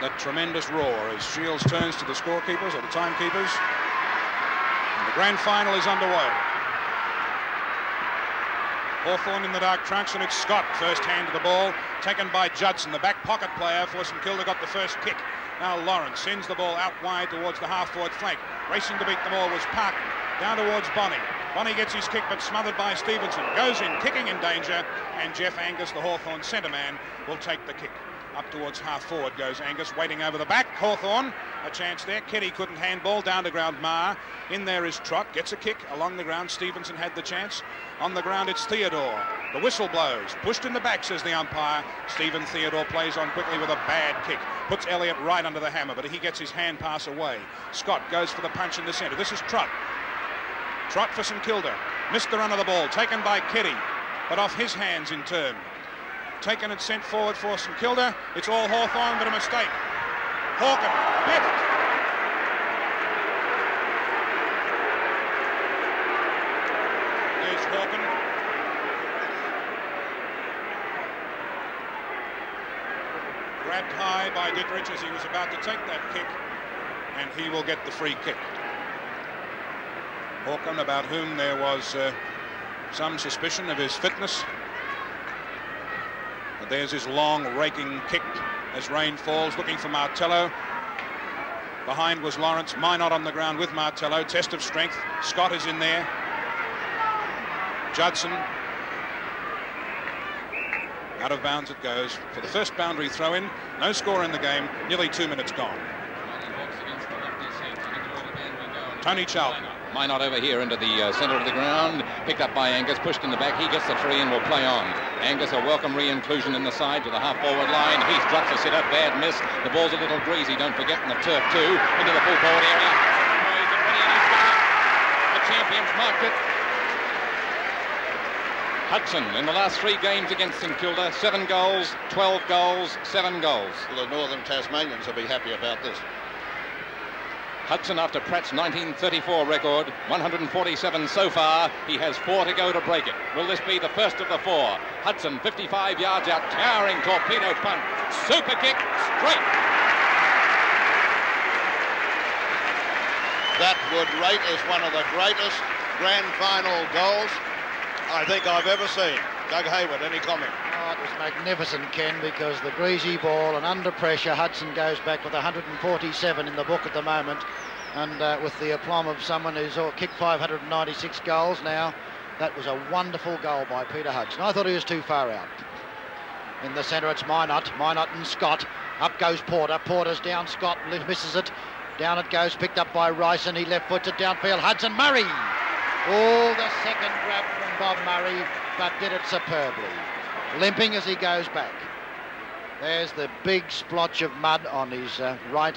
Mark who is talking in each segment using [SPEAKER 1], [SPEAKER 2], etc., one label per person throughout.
[SPEAKER 1] that tremendous roar as Shields turns to the scorekeepers or the timekeepers. And the grand final is underway. Hawthorn in the dark trunks, and it's Scott, first hand to the ball, taken by Judson, the back pocket player for St Kilda, got the first kick. Now Lawrence sends the ball out wide towards the half-forward flank. Racing to beat the ball was Parkin, down towards Bonnie. Bonnie gets his kick, but smothered by Stevenson. Goes in, kicking in danger, and Jeff Angus, the Hawthorn centre man, will take the kick. Up towards half-forward goes Angus, waiting over the back. Hawthorn, a chance there. Kenny couldn't handball, down to ground Marr. In there is Trott, gets a kick along the ground. Stevenson had the chance. On the ground it's Theodore. The whistle blows. Pushed in the back, says the umpire. Stephen Theodore plays on quickly with a bad kick. Puts Elliott right under the hammer, but he gets his hand pass away. Scott goes for the punch in the centre. This is Trott. Trott for St Kilda. Missed the run of the ball. Taken by Keddy, but off his hands in turn. Taken and sent forward for St Kilda. It's all Hawthorn, but a mistake. Hawken, biffed. There's Hawken. Grabbed high by Dittrich as he was about to take that kick, and he will get the free kick. Hawken, about whom there was some suspicion of his fitness. But there's his long raking kick as rain falls, looking for Martello. Behind was Lawrence. Minot on the ground with Martello. Test of strength. Scott is in there. Judson. Out of bounds it goes for the first boundary throw in. No score in the game. Nearly 2 minutes gone. Tony Charlton.
[SPEAKER 2] Minot over here into the centre of the ground, picked up by Angus, pushed in the back. He gets the free and will play on. Angus, a welcome re-inclusion in the side to the half-forward line. Heath drops a sitter, bad miss. The ball's a little greasy, don't forget, in the turf too. Into the full-forward area. The champions marked it. Hudson, in the last 3 games against St Kilda, 7 goals, 12 goals, 7 goals.
[SPEAKER 3] Well, the Northern Tasmanians will be happy about this.
[SPEAKER 2] Hudson, after Pratt's 1934 record, 147 so far. He has 4 to go to break it. Will this be the first of the 4? Hudson, 55 yards out, towering torpedo punt. Super kick, straight.
[SPEAKER 3] That would rate as one of the greatest grand final goals I think I've ever seen. Doug Heywood, any comment?
[SPEAKER 4] Oh, it was magnificent, Ken, because the greasy ball and under pressure, Hudson goes back with 147 in the book at the moment, and with the aplomb of someone who's kicked 596 goals now, that was a wonderful goal by Peter Hudson. I thought he was too far out. In the centre it's Minot and Scott. Up goes Porter. Porter's down, Scott misses it. Down it goes, picked up by Rice, and he left foots it downfield. Hudson, Murray. Oh, the second grab from Bob Murray, but did it superbly. Limping as he goes back. There's the big splotch of mud on his right,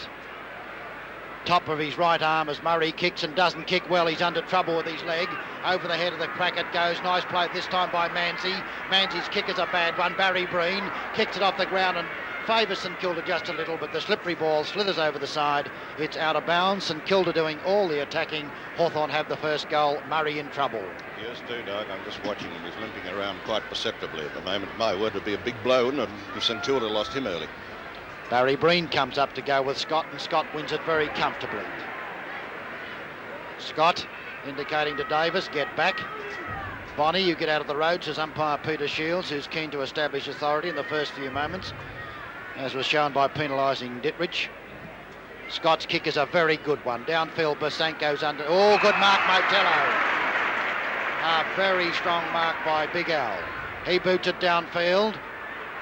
[SPEAKER 4] top of his right arm as Murray kicks and doesn't kick well. He's under trouble with his leg. Over the head of the crack it goes. Nice play this time by Manzi. Manzi's kick is a bad one. Barry Breen kicks it off the ground and favours St Kilda just a little, but the slippery ball slithers over the side. It's out of bounds. St Kilda doing all the attacking. Hawthorn have the first goal. Murray in trouble.
[SPEAKER 3] Yes, do, Doug. I'm just watching him. He's limping around quite perceptibly at the moment. My word, it would be a big blow, wouldn't it, if St Kilda lost him early.
[SPEAKER 4] Barry Breen comes up to go with Scott, and Scott wins it very comfortably. Scott indicating to Davis, get back. Bonnie, you get out of the road, says umpire Peter Shields, who's keen to establish authority in the first few moments, as was shown by penalising Dittrich. Scott's kick is a very good one. Downfield, Basank goes under. Oh, good mark, Motello. A very strong mark by Big Al. He boots it downfield.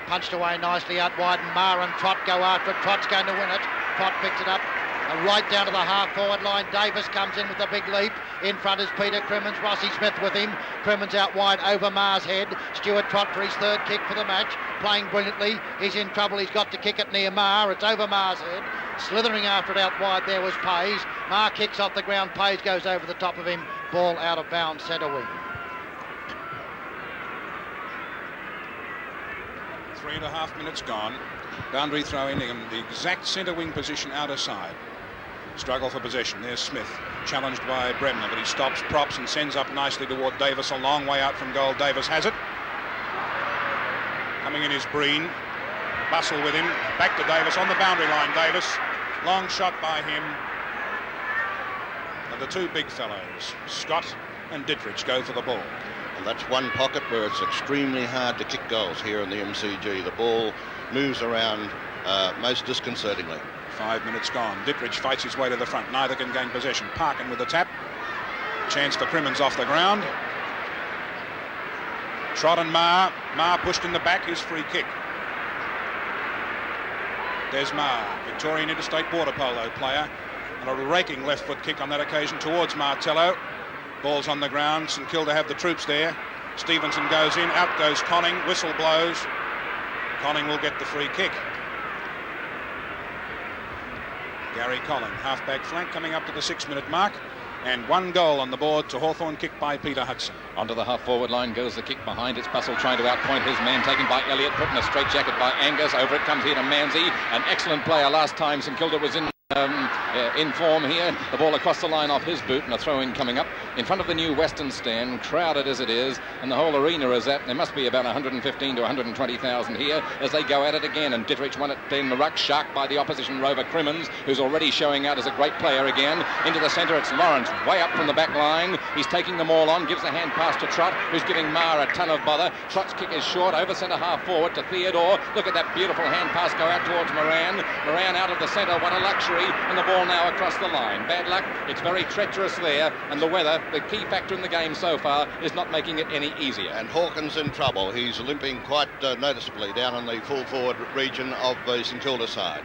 [SPEAKER 4] Punched away nicely out wide, and Marr and Trott go after it. Trott's going to win it. Trott picks it up. And right down to the half-forward line. Davis comes in with a big leap. In front is Peter Crimmins. Rossi Smith with him. Crimmins out wide over Marr's head. Stuart Trott for his 3rd kick for the match. Playing brilliantly. He's in trouble. He's got to kick it near Marr. It's over Marr's head. Slithering after it out wide there was Pays. Marr kicks off the ground. Pays goes over the top of him. Ball out of bounds, centre wing.
[SPEAKER 1] 3.5 minutes gone. Boundary throw in the exact centre wing position outer side. Struggle for possession. There's Smith, challenged by Bremner, but he stops, props and sends up nicely toward Davis, a long way out from goal. Davis has it. Coming in is Breen. Bustle with him. Back to Davis on the boundary line. Davis, long shot by him. And the two big fellows, Scott and Dittrich, go for the ball.
[SPEAKER 3] And that's one pocket where it's extremely hard to kick goals here in the MCG. The ball moves around most disconcertingly.
[SPEAKER 1] 5 minutes gone. Dittrich fights his way to the front. Neither can gain possession. Parkin with the tap. Chance for Crimmins off the ground. Trott and Marr. Marr pushed in the back. His free kick. There's Marr, Victorian Interstate water polo player, and a raking left foot kick on that occasion towards Martello. Ball's on the ground. St Kilda have the troops there. Stevenson goes in. Out goes Conning. Whistle blows. Conning will get the free kick. Gary Colling, half-back flank, coming up to the 6-minute mark. And 1 goal on the board to Hawthorn, kicked by Peter Hudson.
[SPEAKER 2] Onto the half-forward line goes the kick behind. It's Bustle trying to outpoint his man, taken by Elliott, put in a straitjacket by Angus. Over it comes here to Manzi, an excellent player last time St Kilda was in form here. The ball across the line off his boot, and a throw-in coming up in front of the new Western stand, crowded as it is, and the whole arena is at. There must be about 115 to 120,000 here as they go at it again, and Dittrich won it in the ruck, sharked by the opposition rover Crimmins, who's already showing out as a great player again. Into the centre, it's Lawrence, way up from the back line. He's taking them all on, gives a hand pass to Trott, who's giving Marr a ton of bother. Trott's kick is short, over centre half forward to Theodore. Look at that beautiful hand pass go out towards Moran. Moran out of the centre, what a luxury, and the ball now across the line. Bad luck, it's very treacherous there, and the weather, the key factor in the game so far, is not making it any easier.
[SPEAKER 3] And Hawkins in trouble. He's limping quite noticeably down in the full forward region of the St Kilda side.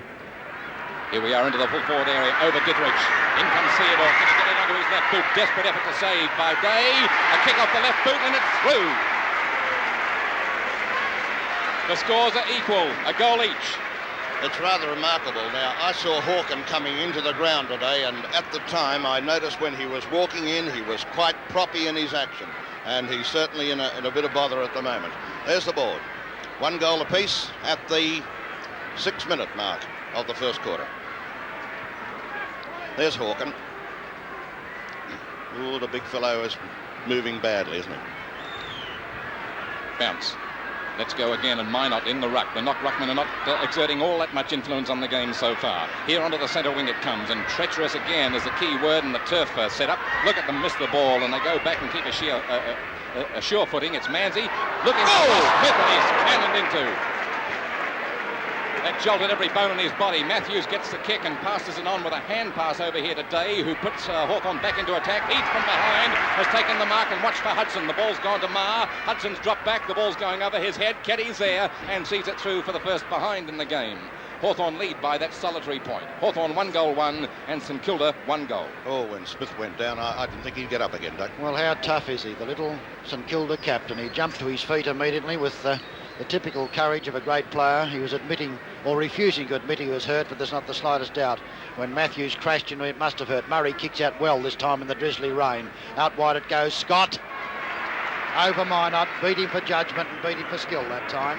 [SPEAKER 2] Here we are into the full forward area, over Dittrich. In comes Theodore, can he get it onto his left boot? Desperate effort to save by Day. A kick off the left boot and it's through. The scores are equal, a goal each.
[SPEAKER 3] It's rather remarkable. Now, I saw Hawken coming into the ground today, and at the time I noticed when he was walking in, he was quite proppy in his action, and he's certainly in a bit of bother at the moment. There's the board. 1 goal apiece at the 6-minute mark of the first quarter. There's Hawken. Oh, the big fellow is moving badly, isn't he?
[SPEAKER 2] Bounce. Let's go again, and Minot in the ruck. The knock ruckmen are not exerting all that much influence on the game so far. Here onto the centre wing it comes, and treacherous again is the key word in the turf set up. Look at them miss the ball, and they go back and keep a sure footing. It's Manzi looking for Smith, and he's cannoned into. That jolted every bone in his body. Matthews gets the kick and passes it on with a hand pass over here to Day, who puts Hawthorn back into attack. Eats from behind, has taken the mark, and watch for Hudson. The ball's gone to Marr. Hudson's dropped back. The ball's going over his head. Keddy's there and sees it through for the first behind in the game. Hawthorn lead by that solitary point. Hawthorn 1 goal 1 and St Kilda 1 goal.
[SPEAKER 3] Oh, when Smith went down, I didn't think he'd get up again, Doug.
[SPEAKER 4] Well, how tough is he, the little St Kilda captain? He jumped to his feet immediately with the typical courage of a great player. He was admitting, or refusing to admit he was hurt, but there's not the slightest doubt. When Matthews crashed into it, it must have hurt. Murray kicks out well this time in the drizzly rain. Out wide it goes. Scott over Minot, beat him for judgment and beat him for skill that time.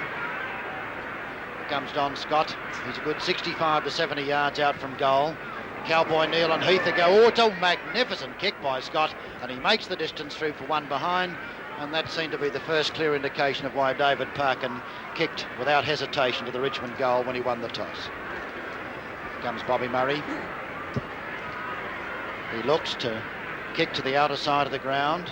[SPEAKER 4] Comes Don Scott. He's a good 65 to 70 yards out from goal. Cowboy Neal and Heather go. Oh, it's a magnificent kick by Scott, and he makes the distance through for 1 behind, and that seemed to be the first clear indication of why David Parkin kicked without hesitation to the Richmond goal when he won the toss. Comes Bobby Murray. He looks to kick to the outer side of the ground,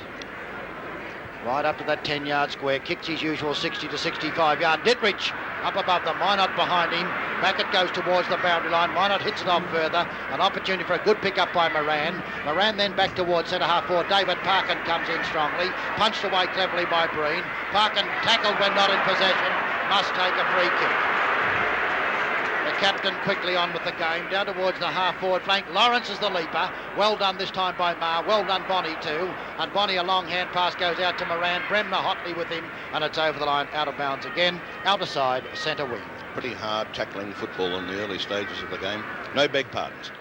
[SPEAKER 4] right up to that 10-yard square. Kicks his usual 60 to 65 yard. Dittrich up above them, Minot behind him. Back it goes towards the boundary line. Minot hits it off further. An opportunity for a good pick-up by Moran. Moran then back towards centre half forward. David Parkin comes in strongly. Punched away cleverly by Breen. Parkin tackled when not in possession. Must take a free kick. The captain quickly on with the game, down towards the half-forward flank. Lawrence is the leaper. Well done this time by Marr. Well done Bonnie too. And Bonnie, a long hand pass goes out to Moran. Bremner hotly with him, and it's over the line, out of bounds again. Outer side, centre wing.
[SPEAKER 3] Pretty hard tackling football in the early stages of the game. No beg pardons.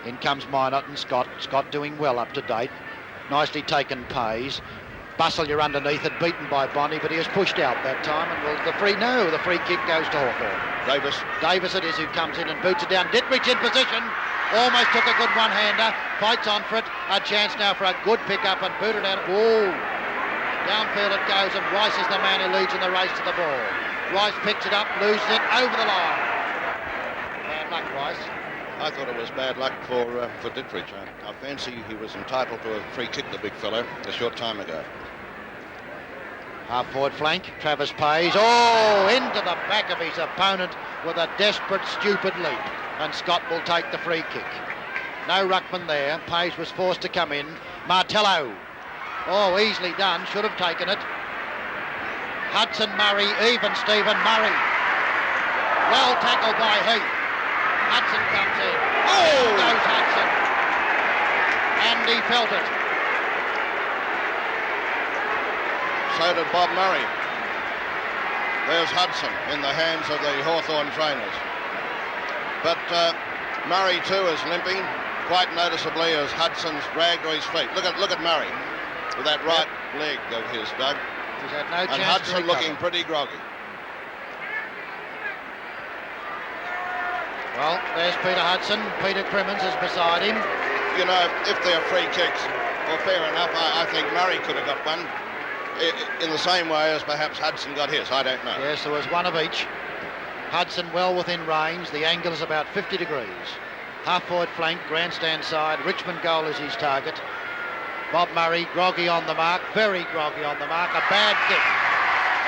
[SPEAKER 4] In comes Minot and Scott. Scott doing well up to date. Nicely taken pays. Bustle, you're underneath it, beaten by Bonnie, but he was pushed out that time, and the free kick goes to Hawthorn. Davis it is who comes in and boots it down. Dittrich in position, almost took a good one-hander, fights on for it, a chance now for a good pick-up and booted out. Whoa! Downfield it goes, and Weiss is the man who leads in the race to the ball. Rice picks it up, loses it, over the line. Bad luck, Rice.
[SPEAKER 3] I thought it was bad luck for Dittrich. I fancy he was entitled to a free kick, the big fellow, a short time ago.
[SPEAKER 4] Half forward flank, Travis Pays. Oh, into the back of his opponent with a desperate, stupid leap. And Scott will take the free kick. No ruckman there. Pays was forced to come in. Martello. Oh, easily done. Should have taken it. Hudson, Murray, even Stephen Murray. Well tackled by Heath. Hudson comes in. Oh! Down goes Hudson. And he felt it.
[SPEAKER 3] So did Bob Murray. There's Hudson in the hands of the Hawthorn trainers. But Murray too is limping quite noticeably as Hudson's dragged to his feet. Look at Murray with that right leg of his, Doug.
[SPEAKER 4] He's had no
[SPEAKER 3] and
[SPEAKER 4] chance
[SPEAKER 3] Hudson
[SPEAKER 4] to
[SPEAKER 3] looking pretty groggy.
[SPEAKER 4] Well, there's Peter Hudson. Peter Crimmins is beside him.
[SPEAKER 3] You know, if they're free kicks, well, fair enough. I think Murray could have got one in the same way as perhaps Hudson got his. I don't know.
[SPEAKER 4] Yes, there was one of each. Hudson well within range. The angle is about 50 degrees. Half forward flank, grandstand side. Richmond goal is his target. Bob Murray groggy on the mark, very groggy on the mark. A bad kick.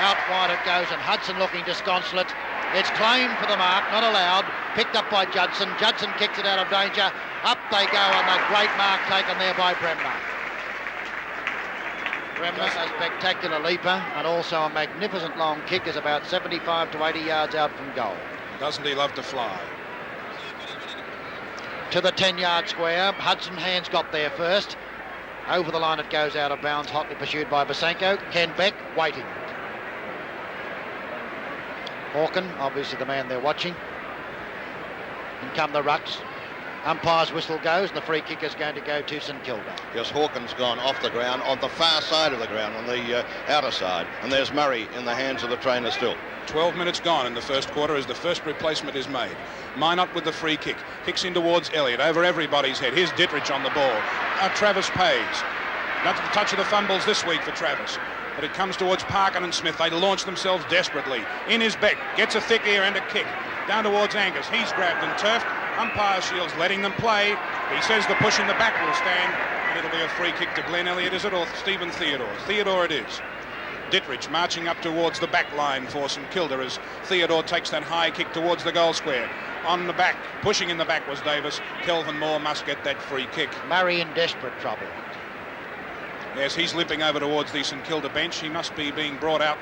[SPEAKER 4] Out wide it goes, and Hudson looking disconsolate. It's claimed for the mark, not allowed. Picked up by Judson. Judson kicks it out of danger. Up they go, and a great mark taken there by Bremner. Bremner, a spectacular leaper, and also a magnificent long kick, is about 75 to 80 yards out from goal.
[SPEAKER 1] Doesn't he love to fly?
[SPEAKER 4] To the 10-yard square. Hudson hands got there first. Over the line it goes out of bounds, hotly pursued by Basenko. Ken Beck waiting. Hawken, obviously the man they're watching. And come the rucks. Umpire's whistle goes, and the free kick is going to go to St Kilda.
[SPEAKER 3] Yes, Hawken's gone off the ground on the far side of the ground, on the outer side. And there's Murray in the hands of the trainer still.
[SPEAKER 1] 12 minutes gone in the first quarter as the first replacement is made. Minot with the free kick. Kicks in towards Elliott, over everybody's head. Here's Dittrich on the ball. Travis Pays. Not the touch of the fumbles this week for Travis. But it comes towards Parkin and Smith. They launch themselves desperately. In his Beck. Gets a thick ear and a kick. Down towards Angus. He's grabbed and turfed. Umpire Shields letting them play. He says the push in the back will stand. And it'll be a free kick to Glenn Elliott, is it? Or Stephen Theodore? Theodore it is. Dittrich marching up towards the back line for St Kilda as Theodore takes that high kick towards the goal square. On the back, pushing in the back was Davis. Kelvin Moore must get that free kick.
[SPEAKER 4] Murray in desperate trouble.
[SPEAKER 1] Yes, he's limping over towards the St Kilda bench. He must be being brought out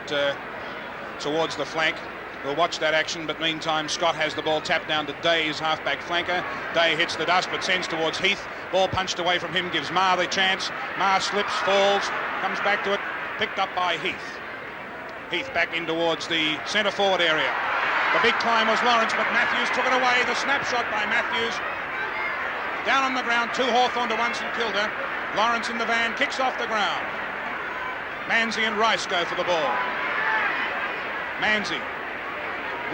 [SPEAKER 1] towards the flank. We'll watch that action, but meantime Scott has the ball tapped down to Day, his half-back flanker. Day hits the dust but sends towards Heath. Ball punched away from him, gives Marr the chance. Marr slips, falls, comes back to it. Picked up by Heath. Heath back in towards the centre forward area. The big climb was Lawrence, but Matthews took it away. The snapshot by Matthews. Down on the ground, 2 Hawthorn to 1 St Kilda. Lawrence in the van, kicks off the ground. Manzi and Rice go for the ball. Manzi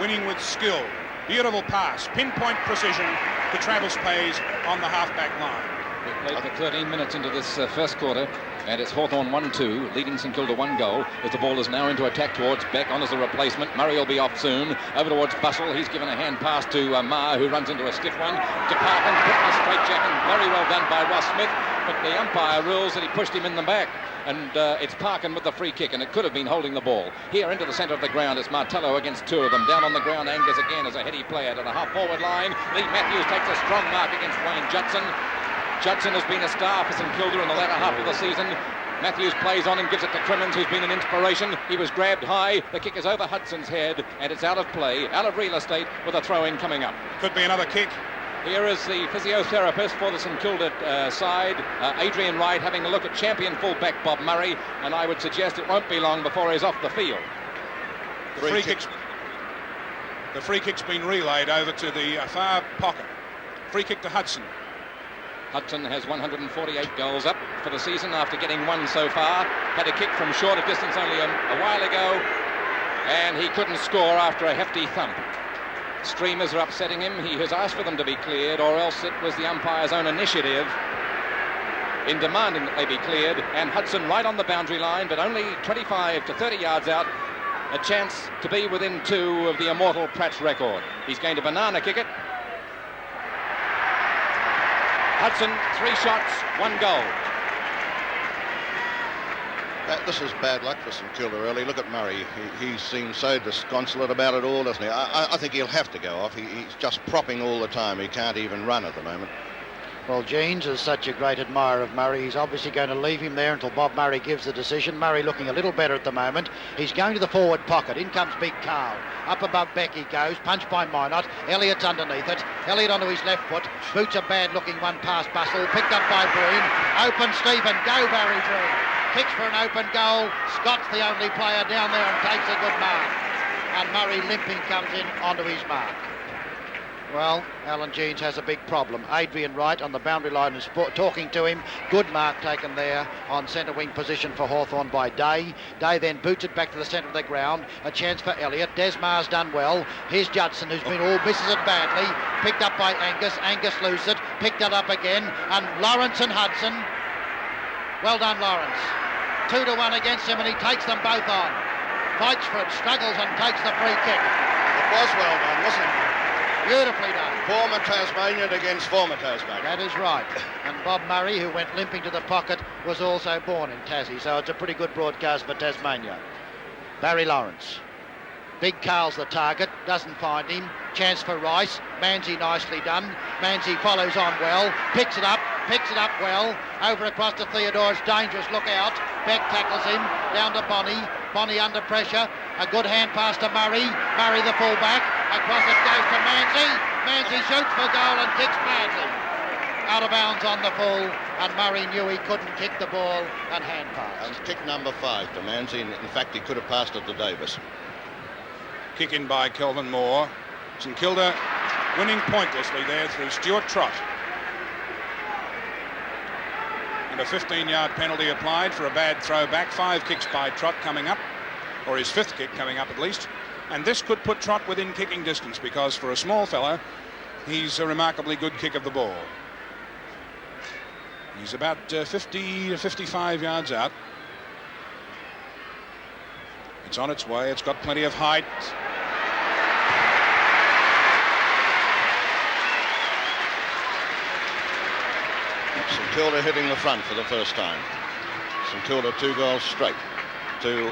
[SPEAKER 1] winning with skill. Beautiful pass, pinpoint precision to Travis Pays on the half-back line.
[SPEAKER 2] We've played for 13 minutes into this first quarter, and it's Hawthorn 1-2, leading St Kilda 1 goal, as the ball is now into attack towards Beck, on as a replacement. Murray will be off soon. Over towards Bussell. He's given a hand pass to Marr, who runs into a stiff one. To Parkin, put in a straight jacket. Very well done by Ross Smith, but the umpire rules that he pushed him in the back. And it's Parkin with the free kick, and it could have been holding the ball. Here into the centre of the ground, it's Martello against 2 of them. Down on the ground, Angus again as a heady player to the half-forward line. Lee Matthews takes a strong mark against Wayne Judson. Judson has been a star for St Kilda in the latter half of the season. Matthews plays on and gives it to Crimmins, who's been an inspiration. He was grabbed high. The kick is over Hudson's head, and it's out of play, out of real estate, with a throw-in coming up.
[SPEAKER 1] Could be another kick.
[SPEAKER 2] Here is the physiotherapist for the St Kilda side, Adrian Wright, having a look at champion fullback Bob Murray, and I would suggest it won't be long before he's off the field.
[SPEAKER 1] The free kick's been relayed over to the far pocket. Free kick to Hudson.
[SPEAKER 2] Hudson has 148 goals up for the season after getting 1 so far. Had a kick from shorter distance only a while ago, and he couldn't score after a hefty thump. Streamers are upsetting him. He has asked for them to be cleared, or else it was the umpire's own initiative in demanding that they be cleared. And Hudson right on the boundary line, but only 25 to 30 yards out. a chance to be within 2 of the immortal Pratt's record. He's going to banana kick it. Hudson, 3 shots, 1 goal.
[SPEAKER 3] This is bad luck for St Kilda, really. Look at Murray. He seems so disconsolate about it all, doesn't he? I think he'll have to go off. He's just propping all the time. He can't even run at the moment.
[SPEAKER 4] Well, Jeans is such a great admirer of Murray. He's obviously going to leave him there until Bob Murray gives the decision. Murray looking a little better at the moment. He's going to the forward pocket. In comes Big Carl. Up above Becky goes. Punched by Minot. Elliott's underneath it. Elliott onto his left foot. Boots a bad-looking one past Bustle. Picked up by Breen. Open Stephen. Go Barry Breen. Kicks for an open goal. Scott's the only player down there and takes a good mark. And Murray limping comes in onto his mark. Well, Alan Jeans has a big problem. Adrian Wright on the boundary line is talking to him. Good mark taken there on centre wing position for Hawthorn by Day. Day then boots it back to the centre of the ground. A chance for Elliott. Desmar's done well. Here's Judson, who's been misses it badly. Picked up by Angus. Angus loses it. Picked it up again. And Lawrence and Hudson. Well done, Lawrence. 2-1 against him, and he takes them both on. Fights for it, struggles and takes the free kick.
[SPEAKER 3] It was well done, wasn't it?
[SPEAKER 4] Beautifully done.
[SPEAKER 3] Former Tasmanian against former Tasmanian.
[SPEAKER 4] That is right. And Bob Murray, who went limping to the pocket, was also born in Tassie, so it's a pretty good broadcast for Tasmania. Barry Lawrence. Big Carl's the target, doesn't find him. Chance for Rice. Manzi nicely done. Manzi follows on well, picks it up well. Over across to Theodore, it's dangerous, look out. Beck tackles him, down to Bonnie. Bonnie under pressure. A good hand pass to Murray. Murray the fullback. Across it goes to Manzi. Manzi shoots for goal and kicks badly. Out of bounds on the full, and Murray knew he couldn't kick the ball and hand pass.
[SPEAKER 3] And kick number 5 to Manzi. In fact, he could have passed it to Davis.
[SPEAKER 1] Kick in by Kelvin Moore. St Kilda winning pointlessly there through Stuart Trott. And a 15-yard penalty applied for a bad throw back. 5 kicks by Trott coming up, or his 5th kick coming up at least. And this could put Trott within kicking distance, because for a small fellow, he's a remarkably good kick of the ball. He's about 50 to 55 yards out. It's on its way. It's got plenty of height.
[SPEAKER 3] St Kilda hitting the front for the first time. St Kilda 2 goals straight to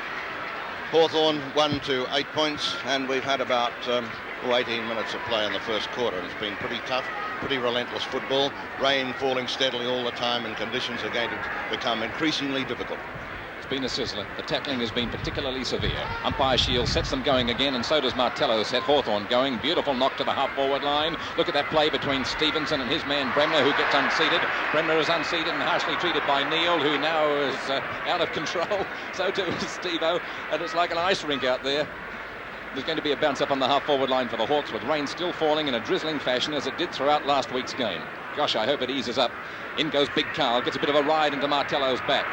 [SPEAKER 3] Hawthorn, 1 to 8 points, and we've had about 18 minutes of play in the first quarter. It's been pretty tough, pretty relentless football. Rain falling steadily all the time, and conditions are going to become increasingly difficult.
[SPEAKER 2] Been a sizzler. The tackling has been particularly severe. Umpire Shield sets them going again, and so does Martello set Hawthorn going. Beautiful knock to the half-forward line. Look at that play between Stevenson and his man Bremner, who gets unseated. Bremner is unseated and harshly treated by Neil, who now is out of control. So too is Steve-O, and it's like an ice rink out there. There's going to be a bounce up on the half-forward line for the Hawks, with rain still falling in a drizzling fashion as it did throughout last week's game. Gosh, I hope it eases up. In goes Big Carl, gets a bit of a ride into Martello's back.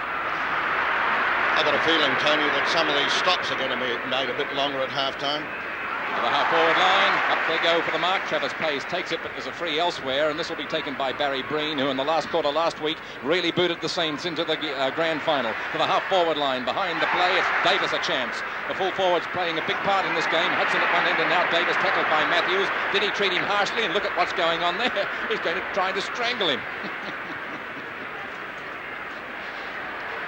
[SPEAKER 3] I've got a feeling, Tony, that some of these stops are going to be made a bit longer at half-time.
[SPEAKER 2] The half-forward line, up they go for the mark. Travis Pays takes it, but there's a free elsewhere, and this will be taken by Barry Breen, who in the last quarter last week really booted the Saints into the grand final. For the half-forward line, behind the play, it's Davis a chance. The full forward's playing a big part in this game. Hudson at one end, and now Davis tackled by Matthews. Did he treat him harshly? And look at what's going on there. He's going to try to strangle him.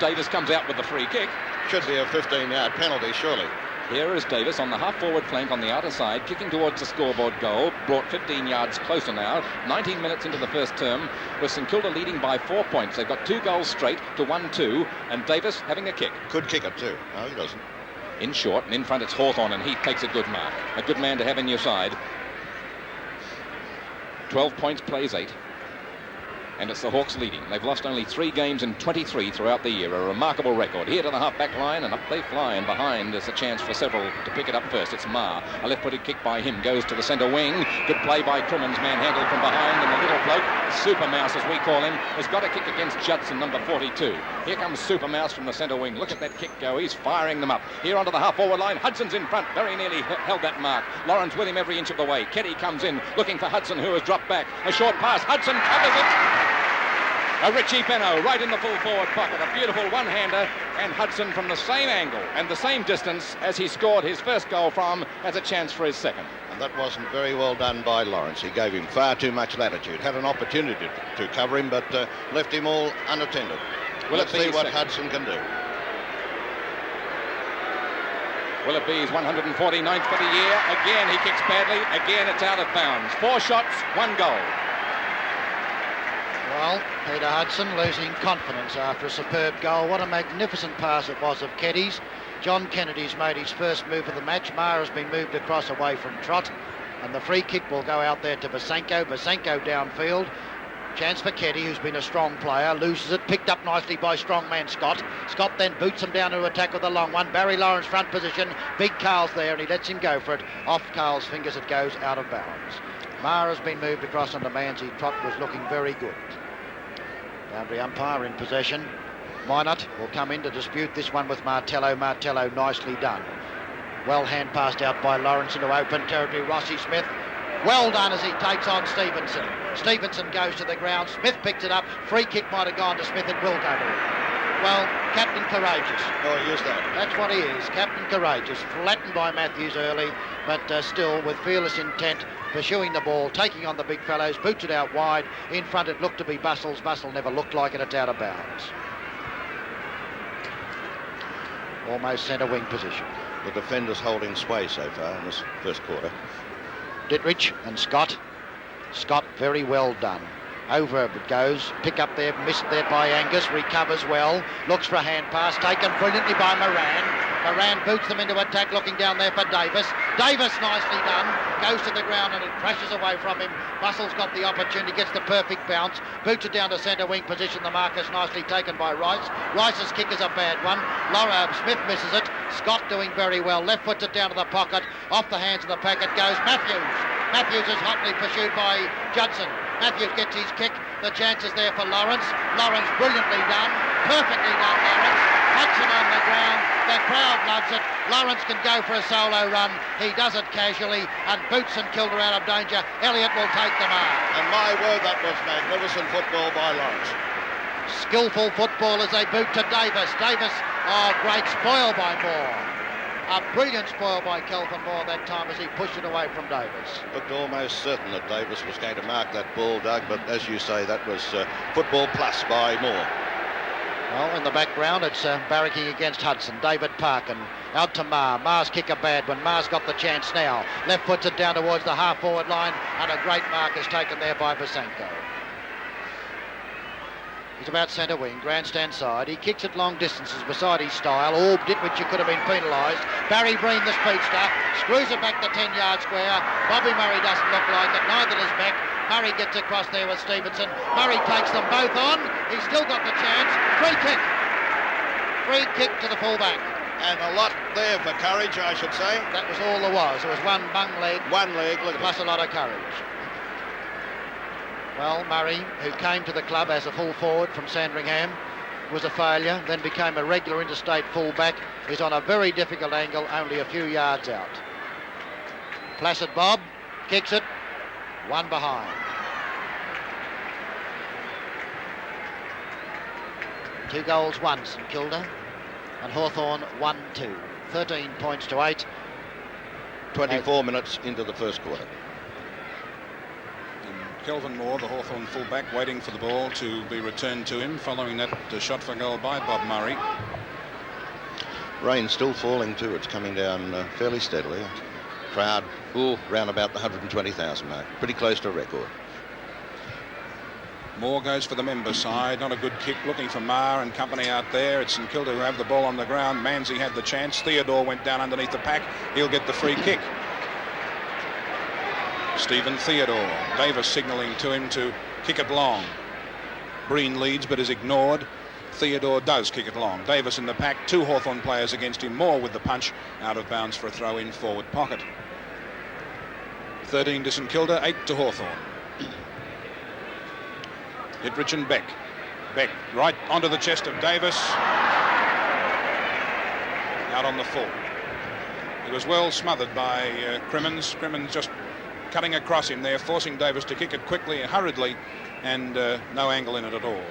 [SPEAKER 2] Davis comes out with the free kick.
[SPEAKER 3] Should be a 15-yard penalty, surely.
[SPEAKER 2] Here is Davis on the half-forward flank on the outer side, kicking towards the scoreboard goal, brought 15 yards closer now, 19 minutes into the first term, with St Kilda leading by 4 points. They've got 2 goals straight to 1-2, and Davis having a kick.
[SPEAKER 3] Could kick it too. No, he doesn't.
[SPEAKER 2] In short, and in front it's Hawthorn, and he takes a good mark. A good man to have in your side. 12 points, plays 8. And it's the Hawks leading. They've lost only 3 games in 23 throughout the year. A remarkable record. Here to the half-back line, and up they fly. And behind there's a chance for several to pick it up first. It's Ma. A left-footed kick by him goes to the centre wing. Good play by Crimmins, manhandled from behind. And the little bloke, Super Mouse as we call him, has got a kick against Judson, number 42. Here comes Super Mouse from the centre wing. Look at that kick go. He's firing them up. Here onto the half-forward line. Hudson's in front. Very nearly held that mark. Lawrence with him every inch of the way. Keddy comes in, looking for Hudson, who has dropped back. A short pass. Hudson covers it. A Richie Benno right in the full forward pocket. A beautiful one-hander, and Hudson from the same angle and the same distance as he scored his first goal from has a chance for his second.
[SPEAKER 3] And that wasn't very well done by Lawrence. He gave him far too much latitude. Had an opportunity to cover him, but left him all unattended. Let's see what Hudson can do.
[SPEAKER 2] Will it be his 149th for the year? Again, he kicks badly. Again, it's out of bounds. 4 shots, 1 goal.
[SPEAKER 4] Well, Peter Hudson losing confidence after a superb goal. What a magnificent pass it was of Keddy's. John Kennedy's made his first move of the match. Maher has been moved across away from Trott, and the free kick will go out there to Basenko. Basenko downfield. Chance for Keddy, who's been a strong player, loses it, picked up nicely by strongman Scott. Scott then boots him down to attack with a long one. Barry Lawrence front position, big Carl's there and he lets him go for it. Off Carl's fingers it goes out of bounds. Maher has been moved across onto Manzi. Trott was looking very good. Boundary umpire in possession. Minot will come in to dispute this one with Martello. Martello nicely done. Well hand passed out by Lawrence into open territory. Rossi Smith. Well done as he takes on Stevenson. Stevenson goes to the ground. Smith picks it up. Free kick might have gone to Smith. It will go to him. Well, Captain Courageous.
[SPEAKER 3] Oh, he is that.
[SPEAKER 4] That's what he is, Captain Courageous. Flattened by Matthews early, but still with fearless intent, pursuing the ball, taking on the big fellows, boots it out wide. In front it looked to be Bustles. Bustle never looked like it. It's out of bounds. Almost centre wing position.
[SPEAKER 3] The defenders holding sway so far in this first quarter.
[SPEAKER 4] Dittrich and Scott. Scott very well done. Over it goes. Pick up there, missed there by Angus. Recovers well. Looks for a hand pass. Taken brilliantly by Moran. Moran boots them into attack, looking down there for Davis. Davis nicely done. Goes to the ground and it crashes away from him. Bustle's got the opportunity, gets the perfect bounce. Boots it down to centre wing position. The marker's nicely taken by Rice. Rice's kick is a bad one. Laura Smith misses it. Scott doing very well. Left foots it down to the pocket. Off the hands of the packet goes Matthews. Matthews is hotly pursued by Judson. Matthews gets his kick. The chance is there for Lawrence. Lawrence brilliantly done. Perfectly done, Lawrence. Hudson on the ground. The crowd loves it. Lawrence can go for a solo run. He does it casually and boots St Kilda out of danger. Elliott will take the mark.
[SPEAKER 3] And my word, that was magnificent football by Lawrence.
[SPEAKER 4] Skillful football as they boot to Davis. Davis, oh, great spoil by Moore. A brilliant spoil by Kelvin Moore that time as he pushed it away from Davis.
[SPEAKER 3] Looked almost certain that Davis was going to mark that ball, Doug, but as you say, that was football plus by Moore.
[SPEAKER 4] Well, in the background, it's barracking against Hudson. David Parkin out to Maher. Maher's kick a bad one. Maher's got the chance now. Left puts it down towards the half-forward line, and a great mark is taken there by Basenko. He's about centre wing, grandstand side. He kicks it long distances beside his style. Orb did, which could have been penalised. Barry Breen, the speedster, screws it back the 10-yard square. Bobby Murray doesn't look like it. Neither does Beck. Murray gets across there with Stevenson. Murray takes them both on. He's still got the chance. Free kick. Free kick to the fullback.
[SPEAKER 3] And a lot there for courage, I should say.
[SPEAKER 4] That was all there was. There was one bung leg.
[SPEAKER 3] One leg, look at
[SPEAKER 4] plus a lot of courage. Well, Murray, who came to the club as a full forward from Sandringham, was a failure, then became a regular interstate fullback, is on a very difficult angle, only a few yards out. Placid Bob kicks it, one behind. 2 goals, 1 St Kilda, and Hawthorn 1-2. 13 points to 8.
[SPEAKER 3] 24 minutes into the first quarter.
[SPEAKER 1] Kelvin Moore, the Hawthorn fullback, waiting for the ball to be returned to him following that shot for goal by Bob Murray.
[SPEAKER 3] Rain still falling too. It's coming down fairly steadily. Crowd round about the 120,000 mark. Pretty close to a record.
[SPEAKER 1] Moore goes for the member side. Not a good kick. Looking for Maher and company out there. It's St Kilda who have the ball on the ground. Manzi had the chance. Theodore went down underneath the pack. He'll get the free kick. Stephen Theodore. Davis signalling to him to kick it long. Breen leads but is ignored. Theodore does kick it long. Davis in the pack. 2 Hawthorn players against him. Moore with the punch. Out of bounds for a throw in forward pocket. 13 to St Kilda, 8 to Hawthorn. Dittrich and Beck. Beck right onto the chest of Davis. Out on the full. He was well smothered by Crimmins. Crimmins just cutting across him there, forcing Davis to kick it quickly and hurriedly, and no angle in it at all.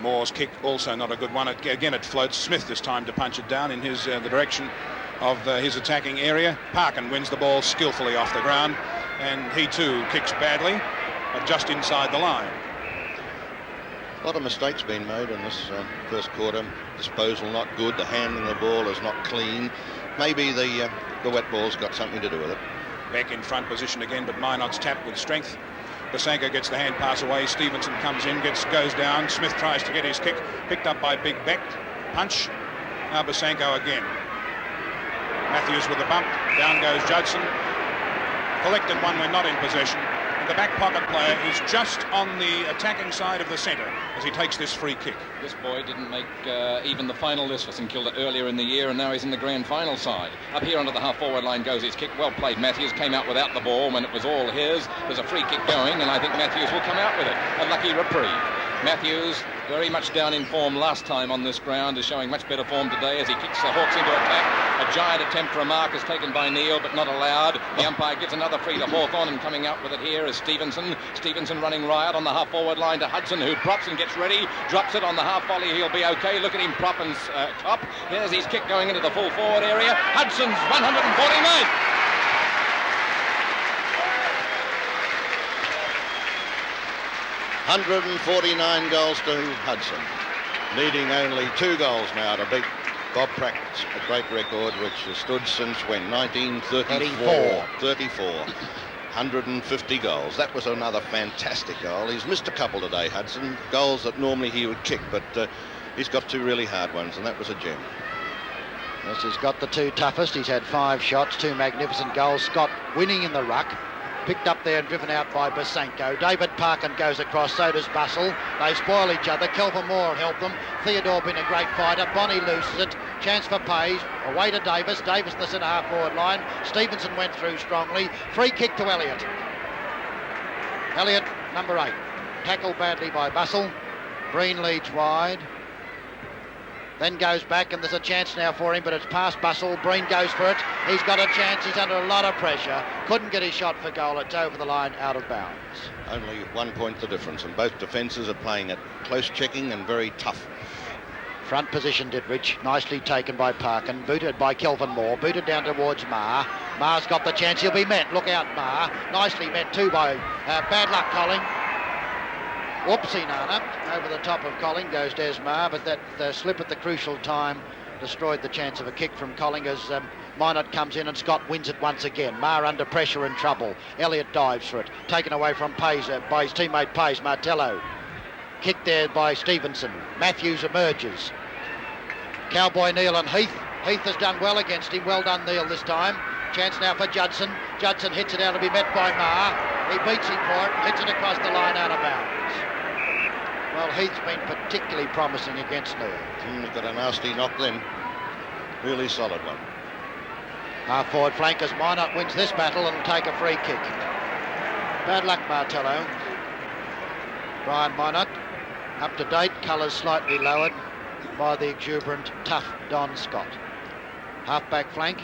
[SPEAKER 1] Moore's kick also not a good one. Again, it floats. Smith this time to punch it down in his the direction of his attacking area. Parkin wins the ball skillfully off the ground, and he too kicks badly, but just inside the line.
[SPEAKER 3] A lot of mistakes being made in this first quarter. Disposal not good. The handling of the ball is not clean. Maybe the wet ball's got something to do with it.
[SPEAKER 1] Back in front position again, but Minot's tapped with strength. Basanko gets the hand pass away. Stevenson comes in, goes down. Smith tries to get his kick, picked up by Big Beck. Punch. Now Basanko again. Matthews with the bump. Down goes Judson. Collected one when not in possession. And the back pocket player is just on the attacking side of the centre as he takes this free kick.
[SPEAKER 2] This boy didn't make even the final list for St Kilda earlier in the year, and now he's in the grand final side. Up here onto the half-forward line goes his kick. Well played. Matthews came out without the ball when it was all his. There's a free kick going, and I think Matthews will come out with it. A lucky reprieve. Matthews, very much down in form last time on this ground, is showing much better form today as he kicks the Hawks into attack. A giant attempt for a mark is taken by Neil, but not allowed. The umpire gives another free to Hawthorn, and coming out with it here is Stevenson. Stevenson running riot on the half-forward line to Hudson, who props and gets ready. Drops it on the half-volley. He'll be okay. Look at him prop and top. There's his kick going into the full-forward area. Hudson's 149th.
[SPEAKER 3] 149 goals to Hudson, needing only 2 goals now to beat Bob Pract's a great record, which has stood since when? 1934. 34. 150 goals. That was another fantastic goal. He's missed a couple today, Hudson. Goals that normally he would kick, but he's got 2 really hard ones, and that was a gem.
[SPEAKER 4] Yes, he's got the 2 toughest. He's had 5 shots, 2 magnificent goals. Scott winning in the ruck. Picked up there and driven out by Basanko. David Parkin goes across, so does Bussell. They spoil each other. Kelvin Moore will help them. Theodore been a great fighter. Bonnie loses it. Chance for Page. Away to Davis. Davis in the centre half forward line. Stevenson went through strongly. Free kick to Elliott. Elliott, number 8. Tackled badly by Bussell. Breen leads wide. Then goes back, and there's a chance now for him, but it's past Bussell. Breen goes for it. He's got a chance. He's under a lot of pressure. Couldn't get his shot for goal. It's over the line, out of bounds.
[SPEAKER 3] Only 1 point the difference, and both defences are playing it close checking and very tough.
[SPEAKER 4] Front position, Dittrich. Nicely taken by Parkin. Booted by Kelvin Moore. Booted down towards Marr. Marr's got the chance. He'll be met. Look out, Marr. Nicely met too by bad luck, Colling. Whoopsie Nana. Over the top of Colling goes Des Marr, but that slip at the crucial time destroyed the chance of a kick from Colling as Minot comes in and Scott wins it once again. Marr under pressure and trouble. Elliott dives for it. Taken away from Pays by his teammate Pays. Martello. Kicked there by Stevenson. Matthews emerges. Cowboy Neil and Heath. Heath has done well against him. Well done, Neil, this time. Chance now for Judson. Judson hits it out to be met by Marr. He beats him for it. Hits it across the line out of bounds. Well, Heath's been particularly promising against Neil.
[SPEAKER 3] He got a nasty knock then. Really solid one.
[SPEAKER 4] Half forward flank as Minot wins this battle and will take a free kick. Bad luck, Martello. Brian Minot, up to date, colours slightly lowered by the exuberant, tough Don Scott. Half-back flank.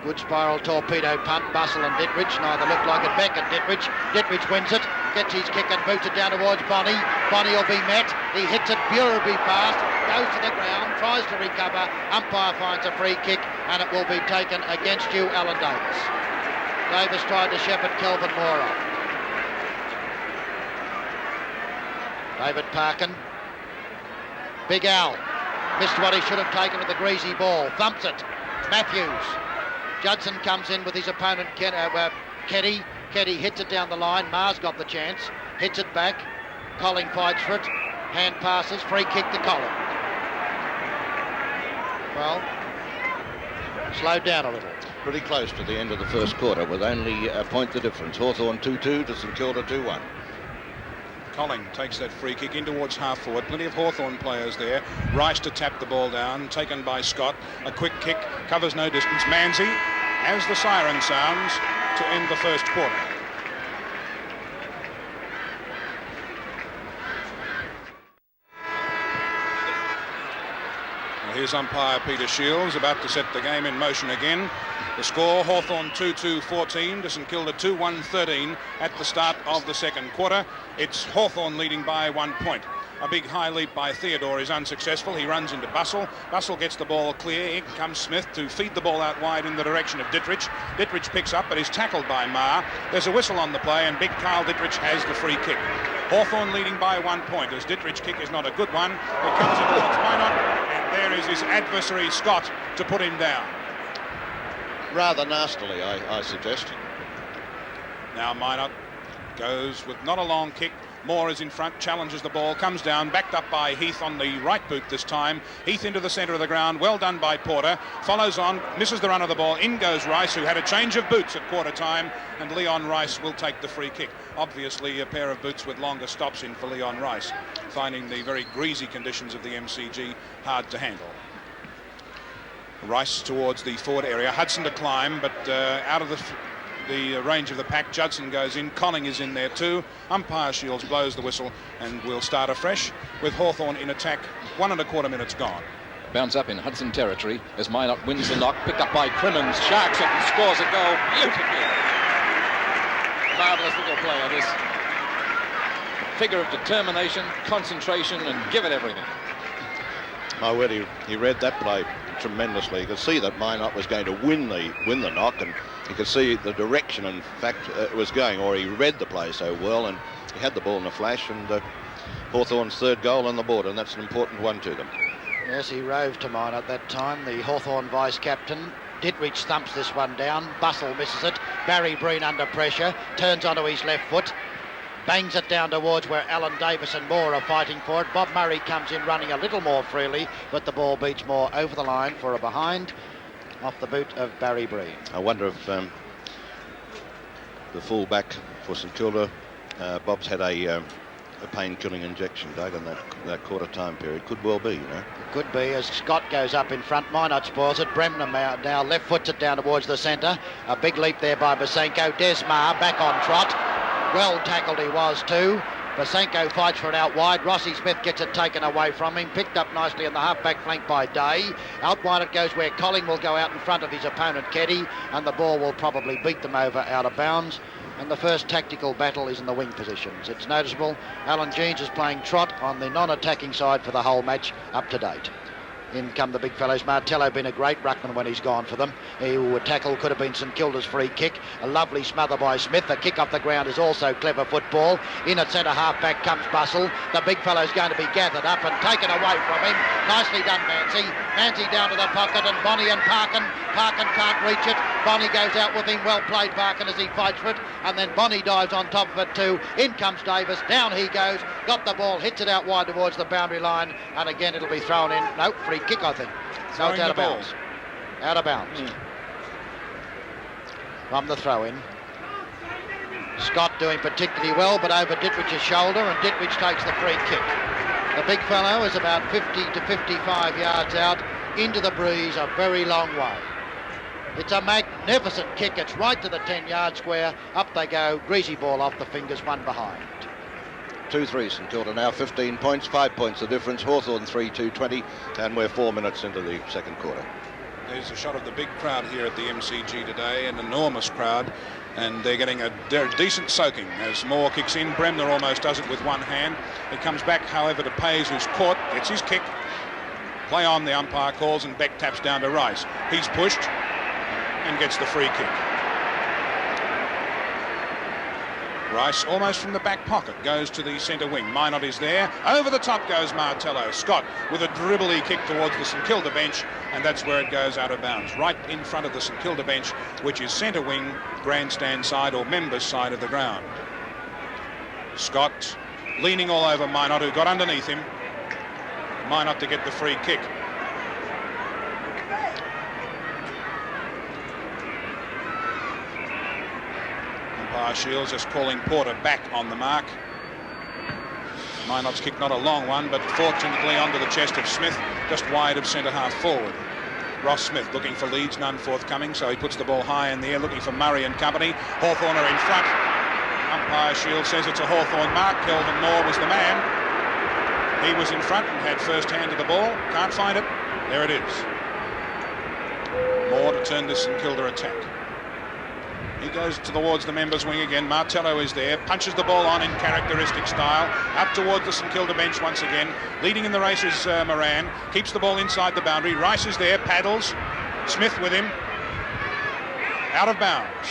[SPEAKER 4] Good spiral torpedo punt. Bussell and Dittrich neither look like it. Beck and Dittrich. Dittrich wins it. Gets his kick and boots it down towards Bonnie. Bonnie will be met. He hits it beautifully fast. Goes to the ground. Tries to recover. Umpire finds a free kick and it will be taken against you, Alan Davis. Davis tried to shepherd Kelvin Moore off. David Parkin. Big Al. Missed what he should have taken with the greasy ball. Thumps it. Matthews. Judson comes in with his opponent, Keddy. Keddy hits it down the line. Marr's got the chance. Hits it back. Colling fights for it. Hand passes. Free kick to Colling. Well, slowed down a little.
[SPEAKER 3] Pretty close to the end of the first quarter with only a point the difference. Hawthorn 2-2 to St Kilda 2-1.
[SPEAKER 1] Colling takes that free kick in towards half forward. Plenty of Hawthorn players there. Rice to tap the ball down. Taken by Scott. A quick kick. Covers no distance. Manzi, as the siren sounds, to end the first quarter. Well, here's umpire Peter Shields about to set the game in motion again. The score, Hawthorn 2-2-14 to St Kilda 2-1-13 at the start of the second quarter. It's Hawthorn leading by 1 point. A big high leap by Theodore is unsuccessful. He runs into Bussell. Bussell gets the ball clear. In comes Smith to feed the ball out wide in the direction of Dittrich. Dittrich picks up but is tackled by Marr. There's a whistle on the play and big Carl Dittrich has the free kick. Hawthorn leading by 1 point as Dittrich's kick is not a good one. It comes in towards Minot and there is his adversary Scott to put him down.
[SPEAKER 3] Rather nastily, I suggest.
[SPEAKER 1] Now Minot goes with not a long kick. Moore is in front, challenges the ball, comes down, backed up by Heath on the right boot this time. Heath into the centre of the ground, well done by Porter. Follows on, misses the run of the ball. In goes Rice, who had a change of boots at quarter time, and Leon Rice will take the free kick. Obviously a pair of boots with longer stops in for Leon Rice, finding the very greasy conditions of the MCG hard to handle. Rice towards the forward area, Hudson to climb, but out of the range of the pack. Judson goes in, Conning is in there too. Umpire Shields blows the whistle and we'll start afresh with Hawthorn in attack. 1 1/4 minutes gone.
[SPEAKER 2] Bounce up in Hudson territory as Minot wins the knock, picked up by Crimmins, sharks it and scores a goal beautifully. Marvellous little player, this figure of determination, concentration and give it everything.
[SPEAKER 3] My word, he read that play tremendously. You could see that Minot was going to win the knock, and you could see the direction, in fact, it was going, or he read the play so well, and he had the ball in a flash, and Hawthorn's third goal on the board, and that's an important one to them.
[SPEAKER 4] Yes, he rove to Minot that time, the Hawthorn vice-captain. Dittrich thumps this one down. Bussell misses it. Barry Breen under pressure, turns onto his left foot. Bangs it down towards where Alan Davis and Moore are fighting for it. Bob Murray comes in running a little more freely, but the ball beats Moore over the line for a behind off the boot of Barry Breen.
[SPEAKER 3] I wonder if the full-back for St Kilda, Bob's had a pain-killing injection, Doug, in that quarter time period. Could well be, you know.
[SPEAKER 4] It could be as Scott goes up in front. Minot spoils it. Bremner now left foots it down towards the centre. A big leap there by Basenko. Desmar back on trot. Well tackled he was too. Basenko fights for it out wide. Rossi Smith gets it taken away from him. Picked up nicely in the half-back flank by Day. Out wide it goes where Colling will go out in front of his opponent Keddy, and the ball will probably beat them over out of bounds. And the first tactical battle is in the wing positions. It's noticeable Alan Jeans is playing trot on the non-attacking side for the whole match up to date. In come the big fellows. Martello been a great ruckman when he's gone for them. He would tackle, could have been St Kilda's free kick. A lovely smother by Smith. The kick off the ground is also clever football. In at centre half back comes Bussell. The big fellow's going to be gathered up and taken away from him. Nicely done, Mancy. Mancy down to the pocket and Bonnie and Parkin. Parkin can't reach it. Bonnie goes out with him. Well played, Parkin, as he fights for it. And then Bonnie dives on top of it too. In comes Davis. Down he goes. Got the ball. Hits it out wide towards the boundary line. And again it'll be thrown in. Nope, free kick, I think. So it's out of bounds. Out of bounds. From the throw-in. Scott doing particularly well, but over Dittrich's shoulder, and Dittrich takes the free kick. The big fellow is about 50 to 55 yards out into the breeze, a very long way. It's a magnificent kick. It's right to the 10-yard square. Up they go. Greasy ball off the fingers, one behind.
[SPEAKER 3] 2-3 St Kilda now, 15 points, 5 points the difference. Hawthorn 3-2-20, and we're 4 minutes into the second quarter.
[SPEAKER 1] There's a shot of the big crowd here at the MCG today, an enormous crowd, and they're getting a decent soaking as Moore kicks in. Bremner almost does it with one hand. It comes back, however, to Pays, who's caught, gets his kick. Play on, the umpire calls, and Beck taps down to Rice. He's pushed and gets the free kick. Rice, almost from the back pocket, goes to the centre wing. Minot is there. Over the top goes Martello. Scott with a dribbly kick towards the St Kilda bench, and that's where it goes out of bounds. Right in front of the St Kilda bench, which is centre wing, grandstand side or members side of the ground. Scott leaning all over Minot, who got underneath him. Minot to get the free kick. Shields is calling Porter back on the mark. Minot's kick not a long one, but fortunately onto the chest of Smith, just wide of centre half forward. Ross Smith looking for leads, none forthcoming, so he puts the ball high in the air, looking for Murray and company. Hawthorn are in front. Umpire Shields says it's a Hawthorn mark. Kelvin Moore was the man. He was in front and had first hand of the ball. Can't find it. There it is. Moore to turn this St Kilda attack. He goes towards the members' wing again. Martello is there, punches the ball on in characteristic style, up towards the St Kilda bench once again. Leading in the race is Moran, keeps the ball inside the boundary. Rice is there, paddles, Smith with him, out of bounds.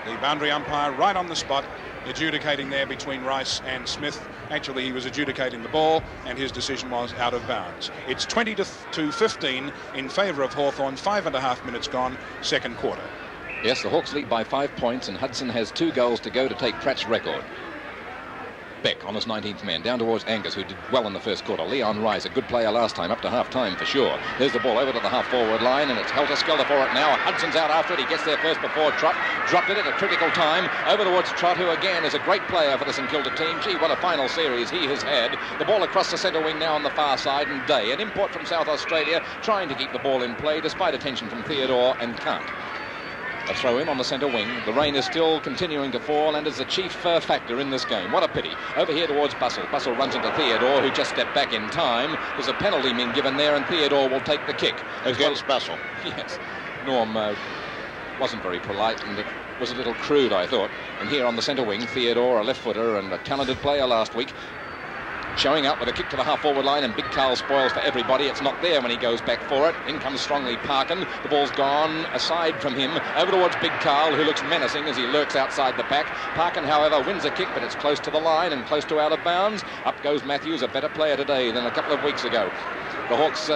[SPEAKER 1] The boundary umpire right on the spot, adjudicating there between Rice and Smith. Actually, he was adjudicating the ball, and his decision was out of bounds. It's 20-15 in favour of Hawthorn, 5.5 minutes gone, second quarter.
[SPEAKER 2] Yes, the Hawks lead by 5 points, and Hudson has 2 goals to go to take Pratt's record. Beck on his 19th man, down towards Angus, who did well in the first quarter. Leon Rice, a good player last time, up to half-time for sure. There's the ball over to the half-forward line, and it's helter-skelter for it now. Hudson's out after it. He gets there first before Trott. Dropped it at a critical time. Over towards Trott, who again is a great player for the St Kilda team. Gee, what a final series he has had. The ball across the centre wing now on the far side, and Day, an import from South Australia, trying to keep the ball in play despite attention from Theodore, and can't. A throw in on the centre wing. The rain is still continuing to fall and is the chief factor in this game. What a pity. Over here towards Bussell. Bussell runs into Theodore, who just stepped back in time. There's a penalty being given there, and Theodore will take the kick.
[SPEAKER 3] Against Bussell.
[SPEAKER 2] Yes. Norm wasn't very polite, and it was a little crude, I thought. And here on the centre wing, Theodore, a left-footer and a talented player last week, showing up with a kick to the half-forward line, and Big Carl spoils for everybody. It's not there when he goes back for it. In comes strongly Parkin. The ball's gone aside from him, over towards Big Carl, who looks menacing as he lurks outside the pack. Parkin, however, wins a kick, but it's close to the line and close to out of bounds. Up goes Matthews, a better player today than a couple of weeks ago. The Hawks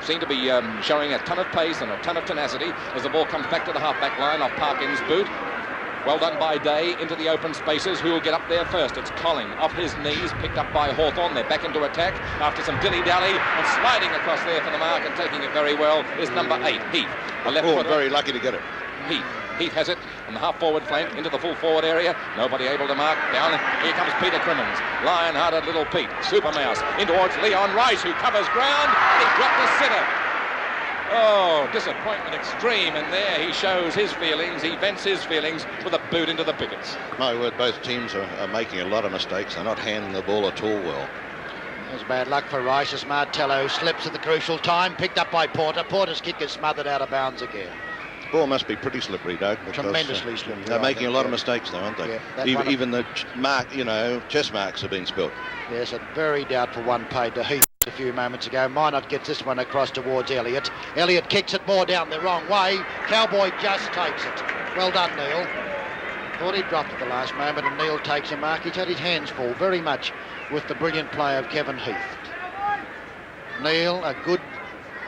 [SPEAKER 2] seem to be showing a ton of pace and a ton of tenacity as the ball comes back to the half-back line off Parkin's boot. Well done by Day into the open spaces. Who will get up there first? It's Colling off his knees, picked up by Hawthorn. They're back into attack after some dilly-dally, and sliding across there for the mark and taking it very well is number 8, Heath. The left footer.
[SPEAKER 3] Very lucky to get it.
[SPEAKER 2] Heath has it on the half-forward flank into the full-forward area. Nobody able to mark down. Here comes Peter Crimmins. Lion-hearted little Pete. Super Mouse in towards Leon Rice, who covers ground. He dropped the sitter. Oh, disappointment extreme, and there he shows his feelings. He vents his feelings with a boot into the pickets.
[SPEAKER 3] My word, both teams are making a lot of mistakes. They're not handling the ball at all well.
[SPEAKER 4] There's bad luck for Rice as Martello slips at the crucial time, picked up by Porter. Porter's kick is smothered out of bounds again.
[SPEAKER 3] The ball must be pretty slippery, Doug.
[SPEAKER 4] Tremendously slippery.
[SPEAKER 3] They're making a lot of mistakes now, aren't they? Yeah, even the chest marks have been spilt.
[SPEAKER 4] Yes, a very doubtful one paid to Heath a few moments ago. Minot gets this one across towards Elliott. Elliott kicks it more down the wrong way. Cowboy just takes it. Well done, Neil. Thought he dropped at the last moment, and Neil takes a mark. He's had his hands full very much with the brilliant play of Kevin Heath. Neil, a good,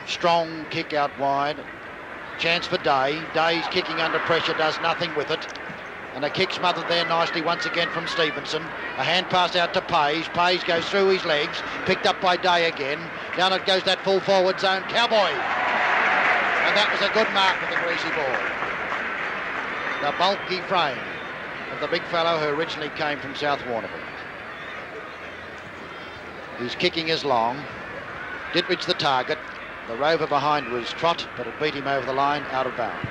[SPEAKER 4] strong kick out wide. Chance for Day. Day's kicking under pressure, does nothing with it. And a kick smothered there nicely once again from Stevenson. A hand pass out to Page. Page goes through his legs. Picked up by Day again. Down it goes that full forward zone. Cowboy. And that was a good mark with the greasy ball. The bulky frame of the big fellow who originally came from South Warrnambool. His kicking is long. Dittrich the target. The rover behind was Trott, but it beat him over the line, out of bounds.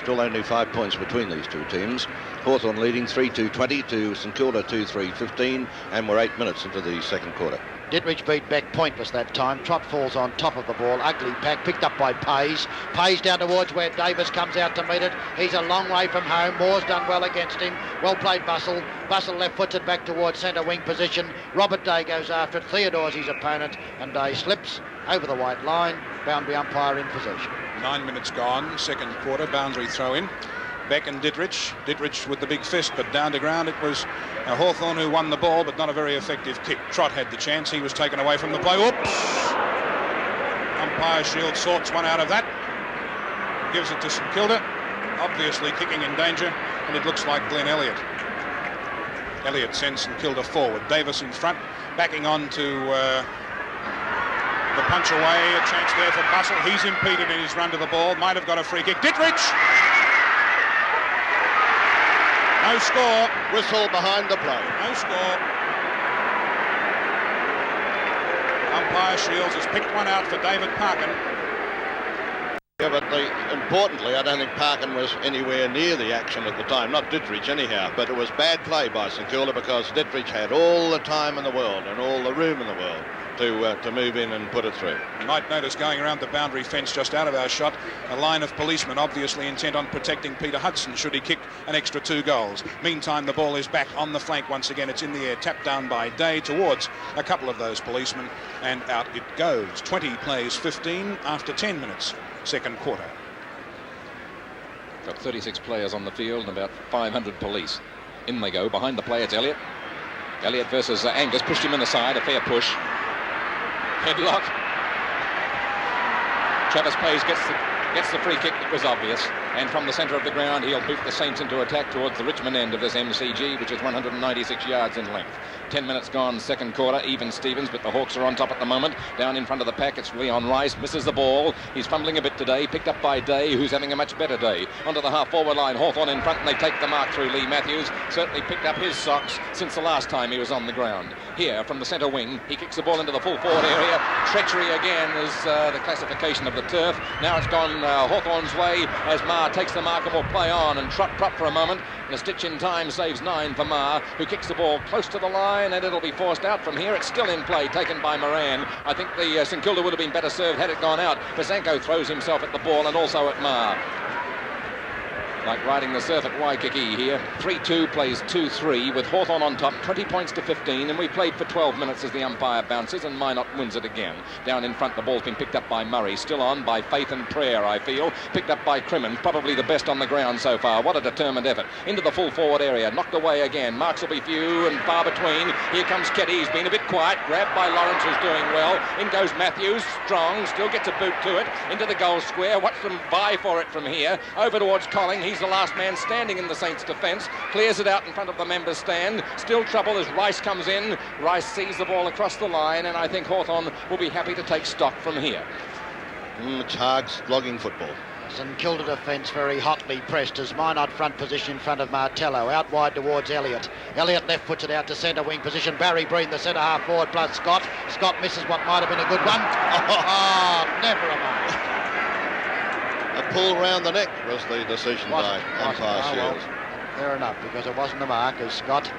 [SPEAKER 3] Still only 5 points between these two teams. Hawthorn leading 3-2-20 to St Kilda 2-3-15, and we're 8 minutes into the second quarter.
[SPEAKER 4] Dittrich beat Beck pointless that time. Trott falls on top of the ball. Ugly pack, picked up by Pays. Pays down towards where Davis comes out to meet it. He's a long way from home. Moore's done well against him. Well played Bussell. Bussell left foots it back towards centre wing position. Robert Day goes after it. Theodore's his opponent, and Day slips over the white line. Boundary umpire in possession.
[SPEAKER 1] 9 minutes gone, second quarter, boundary throw in. Beck and Dittrich. Dittrich with the big fist, but down to ground. It was Hawthorn who won the ball, but not a very effective kick. Trott had the chance. He was taken away from the play. Oops! Umpire Shield sorts one out of that. Gives it to St Kilda. Obviously kicking in danger, and it looks like Glenn Elliott. Elliott sends St Kilda forward. Davis in front, backing on to the punch away. A chance there for Bussell. He's impeded in his run to the ball. Might have got a free kick. Dittrich! No score.
[SPEAKER 3] Whistle behind the play.
[SPEAKER 1] No score. Umpire Shields has picked one out for David Parkin.
[SPEAKER 3] Yeah, but importantly, I don't think Parkin was anywhere near the action at the time. Not Dittrich anyhow, but it was bad play by St Kilda because Dittrich had all the time in the world and all the room in the world to move in and put it through.
[SPEAKER 1] You might notice going around the boundary fence just out of our shot, a line of policemen obviously intent on protecting Peter Hudson should he kick an extra 2 goals. Meantime, the ball is back on the flank once again. It's in the air, tapped down by Day towards a couple of those policemen, and out it goes. 20 plays 15 after 10 minutes, second quarter.
[SPEAKER 2] Got 36 players on the field and about 500 police. In they go. Behind the play, it's Elliott. Elliott versus Angus. Pushed him in the side. A fair push. Headlock. Travis Page gets the free kick. It was obvious. And from the centre of the ground, he'll boot the Saints into attack towards the Richmond end of this MCG, which is 196 yards in length. 10 minutes gone, second quarter, even Stevens, but the Hawks are on top at the moment. Down in front of the pack, it's Leon Rice, misses the ball. He's fumbling a bit today, picked up by Day, who's having a much better day. Onto the half-forward line, Hawthorn in front, and they take the mark through Lee Matthews. Certainly picked up his socks since the last time he was on the ground. Here, from the centre wing, he kicks the ball into the full-forward area. Treachery again is the classification of the turf. Now it's gone Hawthorn's way as Marr takes the mark and will play on and trot prop for a moment. And a stitch in time saves 9 for Marr, who kicks the ball close to the line, and it'll be forced out from here. It's still in play, taken by Moran. I think the St Kilda would have been better served had it gone out. Basanko throws himself at the ball and also at Marr. Like riding the surf at Waikiki here. 3-2 plays 2-3 with Hawthorn on top, 20 points to 15, and we played for 12 minutes as the umpire bounces, and Minot wins it again. Down in front, the ball's been picked up by Murray, still on by faith and prayer, I feel. Picked up by Crimmins, probably the best on the ground so far. What a determined effort. Into the full forward area, knocked away again. Marks will be few and far between. Here comes Keddy, he's been a bit quiet, grabbed by Lawrence, who's doing well. In goes Matthews, strong, still gets a boot to it. Into the goal square, watch them vie for it from here. Over towards Colling, he's the last man standing in the Saints' defence, clears it out in front of the members' stand. Still trouble as Rice comes in. Rice sees the ball across the line, and I think Hawthorn will be happy to take stock from here.
[SPEAKER 3] It's hard slogging football.
[SPEAKER 4] St Kilda defence very hotly pressed as Minot front position in front of Martello, out wide towards Elliott. Elliott left puts it out to centre wing position. Barry Breen, the centre half forward, plus Scott. Scott misses what might have been a good one. Oh, never a mark.
[SPEAKER 3] A pull round the neck was the decision by umpire Shields.
[SPEAKER 4] Well, fair enough, because it wasn't a mark as Scott,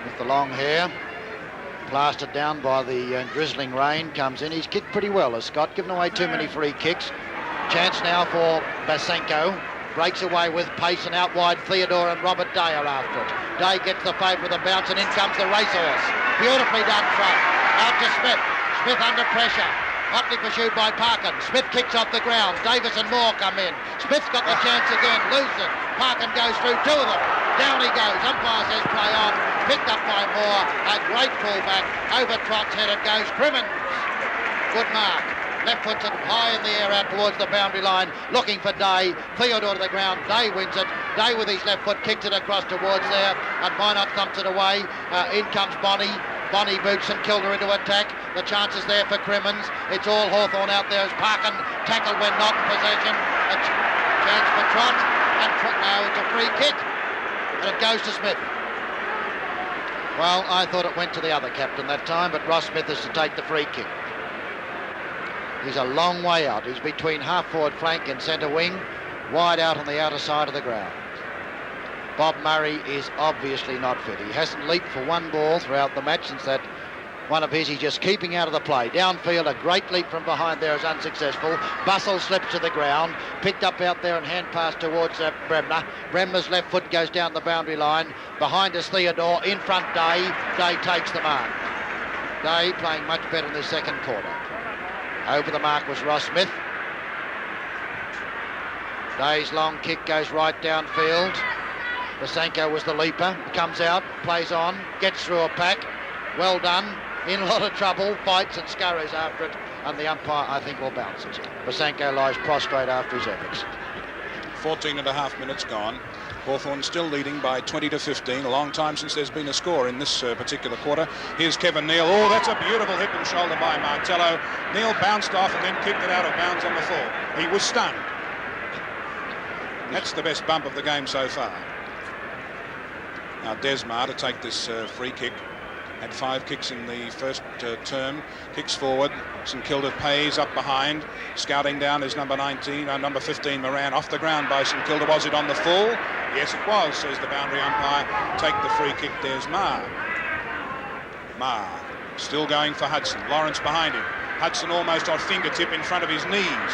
[SPEAKER 4] with the long hair, plastered down by the drizzling rain, comes in. He's kicked pretty well as Scott, given away too many free kicks. Chance now for Basanko. Breaks away with pace and out wide Theodore and Robert Day are after it. Day gets the favour with a bounce and in comes the racehorse. Beautifully done front. Out to Smith. Smith under pressure. Hotly pursued by Parkin. Smith kicks off the ground. Davis and Moore come in. Smith's got the chance again. Loses it. Parkin goes through 2 of them. Down he goes. Umpire says play on. Picked up by Moore. A great fullback. Over Trott's head it goes. Crimmins. Good mark. Left puts it high in the air out towards the boundary line. Looking for Day. Theodore to the ground. Day wins it. Day with his left foot kicks it across towards there. And Minot thumps it away. In comes Bonnie. Bonnie boots St Kilda into attack. The chance is there for Crimmins. It's all Hawthorn out there as Parkin tackled when not in possession. A chance for Trott. And now it's a free kick. And it goes to Smith. Well, I thought it went to the other captain that time, but Ross Smith is to take the free kick. He's a long way out. He's between half-forward flank and centre wing, wide out on the outer side of the ground. Bob Murray is obviously not fit. He hasn't leaped for one ball throughout the match since that one of his. He's just keeping out of the play. Downfield, a great leap from behind there is unsuccessful. Bustle slips to the ground. Picked up out there and hand pass towards Bremner. Bremner's left foot goes down the boundary line. Behind is Theodore. In front, Day. Day takes the mark. Day playing much better in the second quarter. Over the mark was Ross Smith. Day's long kick goes right downfield. Basanko was the leaper. Comes out, plays on, gets through a pack. Well done. In a lot of trouble, fights and scurries after it, and the umpire, I think, will bounce it. Basanko lies prostrate after his efforts.
[SPEAKER 1] 14 and a half minutes gone. Hawthorn still leading by 20 to 15. A long time since there's been a score in this particular quarter. Here's Kevin Neal. Oh, that's a beautiful hip and shoulder by Martello. Neal bounced off and then kicked it out of bounds on the full. He was stunned. That's the best bump of the game so far. Now Desmar to take this free kick. Had 5 kicks in the first term. Kicks forward. St Kilda pays up behind. Scouting down is number 15, Moran, off the ground by St Kilda. Was it on the full? Yes, it was, says the boundary umpire. Take the free kick. There's Marr. Marr still going for Hudson. Lawrence behind him. Hudson almost on fingertip in front of his knees.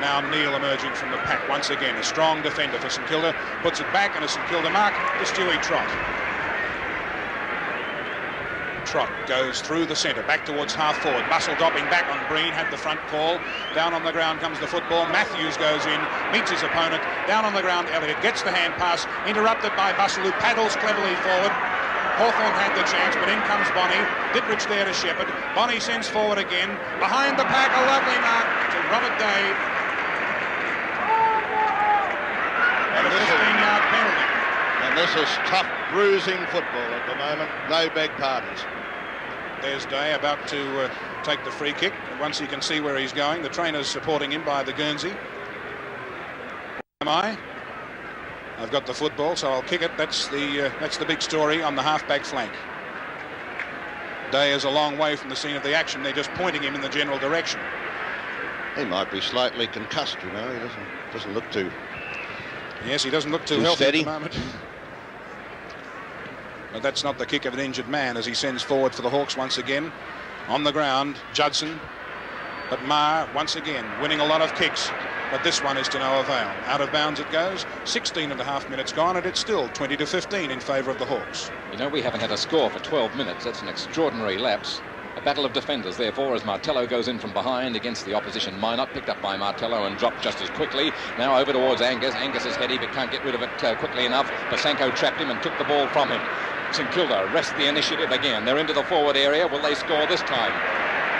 [SPEAKER 1] Now Neil emerging from the pack once again. A strong defender for St Kilda. Puts it back, and a St Kilda mark to Stewie Trott. Trott goes through the centre, back towards half forward. Bussell dropping back on Breen, had the front call. Down on the ground comes the football. Matthews goes in, meets his opponent. Down on the ground, Elliott gets the hand pass, interrupted by Bussell, who paddles cleverly forward. Hawthorn had the chance, but in comes Bonnie. Dittrich there to Shepherd. Bonnie sends forward again. Behind the pack, a lovely mark to Robert Day. And a 15-yard penalty.
[SPEAKER 3] And this is tough, bruising football at the moment. No beg pardons.
[SPEAKER 1] There's Day about to take the free kick. Once he can see where he's going, the trainer's supporting him by the Guernsey. Am I? I've got the football, so I'll kick it. That's the big story on the half-back flank. Day is a long way from the scene of the action. They're just pointing him in the general direction.
[SPEAKER 3] He might be slightly concussed, you know. He doesn't look too...
[SPEAKER 1] Yes, he doesn't look too healthy
[SPEAKER 3] steady
[SPEAKER 1] at the moment. But that's not the kick of an injured man as he sends forward for the Hawks once again. On the ground, Judson. But Marr, once again, winning a lot of kicks. But this one is to no avail. Out of bounds it goes. 16 and a half minutes gone, and it's still 20-15 in favour of the Hawks.
[SPEAKER 2] You know, we haven't had a score for 12 minutes. That's an extraordinary lapse. A battle of defenders, therefore, as Martello goes in from behind against the opposition. Minot picked up by Martello and dropped just as quickly. Now over towards Angus. Angus is heady but can't get rid of it quickly enough. Basanko trapped him and took the ball from him. St Kilda arrest the initiative again. They're into the forward area. Will they score this time?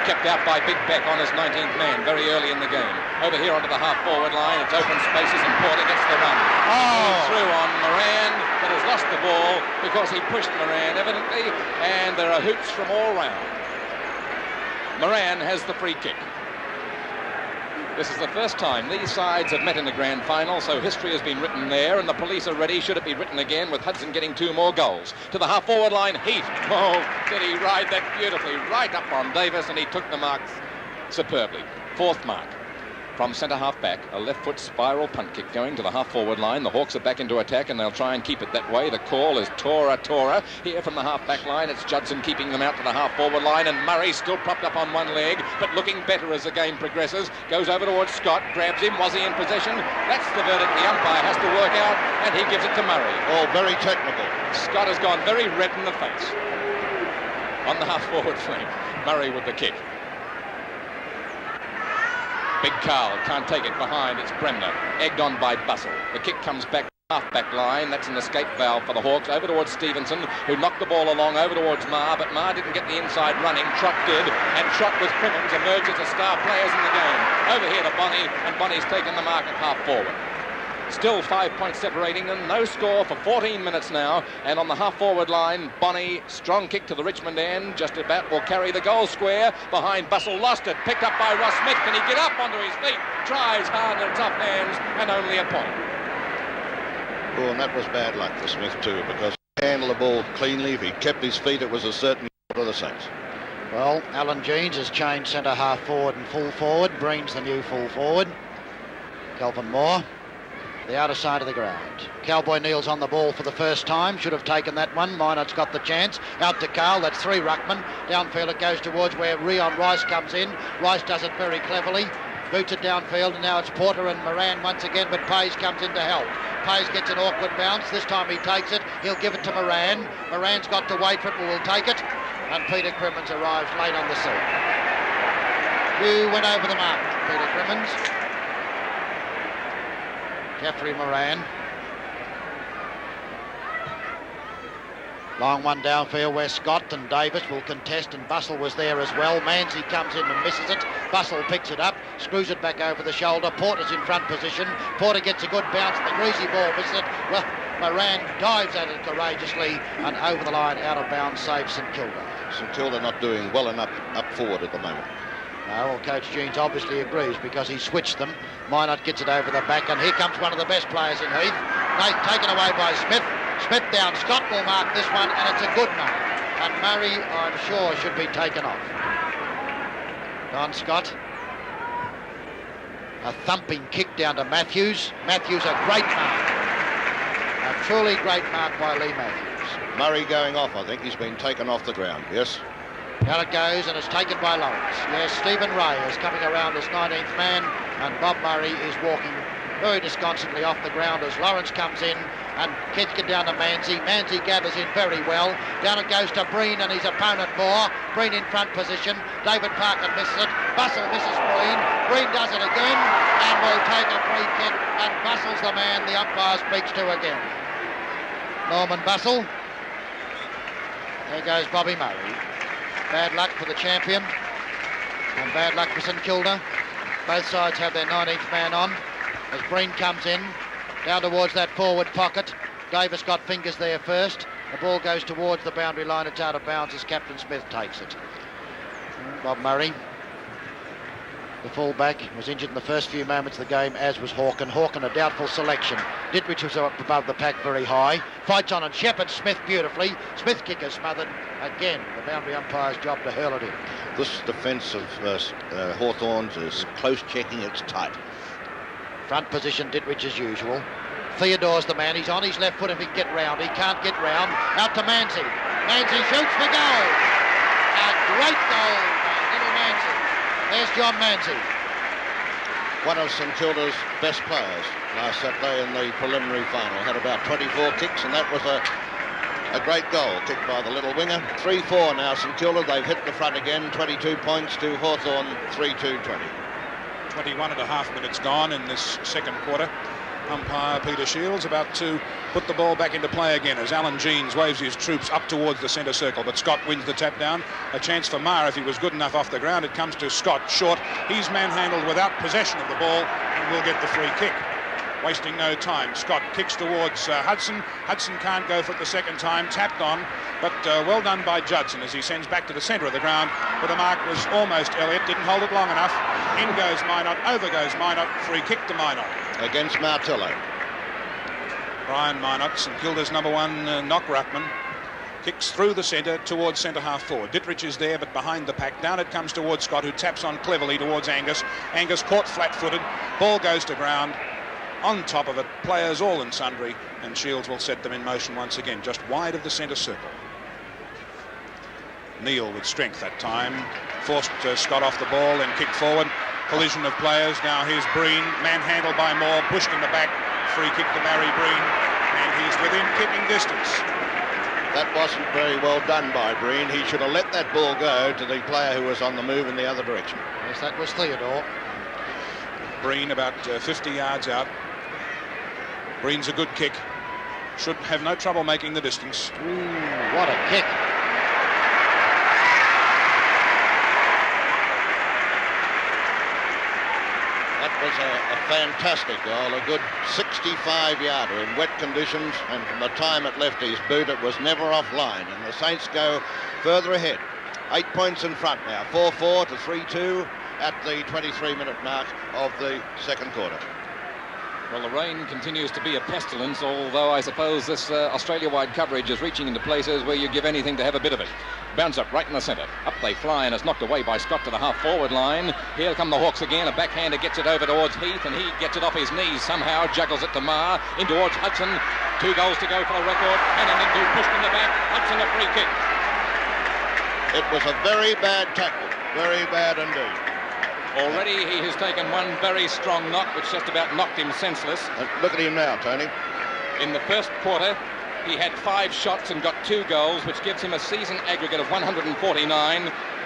[SPEAKER 2] Kept out by Big Beck on his 19th man very early in the game. Over here onto the half-forward line. It's open spaces and Porter gets the run. Through on Moran, but has lost the ball because he pushed Moran evidently, and there are hoots from all round. Moran has the free kick. This is the first time these sides have met in the grand final, so history has been written there, and the police are ready should it be written again, with Hudson getting 2 more goals. To the half-forward line, Heath. Oh, did he ride that beautifully right up on Davis, and he took the mark superbly. 4th mark. From centre-half back, a left-foot spiral punt kick going to the half-forward line. The Hawks are back into attack, and they'll try and keep it that way. The call is Tora. Here from the half-back line, it's Judson keeping them out to the half-forward line, and Murray still propped up on one leg, but looking better as the game progresses. Goes over towards Scott, grabs him. Was he in possession? That's the verdict the umpire has to work out, and he gives it to Murray.
[SPEAKER 3] Oh, very technical.
[SPEAKER 2] Scott has gone very red in the face. On the half-forward flank, Murray with the kick. Big Carl can't take it behind. It's Bremner, egged on by Bussell. The kick comes back half-back line. That's an escape valve for the Hawks. Over towards Stevenson, who knocked the ball along over towards Marr, but Marr didn't get the inside running. Trott did, and Trott with Crimmins emerges as star players in the game. Over here to Bonnie, and Bonnie's taken the mark at half-forward. Still 5 points separating them. No score for 14 minutes now. And on the half-forward line, Bonnie, strong kick to the Richmond end. Just about will carry the goal square. Behind Bussell, lost it. Picked up by Ross Smith. Can he get up onto his feet? Tries hard and tough hands, and only a point.
[SPEAKER 3] Oh, and that was bad luck for Smith too, because he handled the ball cleanly. If he kept his feet, it was a certain goal to the Saints.
[SPEAKER 4] Well, Alan Jeans has changed centre-half forward and full forward. Breen's the new full forward. Kelvin Moore. The outer side of the ground. Cowboy Neal's on the ball for the first time. Should have taken that one. Minot's got the chance. Out to Carl. That's 3 ruckmen. Downfield it goes towards where Rion Rice comes in. Rice does it very cleverly. Boots it downfield, and now it's Porter and Moran once again, but Pays comes in to help. Pays gets an awkward bounce. This time he takes it. He'll give it to Moran. Moran's got to wait for it, but will take it. And Peter Crimmins arrives late on the scene. You went over the mark, Peter Crimmins. Jeffrey Moran. Long one downfield where Scott and Davis will contest, and Bussell was there as well. Manzi comes in and misses it. Bussell picks it up, screws it back over the shoulder. Porter's in front position. Porter gets a good bounce. The greasy ball misses it. Well, Moran dives at it courageously, and over the line, out of bounds, saves St Kilda.
[SPEAKER 3] St Kilda not doing well enough up forward at the moment.
[SPEAKER 4] No, well, Coach Jeans obviously agrees because he switched them. Minot gets it over the back, and here comes one of the best players in Heath. Taken away by Smith. Smith down. Scott will mark this one, and it's a good mark. and Murray, I'm sure, should be taken off. Don Scott. A thumping kick down to Matthews. Matthews, a great mark. A truly great mark by Lee Matthews.
[SPEAKER 3] Murray going off, I think. He's been taken off the ground, yes.
[SPEAKER 4] Out it goes, and it's taken by Lawrence. Yes, Stephen Ray is coming around as 19th man, and Bob Murray is walking very disconsolately off the ground as Lawrence comes in and kicks it down to Manzi. Manzi gathers in very well. Down it goes to Breen and his opponent Moore. Breen in front position. David Parker misses it. Bussell misses Breen. Breen does it again and will take a free kick, and Bussell's the man the umpire speaks to again. Norman Bussell. There goes Bobby Murray. Bad luck for the champion and bad luck for St Kilda. Both sides have their 19th man on. As Breen comes in, down towards that forward pocket. Davis got fingers there first. The ball goes towards the boundary line. It's out of bounds as Captain Smith takes it. Bob Murray, the fullback, was injured in the first few moments of the game, as was Hawken. Hawken, a doubtful selection. Dittrich was up above the pack very high. Fights on and Shepherd Smith beautifully. Smith kicker smothered. Again, the boundary umpire's job to hurl it in.
[SPEAKER 3] This defence of Hawthorn's is close checking, it's tight.
[SPEAKER 4] Front position, Dittrich as usual. Theodore's the man. He's on his left foot if he can get round. He can't get round. Out to Manzi. Manzi shoots for goal. A great goal by little Manzi. There's John Manzi.
[SPEAKER 3] One of St Kilda's best players last Saturday in the preliminary final. Had about 24 kicks, and that was a great goal kicked by the little winger. 3-4 now St Kilda. They've hit the front again. 22 points to Hawthorn, 3-2-20.
[SPEAKER 1] 21 and a half minutes gone in this second quarter. Umpire Peter Shields about to put the ball back into play again as Alan Jeans waves his troops up towards the centre circle, but Scott wins the tap down. A chance for Maher if he was good enough off the ground. It comes to Scott short. He's manhandled without possession of the ball and will get the free kick. Wasting no time, Scott kicks towards Hudson. Hudson can't go for it the second time, tapped on, but well done by Judson as he sends back to the centre of the ground, but the mark was almost Elliott, didn't hold it long enough. In goes Minot, over goes Minot, free kick to Minot.
[SPEAKER 3] Against Martello.
[SPEAKER 1] Brian Minot, St Kilda's number one knock ruckman, kicks through the centre towards centre half forward. Dittrich is there but behind the pack. Down it comes towards Scott, who taps on cleverly towards Angus. Angus caught flat-footed, ball goes to ground. On top of it, players all and sundry, and Shields will set them in motion once again, just wide of the centre circle. Neal with strength that time, forced Scott off the ball and kicked forward. Collision of players. Now here's Breen, manhandled by Moore, pushed in the back. Free kick to Barry Breen, and he's within kicking distance.
[SPEAKER 3] That wasn't very well done by Breen. He should have let that ball go to the player who was on the move in the other direction.
[SPEAKER 4] Yes, that was Theodore.
[SPEAKER 1] Breen about 50 yards out. Breen's a good kick. Should have no trouble making the distance.
[SPEAKER 4] Ooh, what a kick.
[SPEAKER 3] That was a fantastic goal, a good 65-yarder in wet conditions, and from the time it left his boot, it was never offline, and the Saints go further ahead. 8 points in front now, 4-4 to 3-2 at the 23-minute mark of the second quarter.
[SPEAKER 2] Well, the rain continues to be a pestilence, although I suppose this Australia-wide coverage is reaching into places where you give anything to have a bit of it. Bounce up right in the centre. Up they fly, and it's knocked away by Scott to the half-forward line. Here come the Hawks again. A backhander gets it over towards Heath, and he gets it off his knees somehow, juggles it to Maher, in towards Hudson. 2 goals to go for the record. Cannon into, pushed in the back. Hudson a free kick.
[SPEAKER 3] It was a very bad tackle. Very bad indeed.
[SPEAKER 2] Already he has taken one very strong knock, which just about knocked him senseless.
[SPEAKER 3] Look at him now, Tony.
[SPEAKER 2] In the first quarter, he had 5 shots and got 2 goals, which gives him a season aggregate of 149.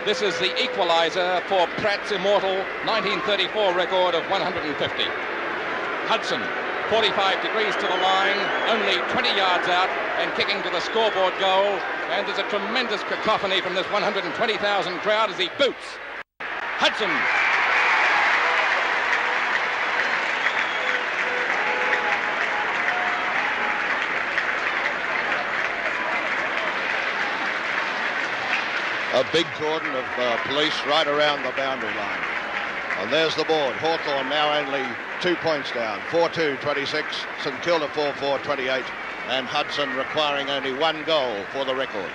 [SPEAKER 2] This is the equaliser for Pratt's immortal 1934 record of 150. Hudson, 45 degrees to the line, only 20 yards out, and kicking to the scoreboard goal. And there's a tremendous cacophony from this 120,000 crowd as he boots. Hudson.
[SPEAKER 3] A big cordon of police right around the boundary line. And there's the board. Hawthorn now only 2 points down. 4-2-26. St Kilda 4-4-28. And Hudson requiring only 1 goal for the record.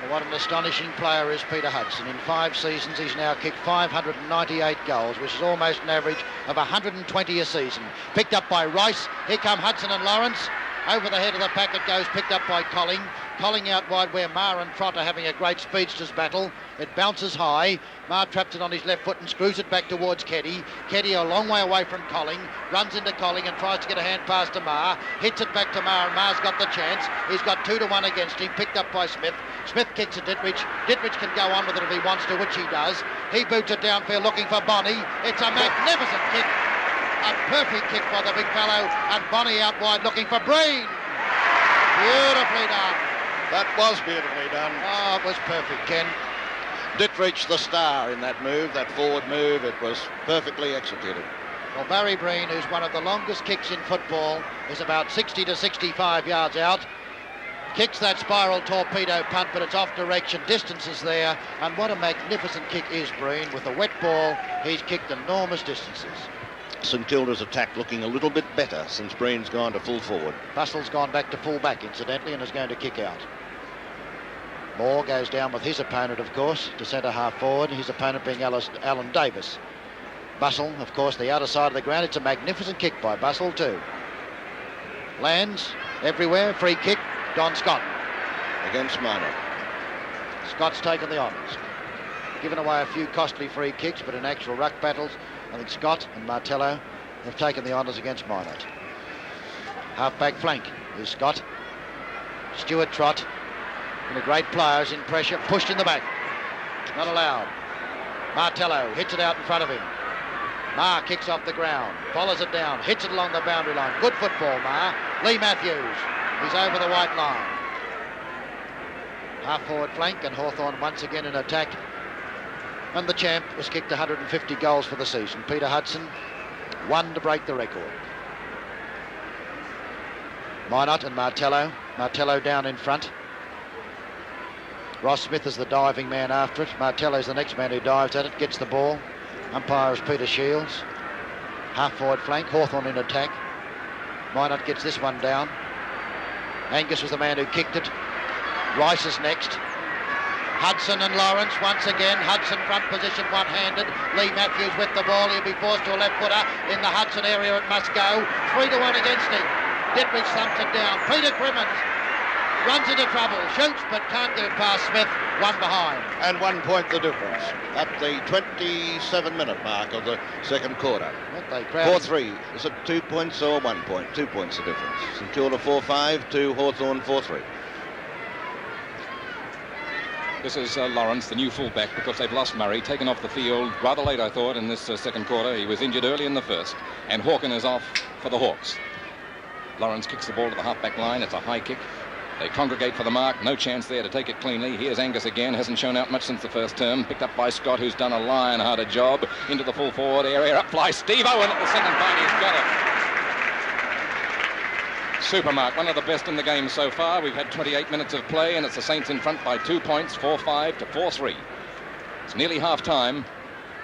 [SPEAKER 4] Well, what an astonishing player is Peter Hudson. In 5 seasons, he's now kicked 598 goals, which is almost an average of 120 a season. Picked up by Rice. Here come Hudson and Lawrence. Over the head of the pack it goes, picked up by Colling. Colling out wide where Marr and Trott are having a great speedsters battle. It bounces high. Marr traps it on his left foot and screws it back towards Keddy. Keddy a long way away from Colling. Runs into Colling and tries to get a hand pass to Marr. Hits it back to Marr and Marr's got the chance. He's got 2-1 against him. Picked up by Smith. Smith kicks at Dittrich. Dittrich can go on with it if he wants to, which he does. He boots it downfield looking for Bonney. It's a magnificent kick. A perfect kick by the big fellow, and Bonney out wide looking for Breen. Beautifully done.
[SPEAKER 3] That was beautifully done.
[SPEAKER 4] Oh, it was perfect, Ken.
[SPEAKER 3] Dittrich the star in that move, that forward move. It was perfectly executed.
[SPEAKER 4] Well, Barry Breen, who's one of the longest kicks in football, is about 60 to 65 yards out. Kicks that spiral torpedo punt, but it's off direction. Distance is there, and what a magnificent kick is Breen. With a wet ball, he's kicked enormous distances.
[SPEAKER 3] St Kilda's attack looking a little bit better since Breen's gone to full forward.
[SPEAKER 4] Bustle's gone back to full back, incidentally, and is going to kick out. Moore goes down with his opponent, of course, to centre half forward, his opponent being Alan Davis. Bustle, of course, the outer side of the ground. It's a magnificent kick by Bustle too. Lands everywhere, free kick, Don Scott.
[SPEAKER 3] Against Minor.
[SPEAKER 4] Scott's taken the honours. Given away a few costly free kicks, but in actual ruck battles, I think Scott and Martello have taken the honours against Minot. Half-back flank is Scott. Stuart Trott, and the great players in pressure, pushed in the back. Not allowed. Martello hits it out in front of him. Marr kicks off the ground, follows it down, hits it along the boundary line. Good football, Marr. Lee Matthews, he's over the white line. Half-forward flank, and Hawthorn once again in attack. And the champ was kicked 150 goals for the season. Peter Hudson, 1 to break the record. Minot and Martello. Martello down in front. Ross Smith is the diving man after it. Martello's the next man who dives at it, gets the ball. Umpire is Peter Shields. Half-forward flank, Hawthorn in attack. Minot gets this one down. Angus was the man who kicked it. Rice is next. Hudson and Lawrence once again. Hudson front position one-handed. Lee Matthews with the ball. He'll be forced to a left footer. In the Hudson area it must go. 3-1 against him. Dittrich thumps it down. Peter Crimmins runs into trouble. Shoots but can't get it past Smith. 1 behind.
[SPEAKER 3] And 1 point the difference at the 27-minute mark of the second quarter. 4-3. Is it 2 points or 1 point? 2 points the difference. St Kilda 4-5 to Hawthorn 4-3.
[SPEAKER 2] This is Lawrence, the new fullback, because they've lost Murray, taken off the field rather late, I thought, in this second quarter. He was injured early in the first, and Hawken is off for the Hawks. Lawrence kicks the ball to the half-back line. It's a high kick. They congregate for the mark. No chance there to take it cleanly. Here's Angus again. Hasn't shown out much since the first term. Picked up by Scott, who's done a lion-hearted job. Into the full forward area. Up flies Steve Owen at the second point. He's got it. Supermark, one of the best in the game so far. We've had 28 minutes of play, and it's the Saints in front by 2 points, 4-5 to 4-3. It's nearly half-time.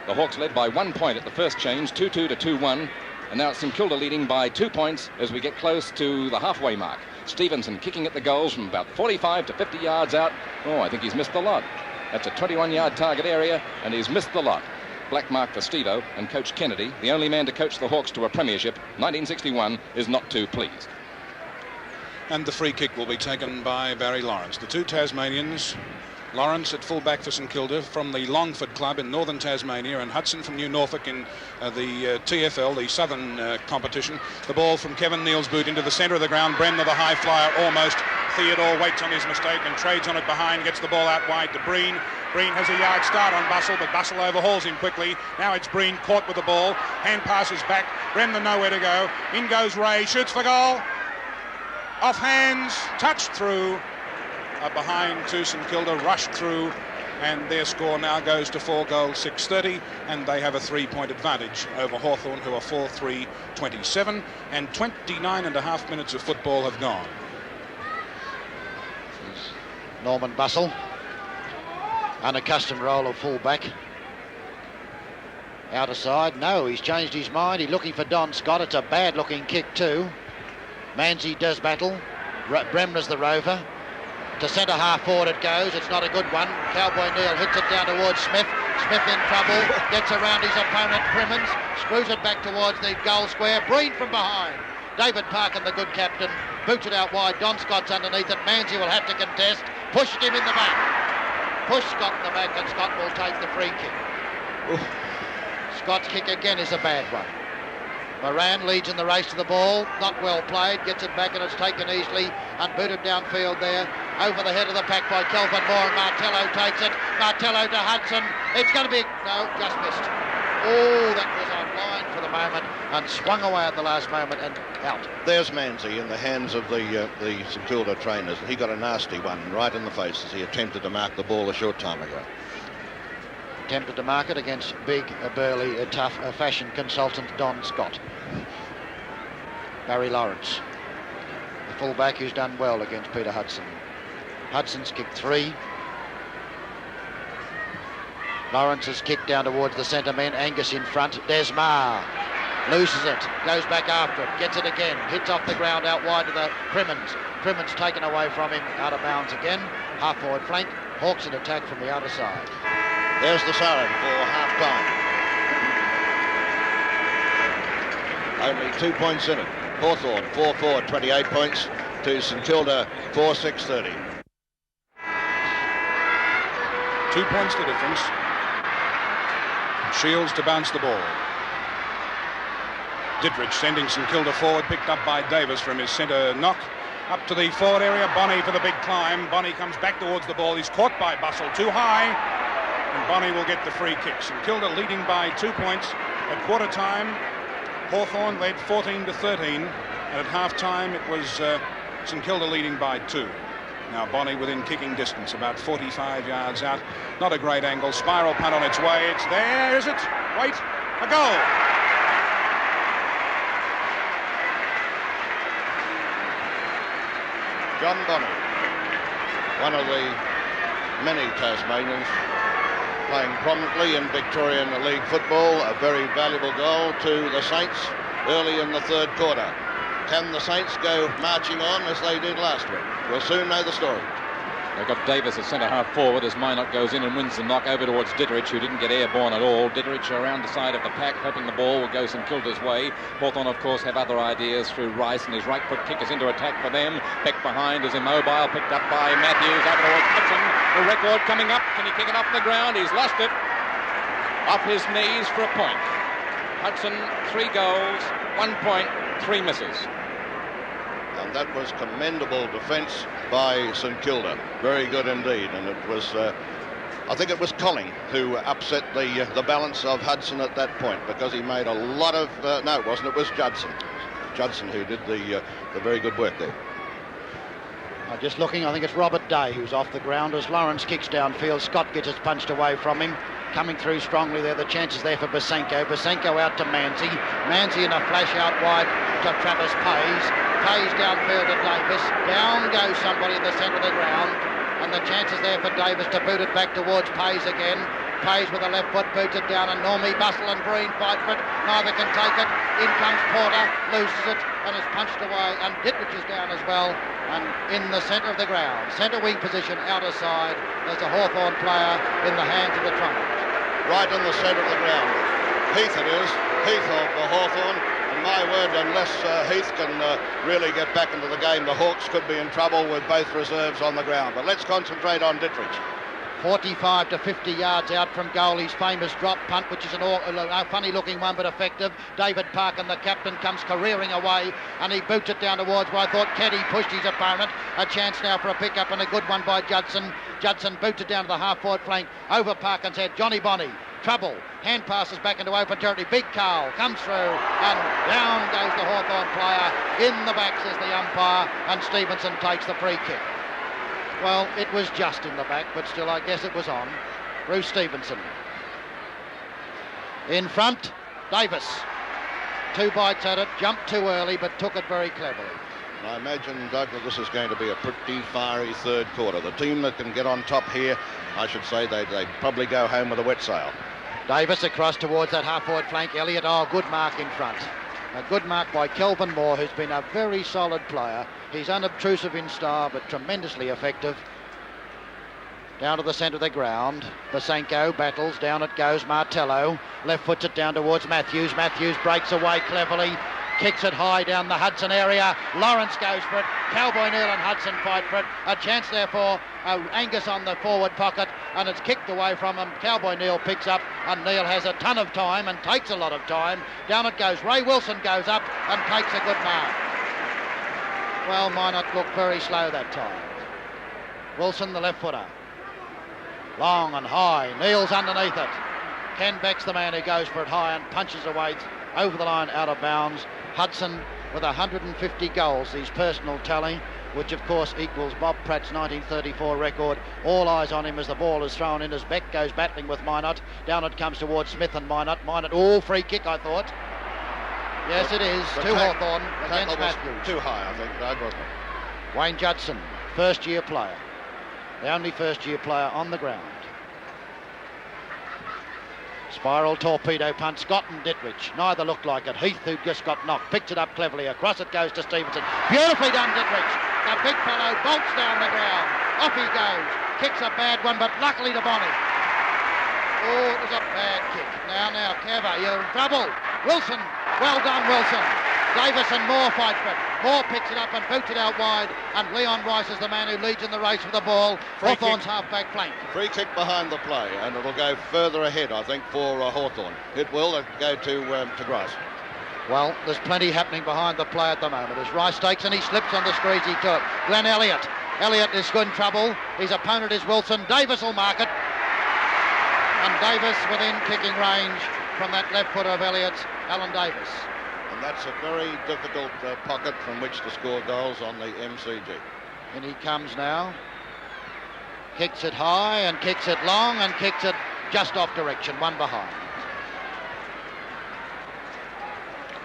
[SPEAKER 2] The Hawks led by 1 point at the first change, 2-2 to 2-1. And now it's St Kilda leading by 2 points as we get close to the halfway mark. Stevenson kicking at the goals from about 45 to 50 yards out. Oh, I think he's missed the lot. That's a 21-yard target area, and he's missed the lot. Black mark for Stevo, and Coach Kennedy, the only man to coach the Hawks to a premiership, 1961, is not too pleased.
[SPEAKER 1] And the free kick will be taken by Barry Lawrence. The two Tasmanians, Lawrence at full-back for St Kilda from the Longford Club in northern Tasmania, and Hudson from New Norfolk in the TFL, the southern competition. The ball from Kevin Neal's boot into the centre of the ground. Bremner, the high flyer, almost. Theodore waits on his mistake and trades on it behind, gets the ball out wide to Breen. Breen has a yard start on Bustle, but Bustle overhauls him quickly. Now it's Breen caught with the ball. Hand passes back. Bremner nowhere to go. In goes Ray, shoots for goal. Off hands, touched through, behind to St Kilda, rushed through, and their score now goes to 4 goals, 6-30, and they have a 3-point advantage over Hawthorn, who are 4-3-27, and 29 and a half minutes of football have gone.
[SPEAKER 4] Norman Bustle, unaccustomed role of full-back. Outer side, no, he's changed his mind. He's looking for Don Scott. It's a bad-looking kick too. Manzi does battle. Bremner's the rover. To centre half forward it goes. It's not a good one. Cowboy Neil hits it down towards Smith. Smith in trouble. Gets around his opponent Crimmins. Screws it back towards the goal square. Breen from behind. David Parkin, the good captain, boots it out wide. Don Scott's underneath it. Manzi will have to contest. Pushed him in the back. Push Scott in the back, and Scott will take the free kick. Oof. Scott's kick again is a bad one. Moran leads in the race to the ball. Not well played. Gets it back and it's taken easily and booted downfield there. Over the head of the pack by Kelvin Moore, and Martello takes it. Martello to Hudson. It's going to be... No, just missed. Oh, that was online for the moment and swung away at the last moment and out.
[SPEAKER 3] There's Manzi in the hands of the St Kilda trainers. He got a nasty one right in the face as he attempted to mark the ball a short time ago.
[SPEAKER 4] Attempted to mark it against big, burly, tough fashion consultant Don Scott. Barry Lawrence, the fullback who's done well against Peter Hudson. Hudson's kicked 3. Lawrence has kicked down towards the centre men. Angus in front. Desmar loses it, goes back after it, gets it again, hits off the ground out wide to the Crimmins. Crimmins taken away from him, out of bounds again. Half forward flank. Hawks in attack from the outer side.
[SPEAKER 3] There's the siren for half-time. Only 2 points in it. Hawthorn 4-4, 28 points to St Kilda 4-6, 30.
[SPEAKER 1] 2 points the difference. Shields to bounce the ball. Dittrich sending St Kilda forward, picked up by Davis from his centre knock. Up to the forward area, Bonney for the big climb. Bonney comes back towards the ball. He's caught by Bustle, too high. And Bonney will get the free kick. St Kilda leading by 2 points. At quarter time, Hawthorn led 14-13. And at half time, it was St Kilda leading by 2. Now Bonney within kicking distance, about 45 yards out. Not a great angle. Spiral punt on its way. It's there, is it? Wait, a goal.
[SPEAKER 3] John Bonney, one of the many Tasmanians playing prominently in Victorian League football. A very valuable goal to the Saints early in the third quarter. Can the Saints go marching on as they did last week? We'll soon know the story.
[SPEAKER 2] They've got Davis at centre half forward as Minot goes in and wins the knock over towards Dittrich, who didn't get airborne at all. Dittrich around the side of the pack, hoping the ball will go St Kilda's way. Hawthorn, of course, have other ideas through Rice, and his right foot kick is into attack for them. Beck behind is immobile, picked up by Matthews over towards Hudson. The record coming up. Can he kick it off the ground? He's lost it. Off his knees for a point. Hudson, 3 goals, 1 point, 3 misses.
[SPEAKER 3] And that was commendable defence by St Kilda. Very good indeed. And it was, I think it was Colling who upset the balance of Hudson at that point, because he made a lot of, no it wasn't, it was Judson. Judson who did the very good work there.
[SPEAKER 4] Just looking, I think it's Robert Day who's off the ground as Lawrence kicks downfield. Scott gets it punched away from him. Coming through strongly there, the chances there for Basenko. Basenko out to Manzi. Manzi in a flash out wide to Travis Pays. Pays downfield to Davis. Down goes somebody in the centre of the ground. And the chances there for Davis to boot it back towards Pays again. Pays with the left foot boots it down, and Normie, Bustle and Breen fight for it. Neither can take it. In comes Porter, loses it and is punched away. And Dittrich is down as well. And in the centre of the ground, centre wing position, outer side, there's a Hawthorn player in the hands of the Trumpets.
[SPEAKER 3] Right in the centre of the ground. Heath it is. Heath of the Hawthorn. And my word, unless Heath can really get back into the game, the Hawks could be in trouble with both reserves on the ground. But let's concentrate on Dittrich.
[SPEAKER 4] 45 to 50 yards out from goal. His famous drop punt, which is a funny looking one but effective. David Parkin, the captain, comes careering away and he boots it down towards where I thought Keddy pushed his opponent. A chance now for a pick-up and a good one by Judson. Judson boots it down to the half-forward flank. Over Parkin's head. Johnny Bonney. Trouble. Hand passes back into open territory. Big Carl comes through and down goes the Hawthorn player. In the back, says the umpire, and Stevenson takes the free kick. Well, it was just in the back, but still I guess it was on. Bruce Stevenson. In front, Davis. 2 bites at it, jumped too early, but took it very cleverly.
[SPEAKER 3] I imagine, Doug, that this is going to be a pretty fiery third quarter. The team that can get on top here, I should say, they'd probably go home with a wet sail.
[SPEAKER 4] Davis across towards that half-forward flank. Elliott, good mark in front. A good mark by Kelvin Moore, who's been a very solid player. He's unobtrusive in style, but tremendously effective. Down to the centre of the ground. Basenko battles. Down it goes. Martello. Left foots it down towards Matthews. Matthews breaks away cleverly. Kicks it high down the Hudson area. Lawrence goes for it. Cowboy Neal and Hudson fight for it. A chance there for Angus on the forward pocket, and it's kicked away from him. Cowboy Neal picks up, and Neal has a ton of time and takes a lot of time. Down it goes. Ray Wilson goes up and takes a good mark. Well, Minot looked very slow that time. Wilson, the left footer. Long and high. Neal's underneath it. Ken Beck's the man who goes for it high and punches away over the line out of bounds. Hudson with 150 goals, his personal tally, which of course equals Bob Pratt's 1934 record. All eyes on him as the ball is thrown in as Beck goes battling with Minot. Down it comes towards Smith and Minot. Minot, free kick, I thought. Yes, it is. To Hawthorn against Matthews.
[SPEAKER 3] Too high, I think. No, wasn't it?
[SPEAKER 4] Wayne Judson, first-year player. The only first-year player on the ground. Spiral torpedo punt. Scott and Dittrich, neither looked like it. Heath, who just got knocked, picks it up cleverly. Across it goes to Stevenson. Beautifully done, Dittrich. The big fellow bolts down the ground. Off he goes. Kicks a bad one, but luckily to Bonnie. Oh, it was a bad kick. Now, Keva, you're in trouble. Wilson, well done, Wilson. Davis and Moore fight for it. Moore picks it up and boots it out wide, and Leon Rice is the man who leads in the race with the ball. Hawthorn's half-back flank.
[SPEAKER 3] Free kick behind the play, and it'll go further ahead, I think, for Hawthorn. It will go to Grice.
[SPEAKER 4] Well, there's plenty happening behind the play at the moment. As Rice takes and he slips on the squeegee to it. Glenn Elliott. Elliott is good in trouble. His opponent is Wilson. Davis will mark it. And Davis within kicking range from that left foot of Elliott's, Alan Davis.
[SPEAKER 3] And that's a very difficult pocket from which to score goals on the MCG.
[SPEAKER 4] And he comes now. Kicks it high and kicks it long and kicks it just off direction, one behind.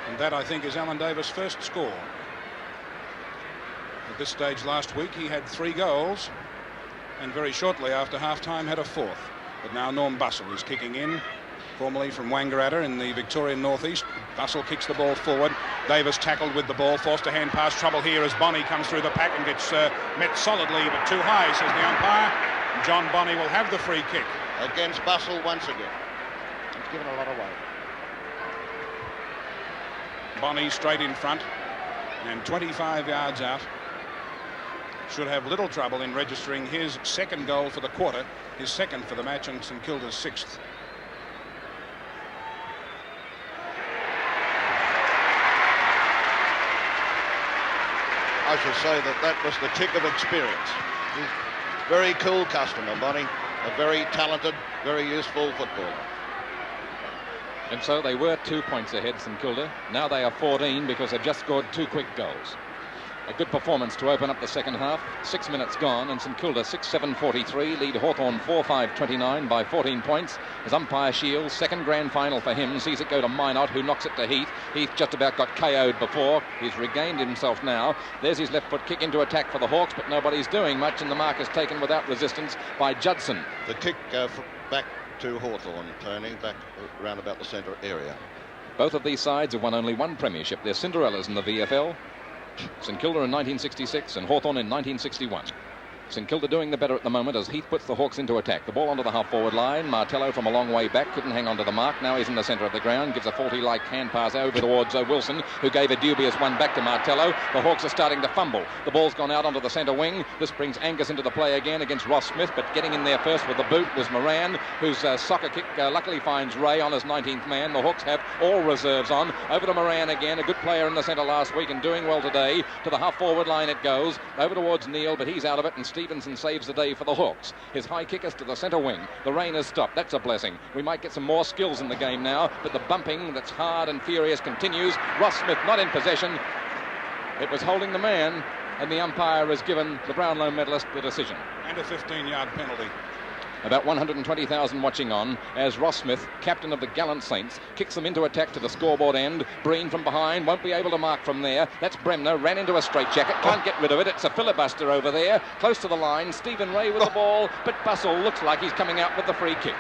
[SPEAKER 1] And that, I think, is Alan Davis' first score. At this stage last week, he had 3 goals, and very shortly after half-time had a 4th. But now Norm Bussell is kicking in, formerly from Wangaratta in the Victorian Northeast. Bussell kicks the ball forward. Davis tackled with the ball, forced a hand pass. Trouble here as Bonney comes through the pack and gets met solidly, but too high, says the umpire. John Bonney will have the free kick.
[SPEAKER 3] Against Bussell once again.
[SPEAKER 4] He's given a lot away.
[SPEAKER 1] Bonney straight in front and 25 yards out. Should have little trouble in registering his 2nd goal for the quarter, his 2nd for the match, and St Kilda's 6th.
[SPEAKER 3] I should say that was the tick of experience. Very cool customer, Bonnie. A very talented, very useful footballer.
[SPEAKER 2] And so they were 2 points ahead, St Kilda. Now they are 14 because they've just scored 2 quick goals. A good performance to open up the second half. 6 minutes gone, and St Kilda 6-7-43 lead Hawthorn 4-5-29 by 14 points. As umpire Shields, 2nd grand final for him, sees it go to Minot, who knocks it to Heath. Heath just about got KO'd before. He's regained himself now. There's his left foot kick into attack for the Hawks, but nobody's doing much, and the mark is taken without resistance by Judson.
[SPEAKER 3] The kick back to Hawthorn, Tony, back around about the centre area.
[SPEAKER 2] Both of these sides have won only 1 premiership. They're Cinderellas in the VFL. St Kilda in 1966 and Hawthorn in 1961. St Kilda doing the better at the moment as Heath puts the Hawks into attack. The ball onto the half-forward line. Martello from a long way back couldn't hang on to the mark. Now he's in the centre of the ground. Gives a faulty-like hand pass over towards Wilson, who gave a dubious one back to Martello. The Hawks are starting to fumble. The ball's gone out onto the centre wing. This brings Angus into the play again against Ross Smith, but getting in there first with the boot was Moran, whose soccer kick luckily finds Ray on his 19th man. The Hawks have all reserves on. Over to Moran again, a good player in the centre last week and doing well today. To the half-forward line it goes. Over towards Neal, but he's out of it, and Stevenson saves the day for the Hawks. His high kick is to the centre wing. The rain has stopped. That's a blessing. We might get some more skills in the game now, but the bumping that's hard and furious continues. Ross Smith not in possession. It was holding the man, and the umpire has given the Brownlow medalist the decision.
[SPEAKER 1] And a 15-yard penalty.
[SPEAKER 2] About 120,000 watching on as Ross Smith, captain of the gallant Saints, kicks them into attack to the scoreboard end. Breen from behind, won't be able to mark from there. That's Bremner, ran into a straitjacket, can't get rid of it. It's a filibuster over there, close to the line. Stephen Ray with the ball, but Bussell looks like he's coming out with the free kick.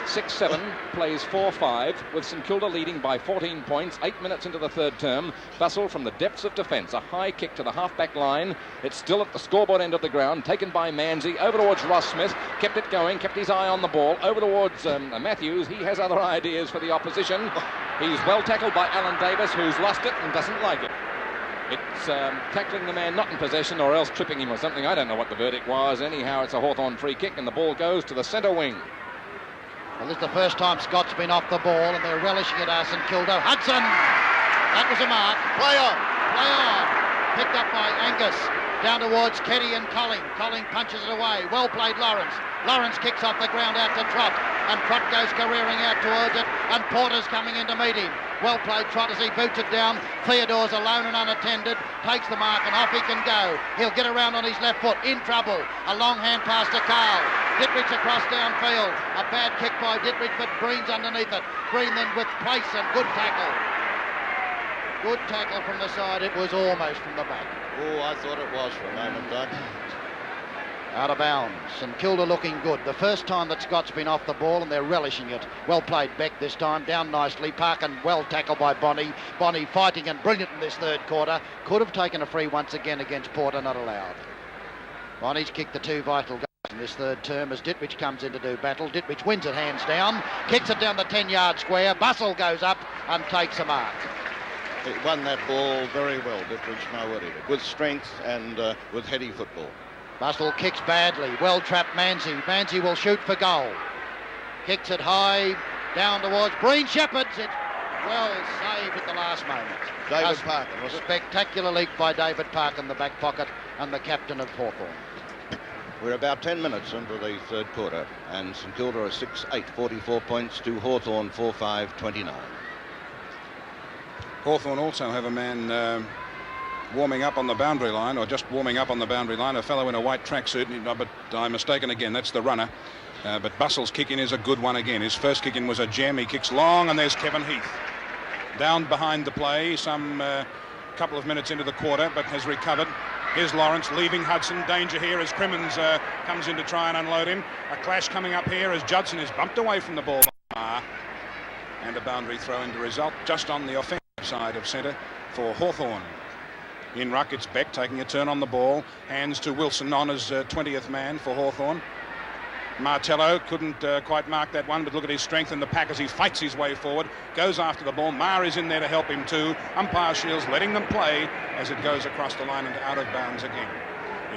[SPEAKER 2] 6-7, plays 4-5, with St Kilda leading by 14 points, 8 minutes into the third term. Bustle from the depths of defence, a high kick to the half-back line. It's still at the scoreboard end of the ground, taken by Manzie, over towards Ross Smith, kept it going, kept his eye on the ball, over towards Matthews. He has other ideas for the opposition. He's well tackled by Alan Davis, who's lost it and doesn't like it. It's tackling the man not in possession or else tripping him or something. I don't know what the verdict was. Anyhow, it's a Hawthorn free kick and the ball goes to the centre wing.
[SPEAKER 4] Well, this is the first time Scott's been off the ball and they're relishing it, St Kilda. Hudson! That was a mark.
[SPEAKER 3] Play on!
[SPEAKER 4] Play on! Picked up by Angus. Down towards Keddy and Colling. Colling punches it away. Well played, Lawrence. Lawrence kicks off the ground out to Trott. And Trott goes careering out towards it. And Porter's coming in to meet him. Well played, Trott, as he boots it down. Theodore's alone and unattended. Takes the mark and off he can go. He'll get around on his left foot. In trouble. A long hand pass to Carl. Dittrich across downfield. A bad kick by Dittrich, but Green's underneath it. Green then with place and good tackle. Good tackle from the side. It was almost from the back.
[SPEAKER 3] Oh, I thought it was for a moment, Doug.
[SPEAKER 4] Out of bounds. St Kilda looking good. The first time that Scott's been off the ball and they're relishing it. Well played Beck this time. Down nicely. Parkin well tackled by Bonnie. Bonnie fighting and brilliant in this third quarter. Could have taken a free once again against Porter, not allowed. Bonnie's kicked the two vital goals in this third term as Dittrich comes in to do battle. Dittrich wins it hands down. Kicks it down the 10-yard square. Bustle goes up and takes a mark.
[SPEAKER 3] He won that ball very well, Dittrich, no worry. With strength and with heady football.
[SPEAKER 4] Bustle kicks badly. Well trapped Manzie. Manzie will shoot for goal. Kicks it high down towards Breen Shepherds. It's well saved at the last moment.
[SPEAKER 3] David Parkin.
[SPEAKER 4] Spectacular leap by David Parkin, the back pocket and the captain of Hawthorn.
[SPEAKER 3] We're about 10 minutes into the third quarter and St Kilda are 6-8, 44 points to Hawthorn 4-5, 29.
[SPEAKER 1] Hawthorn also have a man warming up on the boundary line, or just warming up on the boundary line, a fellow in a white tracksuit, but I'm mistaken again, that's the runner. But Bustle's kick in is a good one again. His first kick in was a gem. He kicks long, and there's Kevin Heath. Down behind the play, some couple of minutes into the quarter, but has recovered. Here's Lawrence leaving Hudson. Danger here as Crimmins comes in to try and unload him. A clash coming up here as Judson is bumped away from the ball. And a boundary throw in to result just on the offensive side of centre for Hawthorn. In ruck, it's Beck taking a turn on the ball. Hands to Wilson on as 20th man for Hawthorn. Martello couldn't quite mark that one, but look at his strength in the pack as he fights his way forward. Goes after the ball. Marr is in there to help him too. Umpire Shields letting them play as it goes across the line and out of bounds again.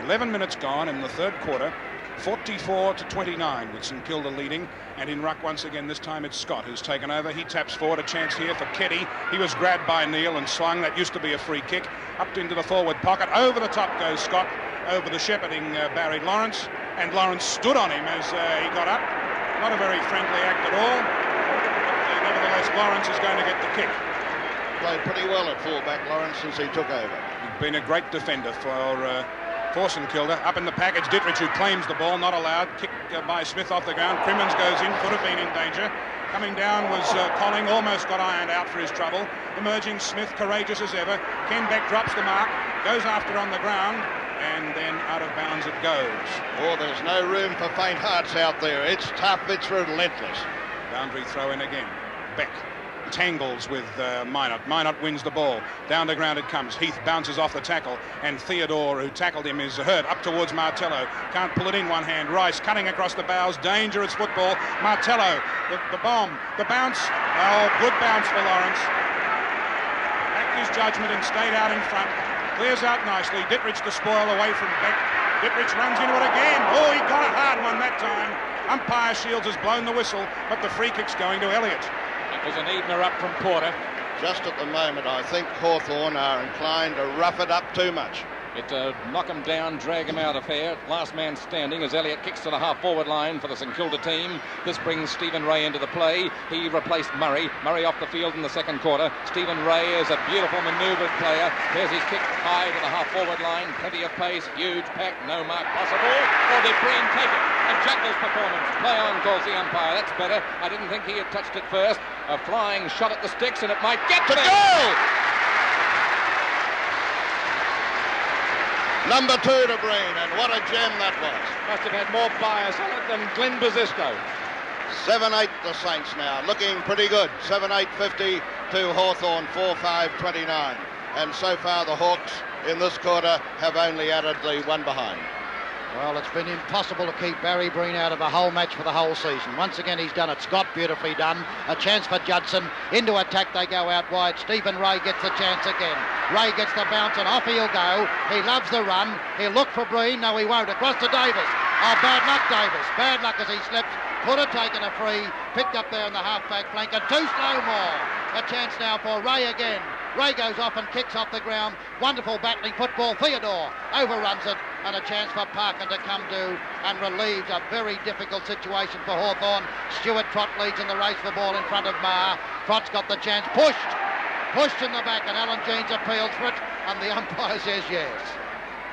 [SPEAKER 1] 11 minutes gone in the third quarter. 44-29 with St Kilda leading, and in ruck once again this time it's Scott who's taken over. He taps forward, a chance here for Keddy. He was grabbed by Neil and swung. That used to be a free kick. Up into the forward pocket, over the top goes Scott, over the shepherding Barry Lawrence, and Lawrence stood on him as he got up. Not a very friendly act at all, but nevertheless Lawrence is going to get the kick.
[SPEAKER 3] Played pretty well at fullback, Lawrence, since he took over.
[SPEAKER 1] He's been a great defender for St Kilda. Up in the package, Dittrich, who claims the ball, not allowed. Kick by Smith off the ground. Crimmins goes in, could have been in danger. Coming down was Colling, almost got ironed out for his trouble. Emerging Smith, courageous as ever. Ken Beck drops the mark, goes after on the ground, and then out of bounds it goes.
[SPEAKER 3] Oh, there's no room for faint hearts out there. It's tough, it's relentless.
[SPEAKER 1] Boundary throw in again. Beck tangles with Minot. Minot wins the ball. Down the ground it comes. Heath bounces off the tackle, and Theodore, who tackled him, is hurt. Up towards Martello. Can't pull it in one hand. Rice cutting across the bows. Dangerous football. Martello, the bomb, the bounce. Oh, good bounce for Lawrence. Backed his judgment and stayed out in front. Clears out nicely. Dittrich the spoil away from Beck. Dittrich runs into it again. Oh, he got a hard one that time. Umpire Shields has blown the whistle, but the free kick's going to Elliott.
[SPEAKER 2] It was an evener up from Porter.
[SPEAKER 3] Just at the moment, I think Hawthorn are inclined to rough it up too much.
[SPEAKER 2] It knock him down, drag him out affair. Last man standing as Elliott kicks to the half-forward line for the St Kilda team. This brings Stephen Ray into the play. He replaced Murray. Murray off the field in the second quarter. Stephen Ray is a beautiful manoeuvred player. There's his kick high to the half-forward line. Plenty of pace, huge pack, no mark possible. Or did Breen take it? And Jackler's performance. Play on, calls the umpire. That's better. I didn't think he had touched it first. A flying shot at the sticks, and it might get to
[SPEAKER 3] goal! Number 2 to Breen, and what a gem that was.
[SPEAKER 2] Must have had more bias on it than Glenn Bazisco.
[SPEAKER 3] 7-8 the Saints now, looking pretty good. 7-8-50 to Hawthorn, 4-5-29. And so far the Hawks in this quarter have only added the one behind.
[SPEAKER 4] Well, it's been impossible to keep Barry Breen out of a whole match for the whole season. Once again, he's done it. Scott beautifully done. A chance for Judson. Into attack, they go out wide. Stephen Ray gets the chance again. Ray gets the bounce and off he'll go. He loves the run. He'll look for Breen. No, he won't. Across to Davis. Oh, bad luck, Davis. Bad luck as he slips. Could have taken a free. Picked up there in the half-back flank. And too slow more. A chance now for Ray again. Ray goes off and kicks off the ground. Wonderful battling football. Theodore overruns it, and a chance for Parkin to come to and relieves a very difficult situation for Hawthorn. Stuart Trott leads in the race for the ball in front of Marr. Trott's got the chance. Pushed in the back, and Alan Jeans appeals for it, and the umpire says yes.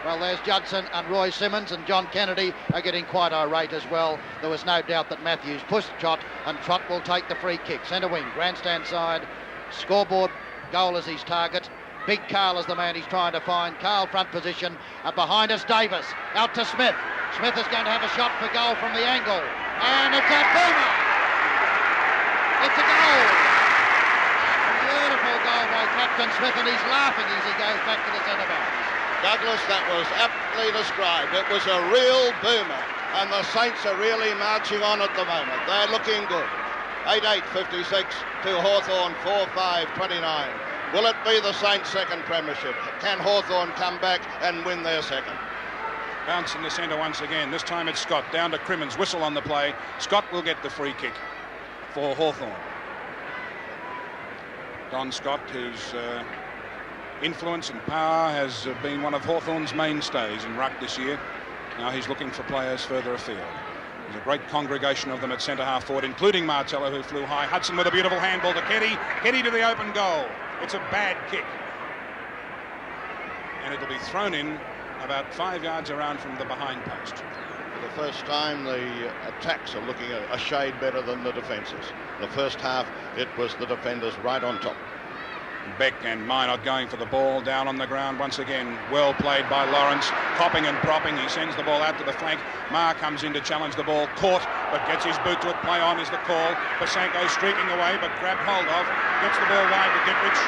[SPEAKER 4] Well, there's Judson and Roy Simmons, and John Kennedy are getting quite irate as well. There was no doubt that Matthews pushed Trott, and Trott will take the free kick. Centre wing, grandstand side, scoreboard. Goal is his target. Big Carl is the man he's trying to find. Carl front position. Behind us, Davis. Out to Smith. Smith is going to have a shot for goal from the angle. And it's a boomer! It's a goal! Beautiful goal by Captain Smith, and he's laughing as he goes back to the centre back.
[SPEAKER 3] Douglas, that was aptly described. It was a real boomer, and the Saints are really marching on at the moment. They're looking good. 8-8-56 to Hawthorn, 4-5-29. Will it be the Saints' second premiership? Can Hawthorn come back and win their second?
[SPEAKER 1] Bounce in the centre once again. This time it's Scott. Down to Crimmins. Whistle on the play. Scott will get the free kick for Hawthorn. Don Scott, whose influence and power has been one of Hawthorn's mainstays in ruck this year. Now he's looking for players further afield. There's a great congregation of them at centre half forward, including Martello, who flew high. Hudson with a beautiful handball to Keddy. Keddy to the open goal. It's a bad kick. And it'll be thrown in about 5 yards around from the behind post.
[SPEAKER 3] For the first time, the attacks are looking a shade better than the defences. The first half, it was the defenders right on top.
[SPEAKER 1] Beck and Minot going for the ball down on the ground once again. Well played by Lawrence, copping and propping. He sends the ball out to the flank. Marr comes in to challenge the ball, caught, but gets his boot to it. Play on is the call. Basanko streaking away, but grabbed hold of. Gets the ball wide to Dittrich.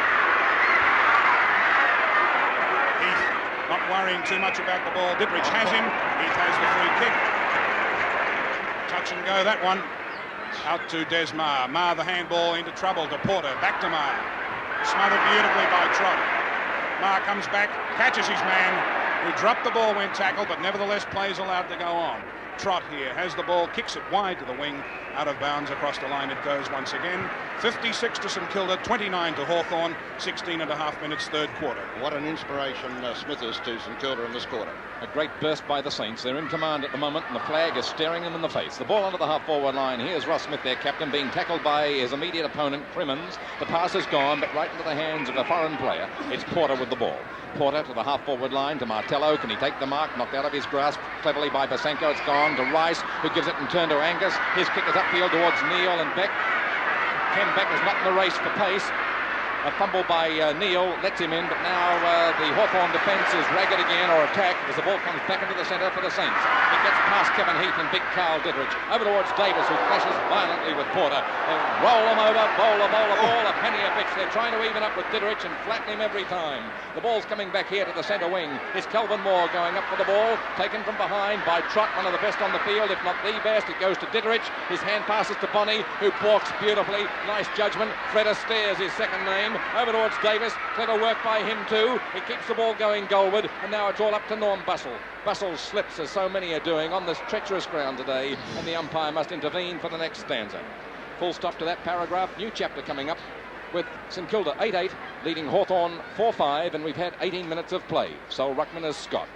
[SPEAKER 1] Heath not worrying too much about the ball. Dittrich has him. Heath has the free kick. Touch and go, that one. Out to Des Marr. Marr the handball into trouble to Porter. Back to Marr. Smothered beautifully by Trott. Marr comes back, catches his man, who dropped the ball when tackled, but nevertheless plays allowed to go on. Trott here has the ball, kicks it wide to the wing, out of bounds across the line it goes once again. 56 to St Kilda, 29 to Hawthorn, 16 and a half minutes, third quarter.
[SPEAKER 3] What an inspiration Smith is to St Kilda in this quarter.
[SPEAKER 2] A great burst by the Saints. They're in command at the moment, and the flag is staring them in the face. The ball onto the half-forward line. Here's Ross Smith, their captain, being tackled by his immediate opponent, Crimmins. The pass is gone, but right into the hands of a foreign player. It's Porter with the ball. Porter to the half-forward line to Martello. Can he take the mark? Knocked out of his grasp cleverly by Basanko. It's gone to Rice, who gives it in turn to Angus. His kick is upfield towards Neal and Beck. Ken Beck is not in the race for pace. A fumble by Neal lets him in, but now the Hawthorn defence is ragged again, or attack, as the ball comes back into the centre for the Saints. It gets past Kevin Heath and big Carl Dittrich. Over towards Davis, who clashes violently with Porter. They roll him over, ball, a penny a bitch. They're trying to even up with Dittrich and flatten him every time. The ball's coming back here to the centre wing. It's Kelvin Moore going up for the ball, taken from behind by Trott, one of the best on the field, if not the best. It goes to Dittrich. His hand passes to Bonnie, who balks beautifully. Nice judgment. Fred Astaire is his second name. Over towards Davis. Clever work by him too. He keeps the ball going goalward, and now it's all up to Norm Bussell. Bussell slips, as so many are doing, on this treacherous ground today, and the umpire must intervene for the next stanza. Full stop to that paragraph. New chapter coming up with St Kilda 8-8, leading Hawthorn 4-5, and we've had 18 minutes of play. So Ruckman is Scott.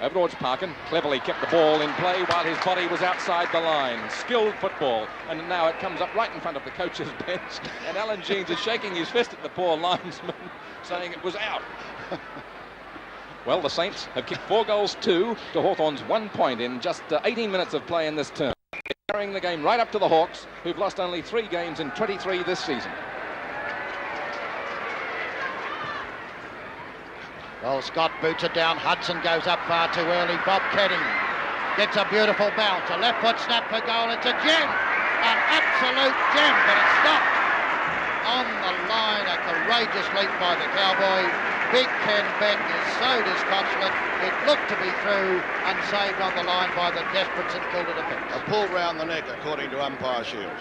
[SPEAKER 2] Over towards Parkin, cleverly kept the ball in play while his body was outside the line. Skilled football, and now it comes up right in front of the coach's bench, and Alan Jeans is shaking his fist at the poor linesman, saying it was out. Well, the Saints have kicked 4-2 to Hawthorn's 1 point in just 18 minutes of play in this term, carrying the game right up to the Hawks, who've lost only 3 games in 23 this season.
[SPEAKER 4] Well, Scott boots it down. Hudson goes up far too early. Bob Kedding gets a beautiful bounce. A left foot snap for goal. It's a gem. An absolute gem, but it stopped. On the line, a courageous leap by the Cowboy. Big Ken Beck is so disconsolate. It looked to be through and saved on the line by the desperate St Kilda defence.
[SPEAKER 3] A pull round the neck, according to umpire Shields.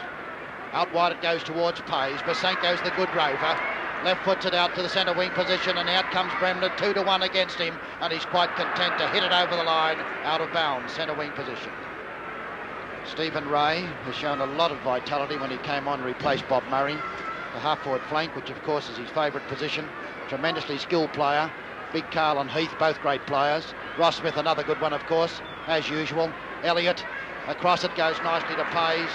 [SPEAKER 4] Out wide it goes towards Pays. Basenko's the good rover. Left foots it out to the centre wing position, and out comes Bremner, 2-1 against him, and he's quite content to hit it over the line, out of bounds, centre wing position. Stephen Ray has shown a lot of vitality when he came on to replace Bob Murray. The half-forward flank, which of course is his favourite position. Tremendously skilled player. Big Carl and Heath, both great players. Ross Smith, another good one, of course, as usual. Elliott, across it goes nicely to Pays.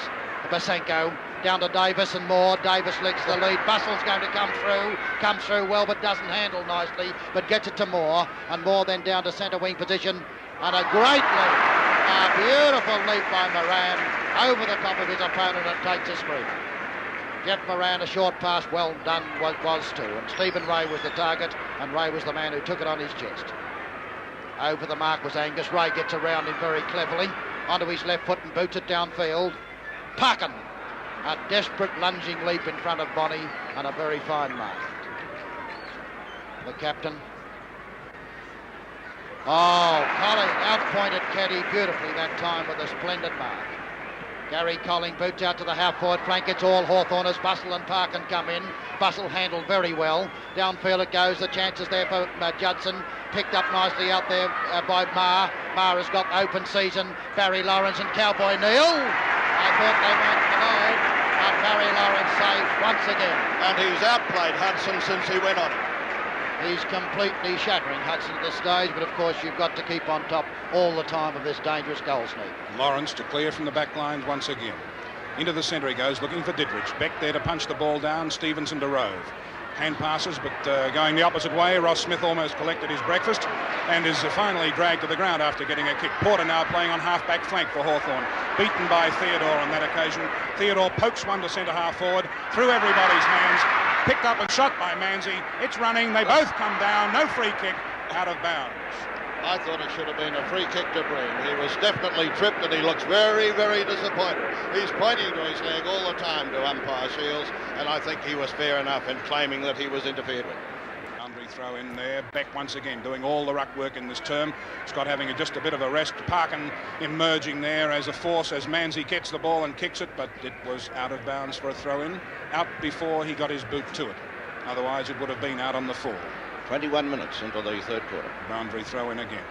[SPEAKER 4] Basenko, down to Davis and Moore. Davis leads the lead. Bustle's going to comes through well, but doesn't handle nicely, but gets it to Moore, and Moore then down to centre wing position, and a great leap. A beautiful leap by Moran over the top of his opponent and takes a screen. Jeff Moran, a short pass, well done, was too. And Stephen Ray was the target, and Ray was the man who took it on his chest. Over the mark was Angus. Ray gets around him very cleverly, onto his left foot and boots it downfield. Parkin, a desperate lunging leap in front of Bonnie, and a very fine mark. The captain. Oh, Colling outpointed Caddy beautifully that time with a splendid mark. Gary Colling boots out to the half-forward flank. It's all Hawthorn as Bustle and Parkin come in. Bustle handled very well. Downfield it goes. The chances there for Judson. Picked up nicely out there by Marr. Marr has got open season. Barry Lawrence and Cowboy Neal. I thought they weren't collide, but Barry Lawrence saves once again.
[SPEAKER 3] And he's outplayed Hudson since he went on it.
[SPEAKER 4] He's completely shattering Hudson at this stage, but of course you've got to keep on top all the time of this dangerous goal sneak.
[SPEAKER 1] Lawrence to clear from the back lines once again. Into the centre he goes, looking for Dittrich. Beck there to punch the ball down. Stevenson to Rove. Hand passes, but going the opposite way. Ross Smith almost collected his breakfast and is finally dragged to the ground after getting a kick. Porter now playing on half-back flank for Hawthorn. Beaten by Theodore on that occasion. Theodore pokes one to centre half forward, through everybody's hands. Picked up and shot by Manzi. It's running. They both come down. No free kick. Out of bounds.
[SPEAKER 3] I thought it should have been a free kick to Breen. He was definitely tripped and he looks very, very disappointed. He's pointing to his leg all the time to umpire Shields, and I think he was fair enough in claiming that he was interfered with.
[SPEAKER 1] Boundary throw in there. Beck once again doing all the ruck work in this term. Scott having just a bit of a rest. Parkin emerging there as a force as Manzi gets the ball and kicks it, but it was out of bounds for a throw in. Out before he got his boot to it. Otherwise it would have been out on the full.
[SPEAKER 3] 21 minutes into the third quarter.
[SPEAKER 1] Boundary throw in again.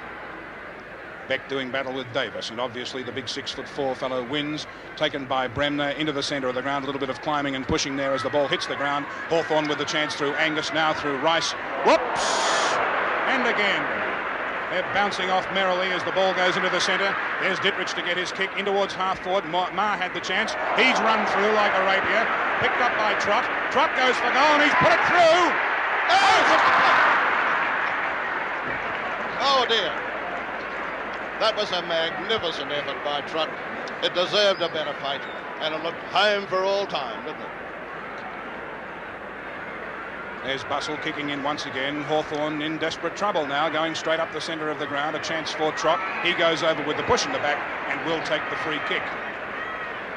[SPEAKER 1] Beck doing battle with Davis, and obviously the big 6'4" fellow wins. Taken by Bremner into the centre of the ground. A little bit of climbing and pushing there as the ball hits the ground. Hawthorn with the chance through Angus, now through Rice. Whoops! And again. They're bouncing off merrily as the ball goes into the centre. There's Dittrich to get his kick in towards half forward. Marr had the chance. He's run through like a rapier. Picked up by Trott. Trott goes for goal and he's put it through.
[SPEAKER 3] Oh dear. That was a magnificent effort by Trott. It deserved a better fight, and it looked home for all time, didn't it?
[SPEAKER 1] There's Bustle kicking in once again. Hawthorn in desperate trouble now, going straight up the centre of the ground. A chance for Trott. He goes over with the push in the back and will take the free kick.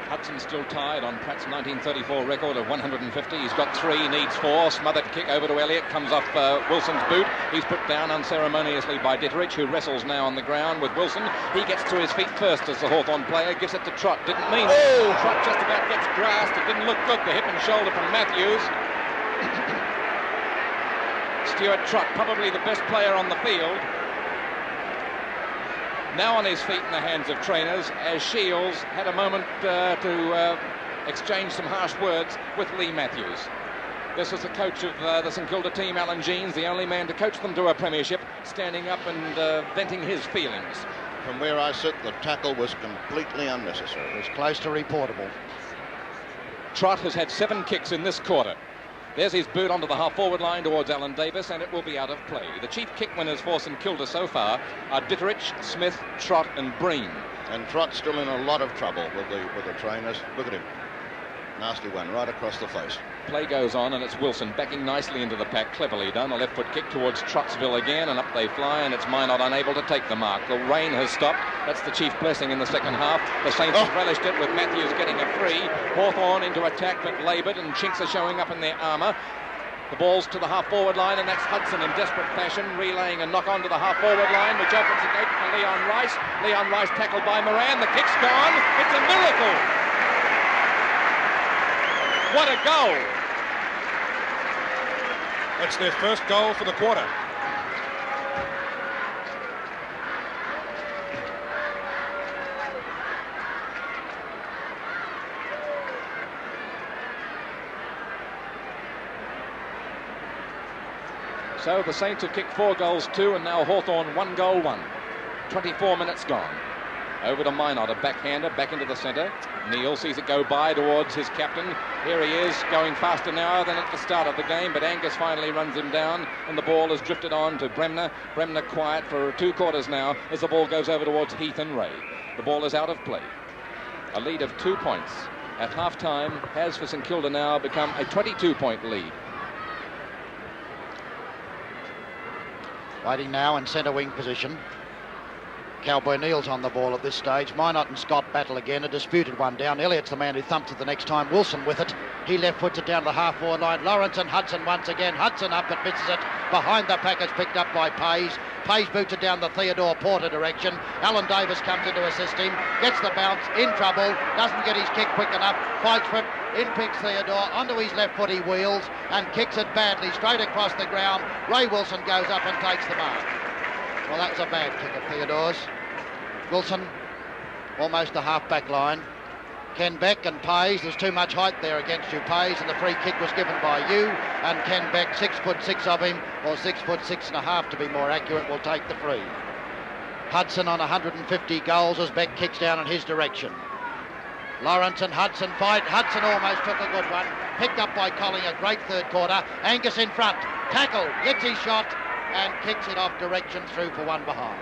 [SPEAKER 2] Hudson still tied on Pratt's 1934 record of 150. He's got 3, needs 4. Smothered kick over to Elliott, comes off Wilson's boot. He's put down unceremoniously by Dittrich, who wrestles now on the ground with Wilson. He gets to his feet first as the Hawthorn player, gives it to Trott. Didn't mean it. Trott just about gets grassed. It didn't look good. The hip and shoulder from Matthews. Stuart Trott, probably the best player on the field. Now on his feet in the hands of trainers, as Shields had a moment to exchange some harsh words with Lee Matthews. This was the coach of the St Kilda team, Alan Jeans, the only man to coach them to a premiership, standing up and venting his feelings.
[SPEAKER 3] From where I sit, the tackle was completely unnecessary.
[SPEAKER 4] It was close to reportable.
[SPEAKER 2] Trott has had 7 kicks in this quarter. There's his boot onto the half-forward line towards Alan Davis, and it will be out of play. The chief kick winners for St Kilda so far are Dittrich, Smith, Trott and Breen.
[SPEAKER 3] And Trott's still in a lot of trouble with the trainers. Look at him. Nasty one right across the face.
[SPEAKER 2] Play goes on, and it's Wilson backing nicely into the pack, cleverly done. A left foot kick towards Trottsville again, and up they fly, and it's Minot unable to take the mark. The rain has stopped. That's the chief blessing in the second half. The Saints have relished it with Matthews getting a free. Hawthorn into attack, but laboured, and chinks are showing up in their armour. The ball's to the half-forward line, and that's Hudson in desperate fashion, relaying a knock-on to the half-forward line, which opens the gate for Leon Rice. Leon Rice tackled by Moran. The kick's gone. It's a miracle. What a goal.
[SPEAKER 1] That's their first goal for the quarter.
[SPEAKER 2] So the Saints have kicked 4 goals, 2, and now Hawthorn 1 goal, 1. 24 minutes gone. Over to Minot, a backhander, back into the centre. Neil sees it go by towards his captain. Here he is, going faster now than at the start of the game, but Angus finally runs him down, and the ball has drifted on to Bremner. Bremner quiet for 2 quarters now as the ball goes over towards Heath and Ray. The ball is out of play. A lead of 2 points at half-time has for St Kilda now become a 22-point lead.
[SPEAKER 4] Waiting now in centre wing position. Cowboy Neal's on the ball at this stage. Minot and Scott battle again, a disputed one down. Elliott's the man who thumped it the next time. Wilson with it. He left foots it down the half-forward line. Lawrence and Hudson once again. Hudson up but misses it. Behind the pack is picked up by Pays. Pays boots it down the Theodore Porter direction. Alan Davis comes in to assist him. Gets the bounce. In trouble. Doesn't get his kick quick enough. Fights for it. In picks Theodore. Onto his left foot he wheels and kicks it badly straight across the ground. Ray Wilson goes up and takes the mark. Well, that's a bad kick of Theodore's. Wilson, almost the half-back line. Ken Beck and Pays, there's too much height there against you, Pays, and the free kick was given by you. And Ken Beck, 6'6" of him, or 6'6.5" to be more accurate, will take the free. Hudson on 150 goals as Beck kicks down in his direction. Lawrence and Hudson fight. Hudson almost took a good one. Picked up by Colling, a great third quarter. Angus in front. Tackle, gets his shot, and kicks it off direction through for 1 behind.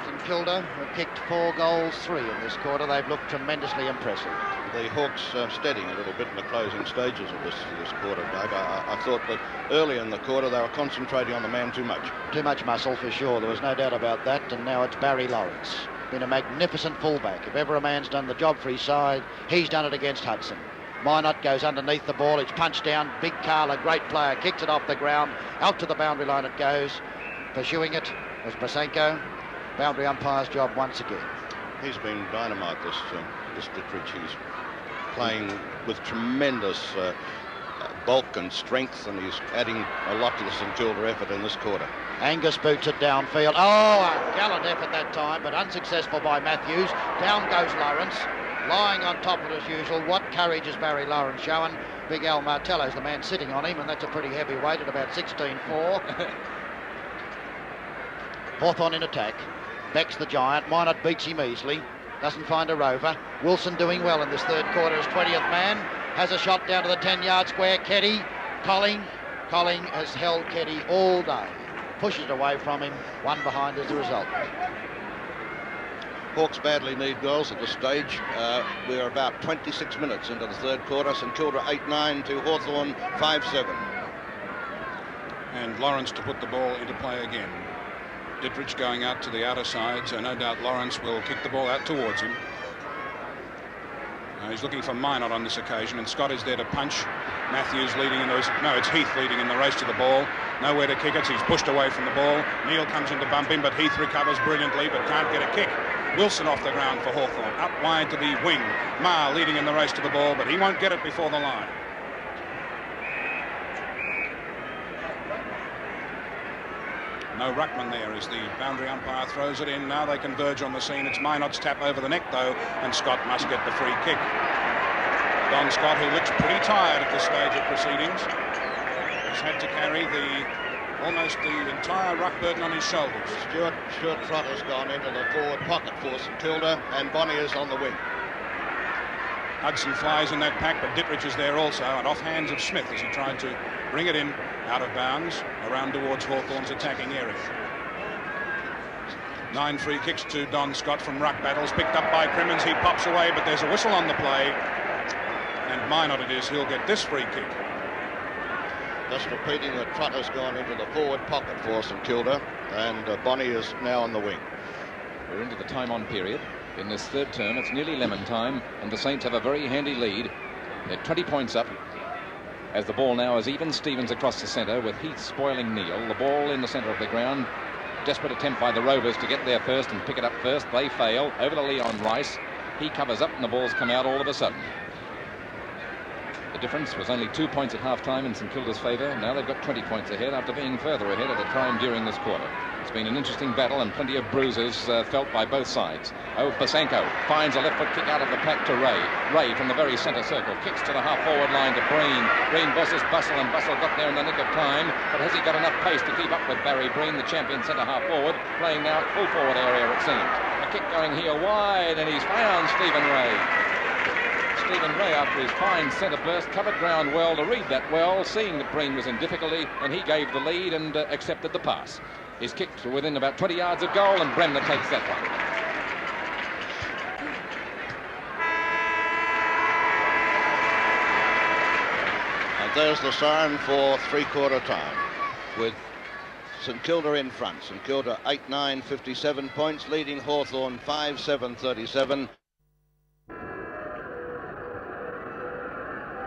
[SPEAKER 4] St Kilda have kicked 4 goals, 3 in this quarter. They've looked tremendously impressive.
[SPEAKER 3] The Hawks steadying a little bit in the closing stages of this quarter, Doug. I thought that early in the quarter they were concentrating on the man too much.
[SPEAKER 4] Too much muscle for sure, there was no doubt about that, and now it's Barry Lawrence. Been a magnificent fullback. If ever a man's done the job for his side, he's done it against Hudson. Minot goes underneath the ball, it's punched down. Big Carl, a great player, kicks it off the ground. Out to the boundary line it goes. Pursuing it was Basenko. Boundary umpire's job once again.
[SPEAKER 3] He's been dynamite, this Dittrich. He's playing with tremendous bulk and strength, and he's adding a lot to the St Kilda effort in this quarter.
[SPEAKER 4] Angus boots it downfield. Oh, a gallant effort that time, but unsuccessful by Matthews. Down goes Lawrence, lying on top of it as usual. What courage is Barry Lawrence showing? Big Al Martello's the man sitting on him, and that's a pretty heavy weight at about 16'4". Hawthorn in attack. Beck's the giant. Minot beats him easily. Doesn't find a rover. Wilson doing well in this third quarter as 20th man. Has a shot down to the 10-yard square. Keddy, Colling has held Keddy all day. Pushes away from him. 1 behind as a result.
[SPEAKER 3] Hawks badly need goals at this stage. We're about 26 minutes into the third quarter. St Kilda 8-9 to Hawthorn 5-7.
[SPEAKER 1] And Lawrence to put the ball into play again. Dittrich going out to the outer side, so no doubt Lawrence will kick the ball out towards him. He's looking for Minot on this occasion, and Scott is there to punch. Matthews leading in those. No, it's Heath leading in the race to the ball. Nowhere to kick it, so he's pushed away from the ball. Neil comes in to bump him, but Heath recovers brilliantly, but can't get a kick. Wilson off the ground for Hawthorn. Up wide to the wing. Marr leading in the race to the ball, but he won't get it before the line. No ruckman there as the boundary umpire throws it in. Now they converge on the scene. It's Minot's tap over the neck, though, and Scott must get the free kick. Don Scott, who looks pretty tired at this stage of proceedings, has had to carry almost the entire ruck burden on his shoulders.
[SPEAKER 3] Stuart Trotter's gone into the forward pocket for St Kilda, and Bonnier's on the wing.
[SPEAKER 1] Hudson flies in that pack, but Dittrich is there also, and off hands of Smith as he tried to bring it in out of bounds around towards Hawthorn's attacking area. 9 free kicks to Don Scott from ruck battles, picked up by Crimmins. He pops away, but there's a whistle on the play, And my not it is, he'll get this free kick.
[SPEAKER 3] Just repeating that Trott has gone into the forward pocket for St Kilda, and Bonnie is now on the wing.
[SPEAKER 2] We're into the time-on period. In this third term, it's nearly lemon time, and the Saints have a very handy lead. They're 20 points up, as the ball now is even Stevens across the centre, with Heath spoiling Neil. The ball in the centre of the ground. Desperate attempt by the Rovers to get there first and pick it up first. They fail. Over to Leon Rice. He covers up, and the ball's come out all of a sudden. The difference was only 2 points at half-time in St Kilda's favour. Now they've got 20 points ahead after being further ahead at a time during this quarter. It's been an interesting battle and plenty of bruises felt by both sides. Bosanko finds a left-foot kick out of the pack to Ray. Ray from the very centre circle kicks to the half-forward line to Breen. Breen versus Bustle, and Bustle got there in the nick of time. But has he got enough pace to keep up with Barry Breen, the champion centre half-forward, playing now at full-forward area, it seems. A kick going here wide, and he's found Stephen Ray. Stephen Ray, after his fine centre burst, covered ground well to read that well, seeing that Breen was in difficulty, and he gave the lead and accepted the pass. He's kicked to within about 20 yards of goal, and Bremner takes that one.
[SPEAKER 3] And there's the sign for three-quarter time, with St Kilda in front. St Kilda 8-9, 57 points, leading Hawthorn 5-7, 37.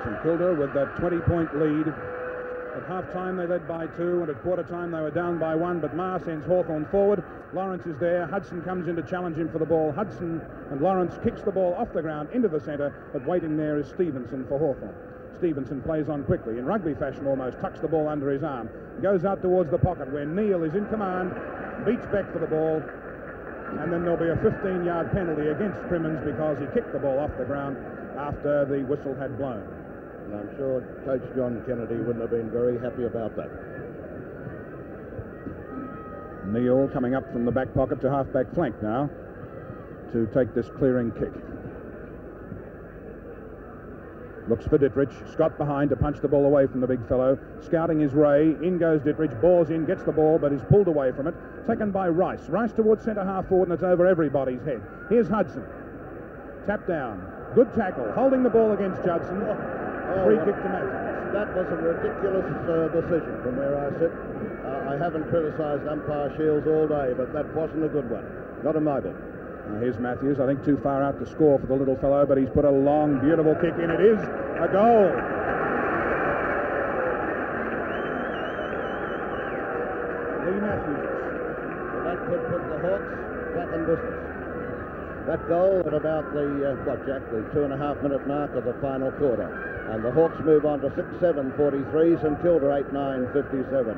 [SPEAKER 1] St Kilda with that 20-point lead. At half-time they led by 2, and at quarter-time they were down by 1, but Marr sends Hawthorn forward. Lawrence is there. Hudson comes in to challenge him for the ball. Hudson and Lawrence kicks the ball off the ground into the centre, but waiting there is Stevenson for Hawthorn. Stevenson plays on quickly, in rugby fashion almost, tucks the ball under his arm, goes out towards the pocket where Neil is in command, beats back for the ball, and then there'll be a 15-yard penalty against Crimmins because he kicked the ball off the ground after the whistle had blown.
[SPEAKER 3] And I'm sure Coach John Kennedy wouldn't have been very happy about that.
[SPEAKER 1] Neil coming up from the back pocket to half-back flank now to take this clearing kick. Looks for Dittrich. Scott behind to punch the ball away from the big fellow. Scouting is Ray. In goes Dittrich. Ball's in, gets the ball, but is pulled away from it. Taken by Rice. Rice towards centre half forward, and it's over everybody's head. Here's Hudson. Tap down. Good tackle. Holding the ball against Judson. Free kick to Matthews.
[SPEAKER 3] That was a ridiculous decision from where I sit. I haven't criticised umpire Shields all day, but that wasn't a good one. Not in my book.
[SPEAKER 1] Here's Matthews, I think too far out to score for the little fellow, but he's put a long, beautiful kick in. It is a goal. Lee Matthews.
[SPEAKER 3] Well, that could put the Hawks back in business. That goal at about the 2.5-minute mark of the final quarter. And the Hawks move on to 6-7, 43, St Kilda 8-9, 57.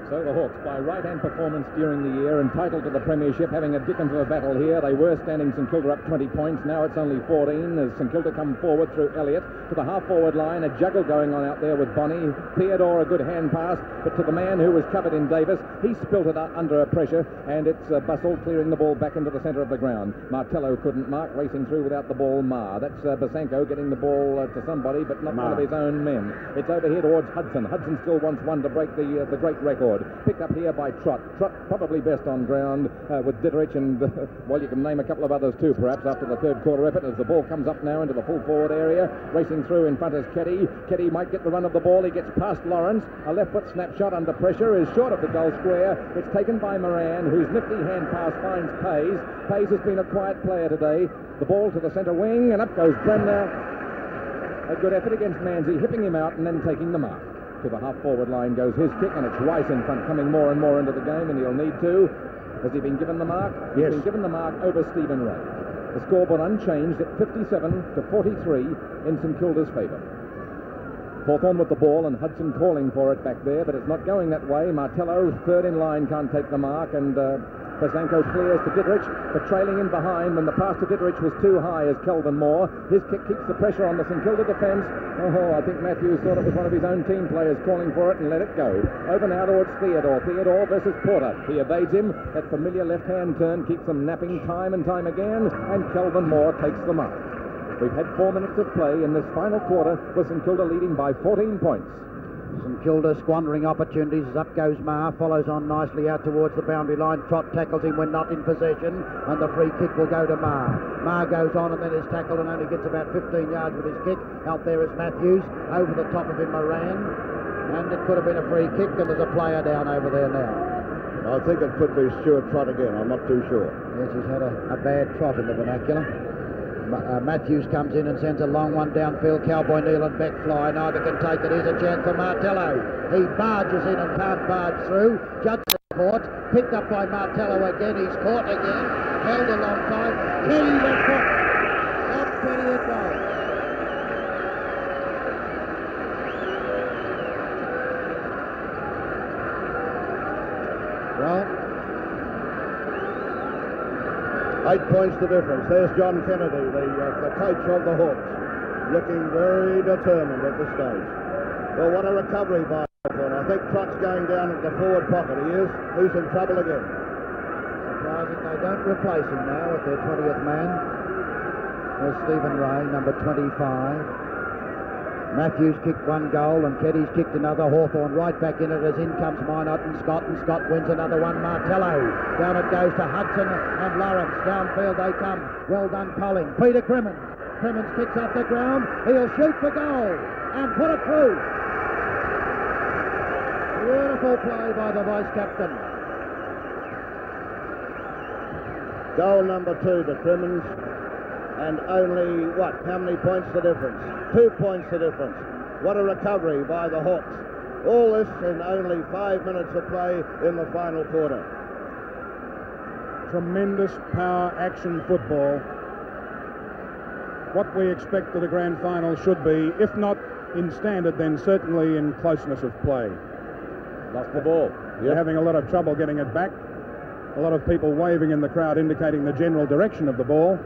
[SPEAKER 2] So the Hawks, by right-hand performance during the year, entitled to the premiership, having a dickens of a battle here. They were standing St Kilda up 20 points. Now it's only 14 as St Kilda come forward through Elliott to the half-forward line. A juggle going on out there with Bonnie. Theodore, a good hand pass, but to the man who was covered in Davis. He spilt it under a pressure, and it's Bustle clearing the ball back into the centre of the ground. Martello couldn't mark, racing through without the ball. Marr. That's Bosanko getting the ball to somebody, but not one of his own men. It's over here towards Hudson. Hudson still wants one to break the great record. Picked up here by Trott. Trott probably best on ground with Dittrich, and well, you can name a couple of others too, perhaps, after the third quarter effort, as the ball comes up now into the full forward area. Racing through in front is Keddy. Keddy might get the run of the ball. He gets past Lawrence. A left foot snapshot under pressure is short of the goal square. It's taken by Moran, whose nifty hand pass finds Pays. Pays has been a quiet player today. The ball to the centre wing, and up goes Bremner. A good effort against Manzi, hipping him out and then taking the mark. To the half-forward line goes his kick, and it's Rice in front, coming more and more into the game, and he'll need to. Has he been given the mark?
[SPEAKER 1] Yes.
[SPEAKER 2] He's been given the mark over Stephen Ray. The scoreboard unchanged at 57-43 in St Kilda's favour. Hawthorn with the ball, and Hudson calling for it back there, but it's not going that way. Martello, third in line, can't take the mark, and Bosanko clears to Dittrich, but trailing in behind when the pass to Dittrich was too high is Kelvin Moore. His kick keeps the pressure on the St Kilda defence. I think Matthews thought it was one of his own team players calling for it and let it go. Over now towards Theodore. Theodore versus Porter. He evades him. That familiar left-hand turn keeps them napping time and time again, and Kelvin Moore takes the mark. We've had 4 minutes of play in this final quarter with St Kilda leading by 14 points.
[SPEAKER 4] St Kilda squandering opportunities as up goes Maher, follows on nicely out towards the boundary line. Trott tackles him when not in possession, and the free kick will go to Maher. Maher goes on and then is tackled and only gets about 15 yards with his kick. Out there is Matthews, over the top of him Moran, and it could have been a free kick, and there's a player down over there now.
[SPEAKER 3] I think it could be Stuart Trott again, I'm not too sure.
[SPEAKER 4] Yes, he's had a bad trot in the vernacular. Matthews comes in and sends a long one downfield. Cowboy kneel and back fly. Neither can take it. Here's a chance for Martello. He barges in and can't barge through. Judson caught. Picked up by Martello again. He's caught again. Held a long time. Kenny the foot. Up Kenny it goes. Well,
[SPEAKER 3] 8 points the difference. There's John Kennedy, the coach of the Hawks, looking very determined at this stage. Well, what a recovery by Hawthorn. I think Trott's going down at the forward pocket. He is. He's in trouble again.
[SPEAKER 4] Surprising they don't replace him now with their 20th man. There's Stephen Ray, number 25. Matthews kicked one goal and Keddy's kicked another. Hawthorn right back in it as in comes Minot and Scott wins another one. Martello. Down it goes to Hudson and Lawrence. Downfield they come. Well done Colling. Peter Crimmins. Crimmins kicks off the ground. He'll shoot for goal and put it through. Beautiful play by the vice-captain.
[SPEAKER 3] Goal number 2 to Crimmins. And only, how many points the difference? 2 points the difference. What a recovery by the Hawks. All this in only 5 minutes of play in the final quarter.
[SPEAKER 1] Tremendous power action football. What we expect of the grand final should be, if not in standard, then certainly in closeness of play.
[SPEAKER 2] Lost the ball.
[SPEAKER 1] They're having a lot of trouble getting it back. A lot of people waving in the crowd indicating the general direction of the ball.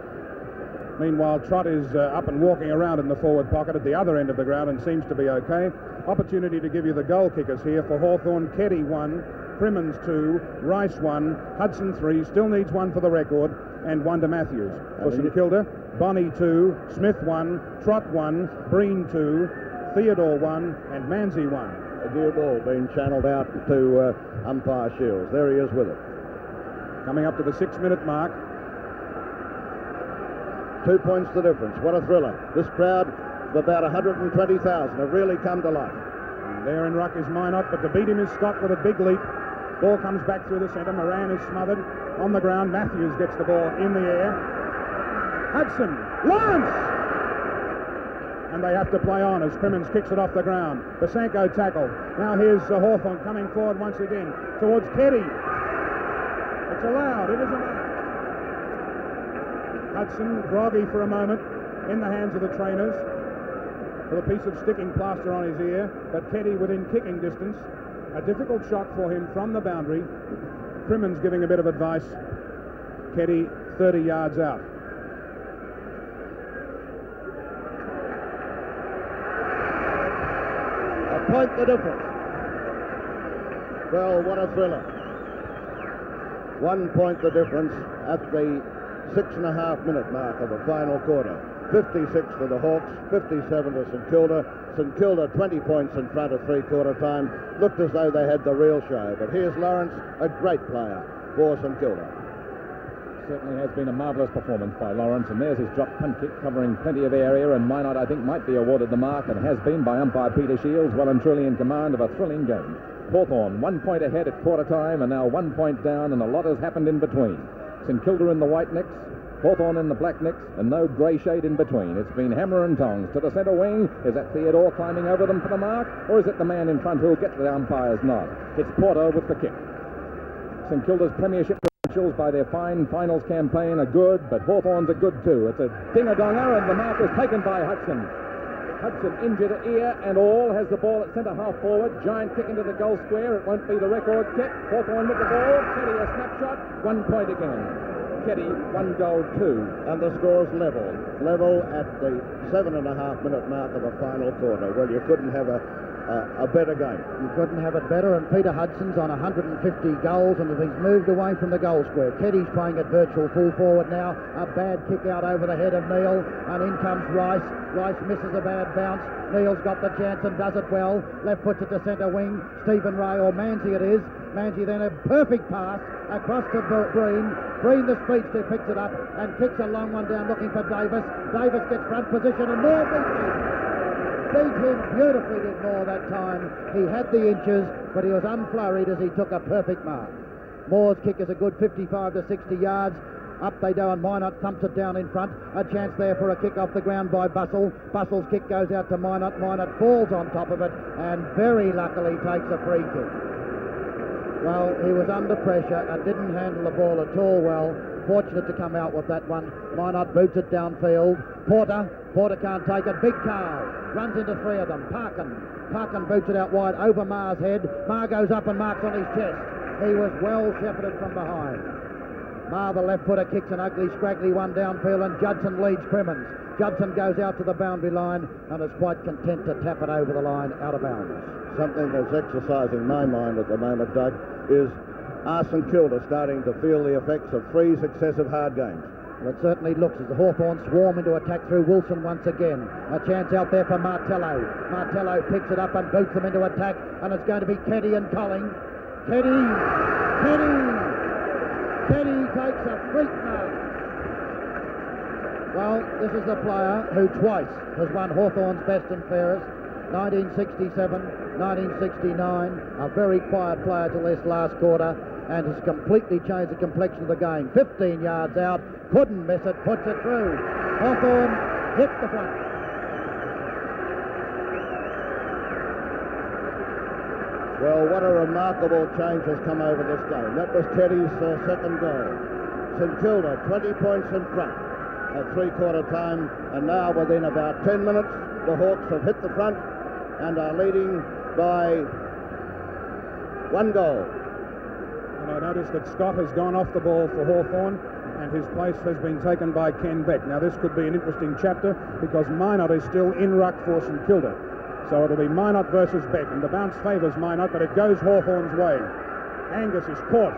[SPEAKER 1] Meanwhile, Trott is up and walking around in the forward pocket at the other end of the ground and seems to be okay. Opportunity to give you the goal kickers here for Hawthorn. Keddy 1, Crimmins 2, Rice 1, Hudson 3, still needs 1 for the record, and 1 to Matthews. For St Kilda, Bonney 2, Smith 1, Trott 1, Breen 2, Theodore 1, and Manzi 1.
[SPEAKER 3] A dear ball being channelled out to umpire Shields. There he is with it.
[SPEAKER 1] Coming up to the 6-minute mark.
[SPEAKER 3] 2 points the difference. What a thriller. This crowd of about 120,000 have really come to life.
[SPEAKER 1] And there in ruck is Minot, but to beat him is Scott with a big leap. Ball comes back through the centre. Moran is smothered on the ground. Matthews gets the ball in the air. Hudson, Lawrence! And they have to play on as Crimmins kicks it off the ground. Basanko tackled. Now here's Hawthorn coming forward once again towards Keddy. It's allowed. It is allowed. Hudson, groggy for a moment, in the hands of the trainers, with a piece of sticking plaster on his ear, but Keddy within kicking distance. A difficult shot for him from the boundary. Crimmins giving a bit of advice. Keddy 30 yards out.
[SPEAKER 3] A point the difference. Well, what a thriller. 1 point the difference at the 6.5-minute mark of the final quarter. 56 for the Hawks, 57 to St Kilda. St Kilda 20 points in front of three-quarter time. Looked as though they had the real show. But here's Lawrence, a great player for St Kilda.
[SPEAKER 2] Certainly has been a marvellous performance by Lawrence, and there's his drop punt kick covering plenty of area, and Minot, I think, might be awarded the mark, and has been by umpire Peter Shields, well and truly in command of a thrilling game. Hawthorn 1 point ahead at quarter time, and now 1 point down, and a lot has happened in between. St Kilda in the white nicks, Hawthorn in the black nicks, and no grey shade in between. It's been hammer and tongs to the centre wing. Is that Theodore climbing over them for the mark, or is it the man in front who'll get the umpire's nod? It's Porter with the kick. St Kilda's premiership credentials by their fine finals campaign are good, but Hawthorn's are good too. It's a ding-a-donger, and the mark is taken by Hudson. Hudson, injured ear and all, has the ball at centre half forward. Giant kick into the goal square. It won't be the record kick. Hawthorn with the ball. Keddy a snapshot. 1 point again. Keddy 1 goal 2.
[SPEAKER 3] And the score's level at the 7.5-minute mark of the final quarter. Well, you couldn't have a
[SPEAKER 5] a better game.
[SPEAKER 4] You couldn't have it better, and Peter Hudson's on 150 goals, and he's moved away from the goal square. Keddy's playing at virtual full forward now. A bad kick out over the head of Neil, and in comes Rice. Rice misses a bad bounce. Neil's got the chance and does it well. Left foot to the centre wing. Stephen Ray, or Manzi it is. Manzi then a perfect pass across to Breen. Breen, the speedster, picks it up and kicks a long one down looking for Davis. Davis gets front position and Moore beats him. Beat him beautifully, did Moore that time. He had the inches, but he was unflurried as he took a perfect mark. Moore's kick is a good 55 to 60 yards. Up they go, and Minot thumps it down in front. A chance there for a kick off the ground by Bussell. Bussell's kick goes out to Minot. Minot falls on top of it and very luckily takes a free kick. Well, he was under pressure and didn't handle the ball at all well. Fortunate to come out with that one. Minot boots it downfield. Porter can't take it. Big Carl runs into three of them. Parkin boots it out wide over Marr's head. Marr goes up and marks on his chest. He was well shepherded from behind. Marr, the left footer, kicks an ugly, scraggly one downfield, and Judson leads Crimmins. Judson goes out to the boundary line and is quite content to tap it over the line out of bounds.
[SPEAKER 5] Something that's exercising my mind at the moment, Doug, is St Kilda starting to feel the effects of 3 successive hard games.
[SPEAKER 4] Well, it certainly looks as the Hawthorn swarm into attack through Wilson once again. A chance out there for Martello. Martello picks it up and boots them into attack, and it's going to be Keddy and Colling. Keddy takes a freak mark. Well, this is the player who twice has won Hawthorn's best and fairest. 1967, 1969, a very quiet player till this last quarter, and has completely changed the complexion of the game. 15 yards out, couldn't miss it, puts it through. Hawthorn hit the front.
[SPEAKER 5] Well, what a remarkable change has come over this game. That was Teddy's second goal. St Kilda 20 points in front at three-quarter time, and now within about 10 minutes the Hawks have hit the front and are leading by 1 goal.
[SPEAKER 1] And I noticed that Scott has gone off the ball for Hawthorn, and his place has been taken by Ken Beck. Now this could be an interesting chapter because Minot is still in ruck for St Kilda. So it'll be Minot versus Beck, and the bounce favours Minot, but it goes Hawthorn's way. Angus is caught,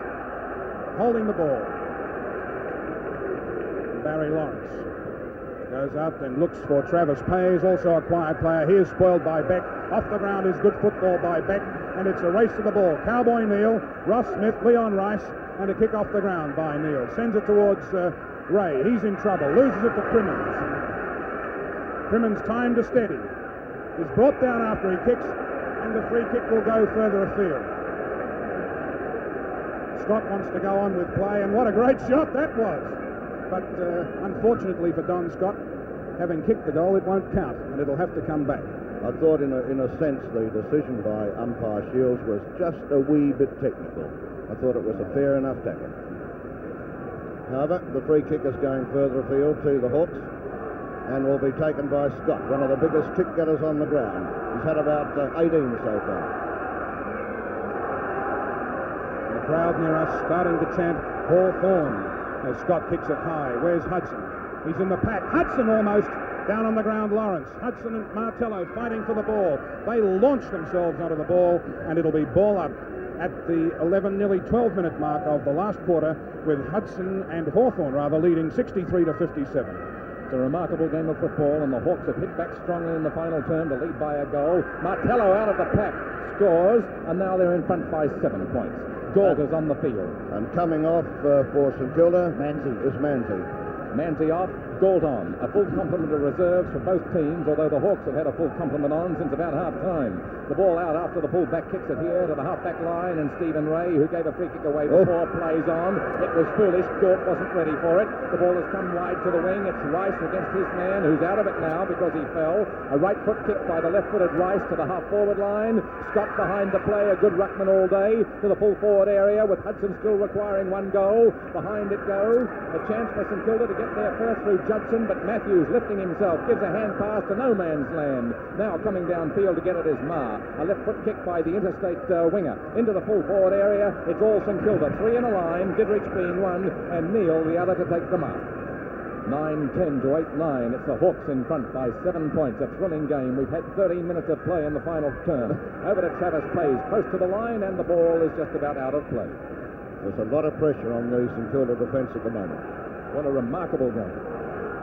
[SPEAKER 1] holding the ball. Barry Lawrence goes up and looks for Travis Pays, also a quiet player. He is spoiled by Beck. Off the ground is good football by Beck, and it's a race to the ball. Cowboy Neal, Ross Smith, Leon Rice, and a kick off the ground by Neal. Sends it towards Ray. He's in trouble. Loses it to Crimmins. Crimmins time to steady. He's brought down after he kicks, and the free kick will go further afield. Scott wants to go on with play, and what a great shot that was. But unfortunately for Don Scott, having kicked the goal, it won't count, and it'll have to come back.
[SPEAKER 5] I thought in a sense the decision by umpire Shields was just a wee bit technical. I thought it was a fair enough tackle. However, the free kick is going further afield to the Hawks and will be taken by Scott, one of the biggest kick getters on the ground. He's had about 18 so far.
[SPEAKER 1] The crowd near us starting to chant Hawthorn as Scott kicks it high. Where's Hudson? He's in the pack. Hudson almost down on the ground. Lawrence. Hudson and Martello fighting for the ball. They launch themselves onto the ball, and it'll be ball up at the 11, nearly 12-minute mark of the last quarter, with Hudson and Hawthorn leading 63 to 57.
[SPEAKER 2] It's a remarkable game of football, and the Hawks have hit back strongly in the final term to lead by a goal. Martello out of the pack scores, and now they're in front by 7 points. Galt is on the field.
[SPEAKER 5] And coming off for St Kilda is Manzi.
[SPEAKER 2] Manzi off, Galt on. A full complement of reserves for both teams, although the Hawks have had a full complement on since about half-time. The ball out after the full-back kicks it here to the half-back line, and Stephen Ray, who gave a free kick away before, plays on. It was foolish. Galt wasn't ready for it. The ball has come wide to the wing. It's Rice against his man, who's out of it now because he fell. A right-foot kick by the left-footed Rice to the half-forward line. Scott behind the play, a good ruckman all day to the full-forward area, with Hudson still requiring 1 goal. Behind it goes. A chance for St Kilda to get there first through Judson, but Matthews lifting himself gives a hand pass to no man's land. Now coming downfield to get it is Marr. A left foot kick by the interstate winger into the full forward area. It's all St Kilda. 3 in a line, Goodrich being one, and Neal the other to take the mark. 9-10 to 8-9. It's the Hawks in front by 7 points. A thrilling game. We've had 13 minutes of play in the final term. Over to Travis Pays, close to the line, and the ball is just about out of play.
[SPEAKER 5] There's a lot of pressure on the St Kilda defence at the moment.
[SPEAKER 2] What a remarkable game.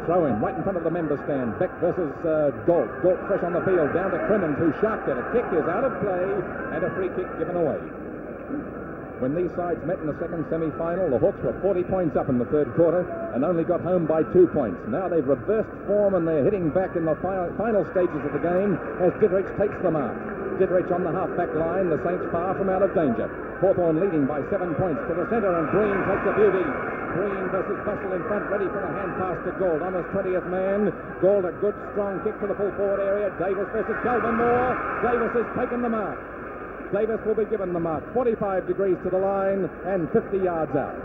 [SPEAKER 2] Throw in right in front of the member stand. Beck versus Galt. Galt fresh on the field. Down to Crimmins, who sharked it. A kick is out of play, and a free kick given away. When these sides met in the second semi-final, the Hawks were 40 points up in the third quarter and only got home by 2 points. Now they've reversed form and they're hitting back in the final stages of the game as Ditterich takes the mark. Ditterich on the half-back line, the Saints far from out of danger. Hawthorn leading by 7 points to the centre, and Green takes a beauty. Green versus Bustle in front, ready for the hand pass to Gould on his 20th man. Gould, a good strong kick to the full forward area. Davis versus Kelvin Moore. Davis has taken the mark. Davis will be given the mark. 45 degrees to the line and 50 yards out.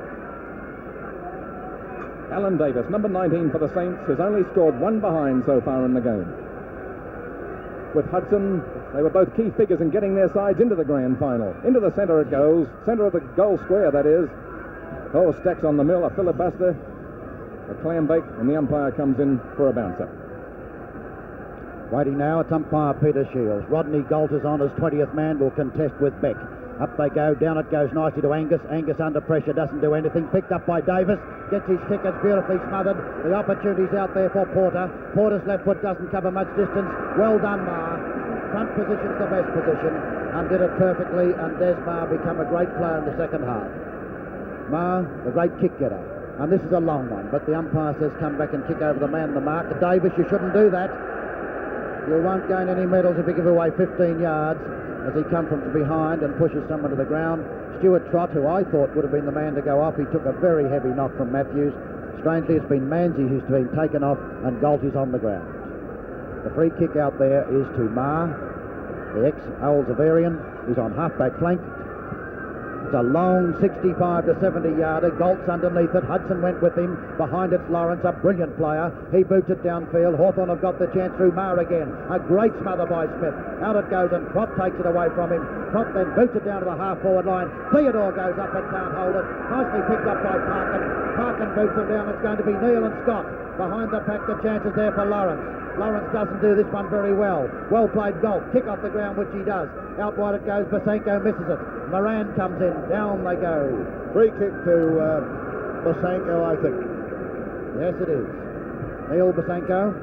[SPEAKER 2] Alan Davis, number 19 for the Saints, has only scored one behind so far in the game. With Hudson, they were both key figures in getting their sides into the grand final. Into the centre it goes. Centre of the goal square, that is. Oh, Stacks on the mill, a filibuster, a clam bake, and the umpire comes in for a bouncer.
[SPEAKER 4] Waiting now, it's umpire Peter Shields. Rodney Galt is on, his 20th man, will contest with Beck. Up they go, down it goes nicely to Angus. Angus under pressure, doesn't do anything. Picked up by Davis, gets his kick, it's beautifully smothered. The opportunity's out there for Porter. Porter's left foot doesn't cover much distance. Well done, Marr. Front position's the best position, and did it perfectly, and Des Marr become a great player in the second half. Marr, the great kick getter. And this is a long one, but the umpire says come back and kick over the man in the mark. Davis, you shouldn't do that. You won't gain any medals if you give away 15 yards as he comes from behind and pushes someone to the ground. Stuart Trott, who I thought would have been the man to go off, he took a very heavy knock from Matthews. Strangely, it's been Manzi who's been taken off, and Galt is on the ground. The free kick out there is to Marr, the ex-Owls Avarian. He's on half-back flank. It's a long 65 to 70 yarder. Galt's underneath it. Hudson went with him. Behind it's Lawrence, a brilliant player. He boots it downfield. Hawthorn have got the chance through Marr again. A great smother by Smith. Out it goes, and Trott takes it away from him. Trott then boots it down to the half-forward line. Theodore goes up and can't hold it. Nicely picked up by Parkin. Parkin boots it down. It's going to be Neil and Scott. Behind the pack, the chance is there for Lawrence. Lawrence doesn't do this one very well. Well played, Galt. Kick off the ground, which he does. Out wide it goes. Basenko misses it. Moran comes in. Down they go.
[SPEAKER 5] Free kick to Basenko, I think.
[SPEAKER 4] Yes, it is. Neil Basenko,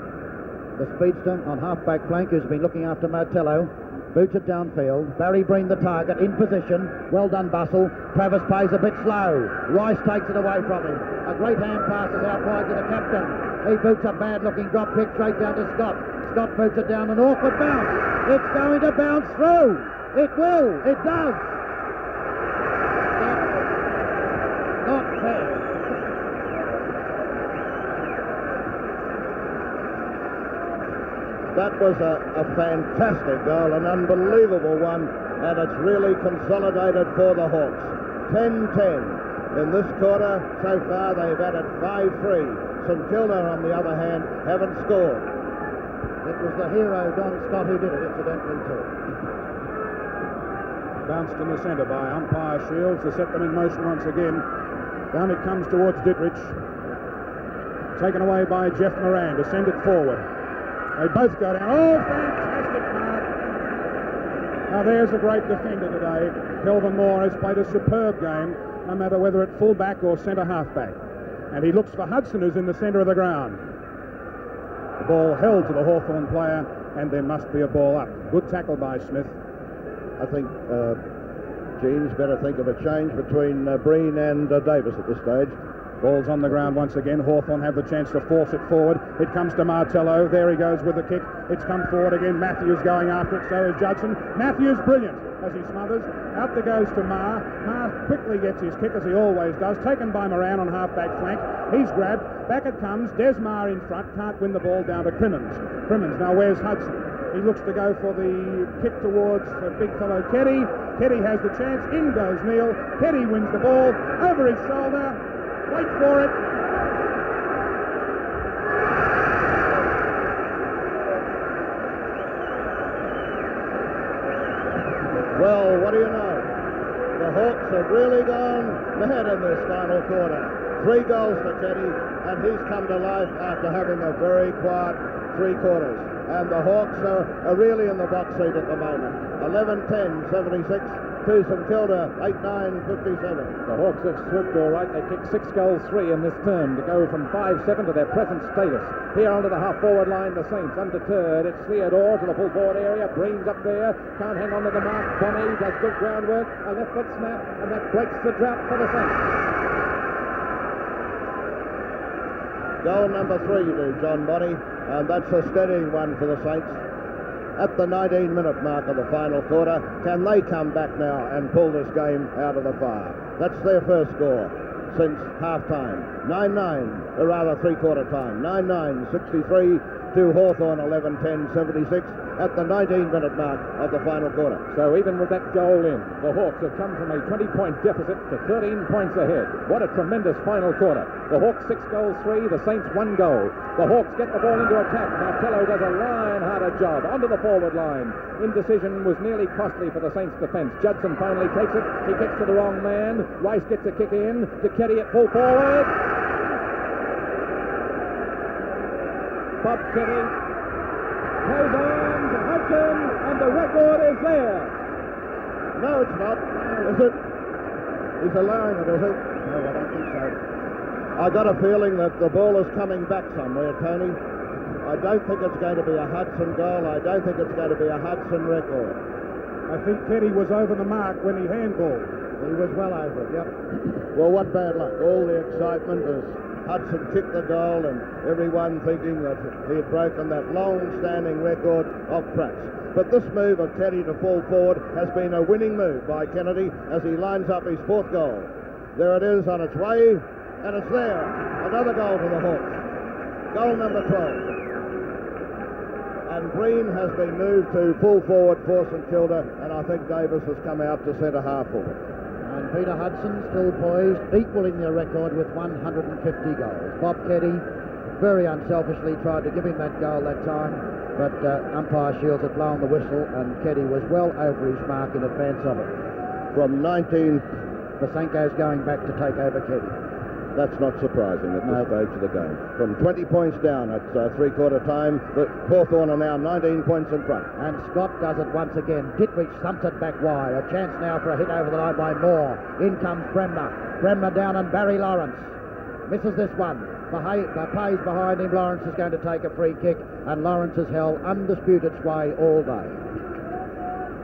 [SPEAKER 4] the speedster on half-back flank, who's been looking after Martello. Boots it downfield. Barry Breen the target, in position. Well done, Bustle. Travis Pays a bit slow. Rice takes it away from him. A great hand pass is out wide to the captain. He boots a bad-looking drop kick straight down to Scott. Scott boots it down, an awkward bounce. It's going to bounce through. It will. It does. Not fair.
[SPEAKER 5] That was a fantastic goal, an unbelievable one, and it's really consolidated for the Hawks. 10-10 in this quarter. So far they've added 5-3. St Kilda, on the other hand, haven't scored.
[SPEAKER 4] It was the hero, Don Scott, who did it, incidentally, too.
[SPEAKER 1] Bounced in the centre by umpire Shields to set them in motion once again. Down it comes towards Ditterich. Taken away by Jeff Moran to send it forward. They both go down. Oh, fantastic mark. Now there's a great defender today. Kelvin Moore has played a superb game, no matter whether at full-back or centre half-back. And he looks for Hudson, who's in the centre of the ground. The ball held to the Hawthorn player, and there must be a ball up. Good tackle by Smith.
[SPEAKER 5] I think Gene's better think of a change between Breen and Davis at this stage.
[SPEAKER 1] Ball's on the ground once again. Hawthorn have the chance to force it forward. It comes to Martello. There he goes with the kick. It's come forward again. Matthews going after it. So is Judson. Matthews brilliant as he smothers. Out there goes to Marr. Marr quickly gets his kick, as he always does. Taken by Moran on half-back flank. He's grabbed. Back it comes. Des Marr in front. Can't win the ball down to Crimmins. Crimmins. Now where's Hudson? He looks to go for the kick towards the big fellow Keddy. Keddy has the chance. In goes Neil. Keddy wins the ball. Over his shoulder. Wait for it.
[SPEAKER 5] Well, what do you know? The Hawks They've really gone mad in this final quarter. 3 goals for Teddy, and he's come to life after having a very quiet 3 quarters. And the Hawks are really in the box seat at the moment. 11-10, 76 to St Kilda, 8-9, 57.
[SPEAKER 6] The Hawks have swooped all right. They kicked 6 goals, 3 in this term to go from 5-7 to their present status. Here onto the half-forward line, the Saints undeterred. It's Theodore to the full-forward area. Breen's up there. Can't hang on to the mark. Bonnie does good groundwork. A left foot snap, and that breaks the drought for the Saints.
[SPEAKER 5] Goal number 3 to John Bonnie, and that's a steadying one for the Saints. At the 19-minute mark of the final quarter, can they come back now and pull this game out of the fire? That's their first score since half-time. 9-9, or rather three-quarter time. 9-9, 63 to Hawthorn, 11-10, 76 at the 19-minute mark of the final quarter.
[SPEAKER 6] So even with that goal in, the Hawks have come from a 20-point deficit to 13 points ahead. What a tremendous final quarter. The Hawks 6 goals, 3, the Saints 1 goal. The Hawks get the ball into attack. Martello does a lion-hearted job onto the forward line. Indecision was nearly costly for the Saints defence. Judson finally takes it. He kicks to the wrong man. Rice gets a kick in to Keddy at full forward. Bob Keddy plays on to Hudson, and the record is there.
[SPEAKER 5] No, it's not. Is it? He's allowing it, is it? No, I don't think so. I got a feeling that the ball is coming back somewhere, Tony. I don't think it's going to be a Hudson goal. I don't think it's going to be a Hudson record.
[SPEAKER 1] I think Keddy was over the mark when he handballed.
[SPEAKER 5] He was well over it, yep. Well, what bad luck. All the excitement as Hudson kicked the goal and everyone thinking that he had broken that long-standing record of Pratt's. But this move of Keddy to fall forward has been a winning move by Kennedy as he lines up his 4th goal. There it is on its way, and it's there. Another goal to the Hawks. Goal number 12. And Breen has been moved to full forward for St Kilda, and I think Davis has come out to centre half forward.
[SPEAKER 4] And Peter Hudson still poised, equaling their record with 150 goals. Bob Keddy very unselfishly tried to give him that goal that time, but umpire Shields had blown the whistle, and Keddy was well over his mark in advance of it.
[SPEAKER 5] From 19...
[SPEAKER 4] Basenko's going back to take over Keddy.
[SPEAKER 5] That's not surprising at this stage of the game. From 20 points down at three-quarter time, the Hawthorn are now 19 points in front.
[SPEAKER 4] And Scott does it once again. Ditwich thumps it back wide. A chance now for a hit over the line by Moore. In comes Bremner. Bremner down and Barry Lawrence. Misses this one. Pay's behind him. Lawrence is going to take a free kick, and Lawrence has held undisputed sway all day.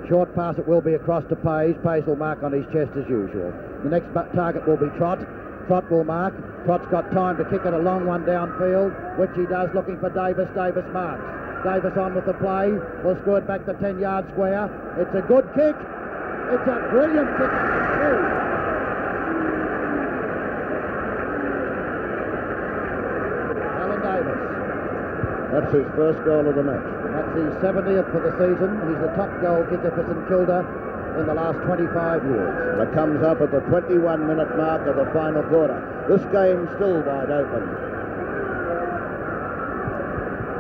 [SPEAKER 4] Short pass, it will be across to Pay's. Pay's will mark on his chest as usual. The next target will be Trott. Trott will mark. Trott's got time to kick it a long one downfield, which he does, looking for Davis. Davis marks. Davis on with the play. Will squirt back the 10-yard square. It's a good kick. It's a brilliant kick. Alan Davis.
[SPEAKER 5] That's his first goal of the match.
[SPEAKER 4] That's his 70th for the season. He's the top goal kicker for St Kilda in the last 25 years.
[SPEAKER 5] That comes up at the 21-minute mark of the final quarter. This game's still wide open.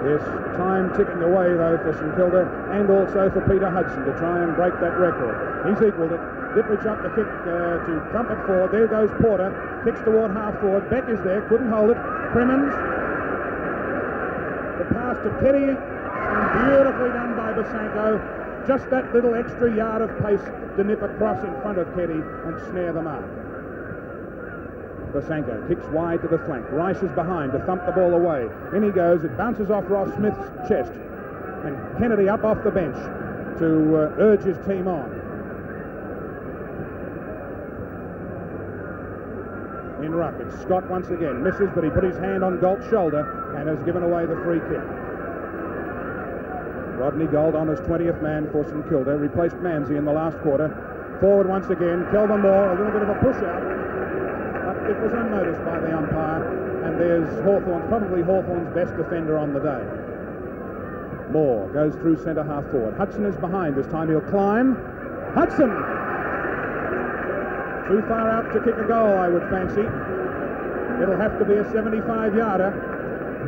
[SPEAKER 1] Yes, time ticking away though for St Kilda, and also for Peter Hudson to try and break that record. He's equalled it. Ditwich up the kick to thump it forward. There goes Porter. Kicks toward half forward. Beck is there. Couldn't hold it. Crimmins. The pass to Keddy, and beautifully done by Basenko. Just that little extra yard of pace to nip across in front of Keddy and snare the mark. Basenko kicks wide to the flank. Rice is behind to thump the ball away. In he goes. It bounces off Ross Smith's chest. And Kennedy up off the bench to urge his team on. In ruck, it's Scott once again. Misses, but he put his hand on Galt's shoulder and has given away the free kick. Rodney Gold on his 20th man for St Kilda, replaced Manzie in the last quarter. Forward once again, Kelvin Moore, a little bit of a push-out, but it was unnoticed by the umpire, and there's Hawthorn, probably Hawthorn's best defender on the day. Moore goes through centre half forward. Hudson is behind this time, he'll climb. Hudson! Too far out to kick a goal, I would fancy. It'll have to be a 75-yarder.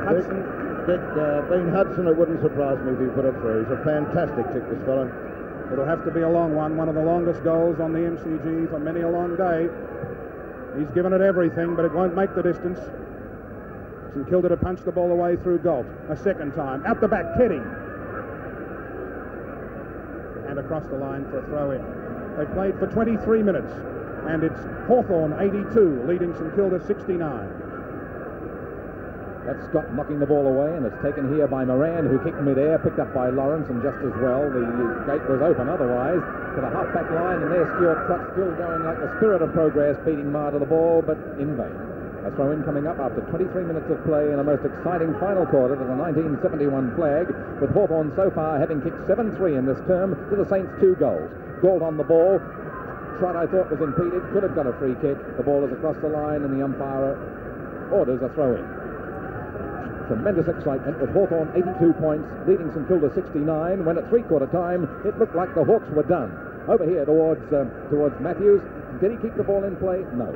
[SPEAKER 1] Hudson...
[SPEAKER 5] Being Hudson, it wouldn't surprise me if he put it through. He's a fantastic kick, this fellow.
[SPEAKER 1] It'll have to be a long one of the longest goals on the MCG for many a long day. He's given it everything, but it won't make the distance. St Kilda to punch the ball away through Galt a second time. Out the back, Keddy. And across the line for a throw-in. They've played for 23 minutes, and it's Hawthorn 82, leading St Kilda 69.
[SPEAKER 6] That's Scott knocking the ball away, and it's taken here by Moran, who kicked mid-air, picked up by Lawrence, and just as well, the gate was open otherwise, to the half-back line, and there's Stuart Trott still going like the spirit of progress, beating Ma to the ball, but in vain. A throw-in coming up after 23 minutes of play in a most exciting final quarter to the 1971 flag, with Hawthorn so far having kicked 7-3 in this term to the Saints' 2 goals. Galt on the ball. Trott, I thought, was impeded, could have got a free kick. The ball is across the line, and the umpire orders a throw-in. Tremendous excitement with Hawthorn 82 points, leading St Kilda 69, when at three-quarter time it looked like the Hawks were done. Over here towards Matthews. Did he keep the ball in play? No.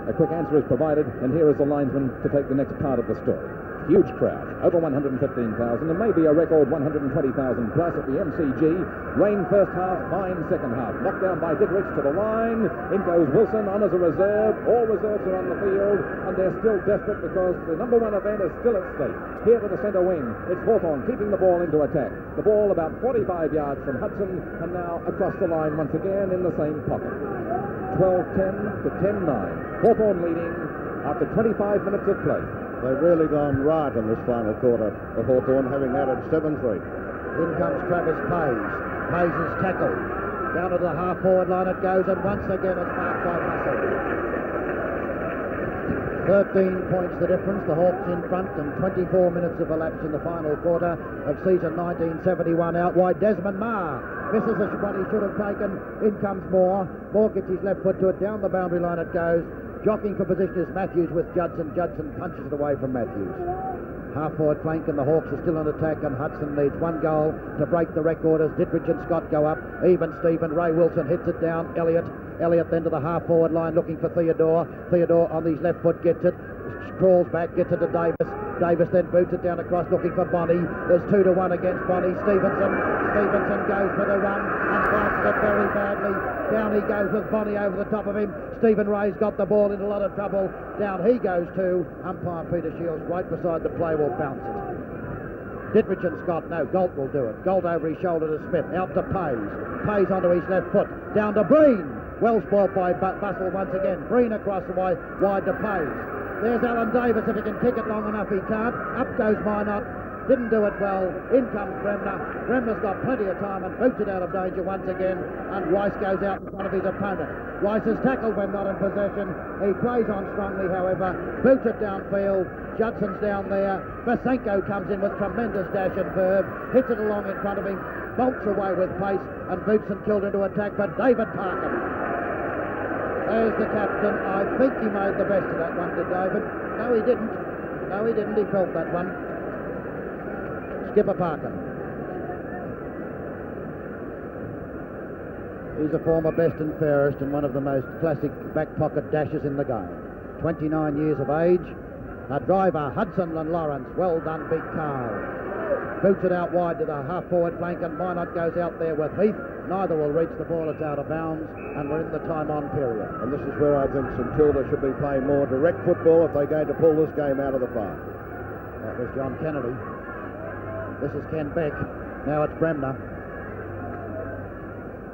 [SPEAKER 6] A quick answer is provided, and here is the linesman to take the next part of the story. Huge crowd, over 115,000, and maybe a record 120,000 plus at the MCG. Rain first half, fine second half. Knocked down by Ditterich to the line. In goes Wilson on as a reserve. All reserves are on the field, and they're still desperate because the number one event is still at stake. Here to the centre wing, it's Hawthorn keeping the ball into attack. The ball about 45 yards from Hudson, and now across the line once again in the same pocket. 12-10 to 10-9. Hawthorn leading after 25 minutes of play.
[SPEAKER 5] They've really gone right in this final quarter, the Hawthorn, having added 7-3.
[SPEAKER 4] In comes Travis Pays. Pays is tackled. Down to the half-forward line it goes, and once again it's marked by Russell. 13 points the difference, the Hawks in front, and 24 minutes of elapsed in the final quarter of season 1971. Out wide, Desmond Marr misses what he should have taken. In comes Moore. Moore gets his left foot to it. Down the boundary line it goes. Jockeying for position is Matthews with Judson. Judson punches it away from Matthews. Half-forward flank, and the Hawks are still on attack, and Hudson needs 1 goal to break the record as Ditterich and Scott go up. Even Stephen. Ray Wilson hits it down. Elliott then to the half-forward line looking for Theodore. Theodore on his left foot gets it. Crawls back, gets it to Davis. Davis then boots it down across looking for Bonnie. There's 2-1 against Bonnie. Stevenson goes for the run and fights it very badly. Down he goes with Bonnie over the top of him. Stephen Ray's got the ball in a lot of trouble. Down he goes too. Umpire Peter Shields right beside the play will bounce it. Ditterich and Scott, no, Galt will do it. Galt over his shoulder to Smith. Out to Pays. Pays onto his left foot. Down to Breen. Well spoiled by Bustle once again. Breen across the wide to Pays. There's Alan Davis. If he can kick it long enough, he can't. Up goes Minot. Didn't do it well. In comes Bremner. Bremner's got plenty of time and boots it out of danger once again. And Rice goes out in front of his opponent. Rice is tackled when not in possession. He plays on strongly, however. Boots it downfield. Judson's down there. Vasenko comes in with tremendous dash and verve. Hits it along in front of him. Bolts away with pace and boots St Kilda into attack. But David Parkin, there's the captain. I think he made the best of that one, did David? No, he didn't. He felt that one. Skipper Parkin. He's a former best and fairest and one of the most classic back pocket dashes in the game. 29 years of age. A driver, Hudson and Lawrence. Well done, Big Carl. Boots it out wide to the half-forward flank, and Minot goes out there with Heath. Neither will reach the ball. It's out of bounds, and we're in the time-on period.
[SPEAKER 5] And this is where I think St Kilda should be playing more direct football if they're going to pull this game out of the park.
[SPEAKER 4] That was John Kennedy. This is Ken Beck. Now it's Bremner.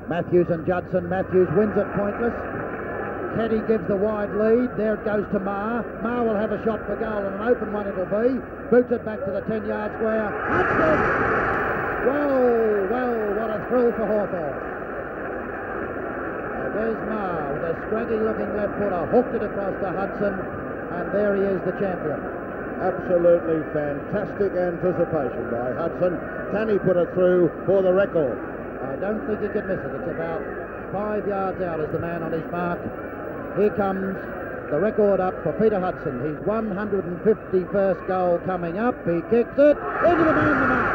[SPEAKER 4] Matthews and Judson. Matthews wins it pointless. Keddy gives the wide lead. There it goes to Marr. Marr will have a shot for goal, and an open one it'll be. Boots it back to the 10-yard square. Hudson! Well, what a thrill for Hawthorn. There's Marr with a scraggy-looking left footer. Hooked it across to Hudson, and there he is, the champion.
[SPEAKER 5] Absolutely fantastic anticipation by Hudson. Can he put it through for the record?
[SPEAKER 4] I don't think he can miss it. It's about 5 yards out as the man on his mark. Here comes the record up for Peter Hudson. His 151st goal coming up. He kicks it into the man-to-mark.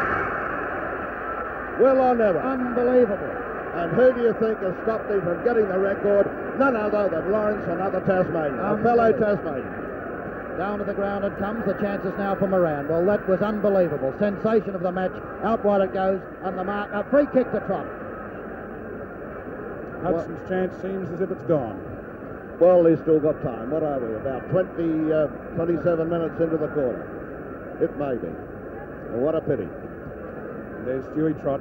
[SPEAKER 5] Well, I never.
[SPEAKER 4] Unbelievable.
[SPEAKER 5] And who do you think has stopped him from getting the record? None other than Lawrence, another Tasmanian, a fellow Tasmanian.
[SPEAKER 4] Down to the ground it comes. The chances now for Moran. Well, that was unbelievable. Sensation of the match. Out wide it goes, and the mark. A free kick to Trott.
[SPEAKER 1] Hudson's chance seems as if it's gone.
[SPEAKER 5] Well, he's still got time. What are we? About 27 minutes into the quarter. It may be. Well, what a pity.
[SPEAKER 1] There's Stewie Trott.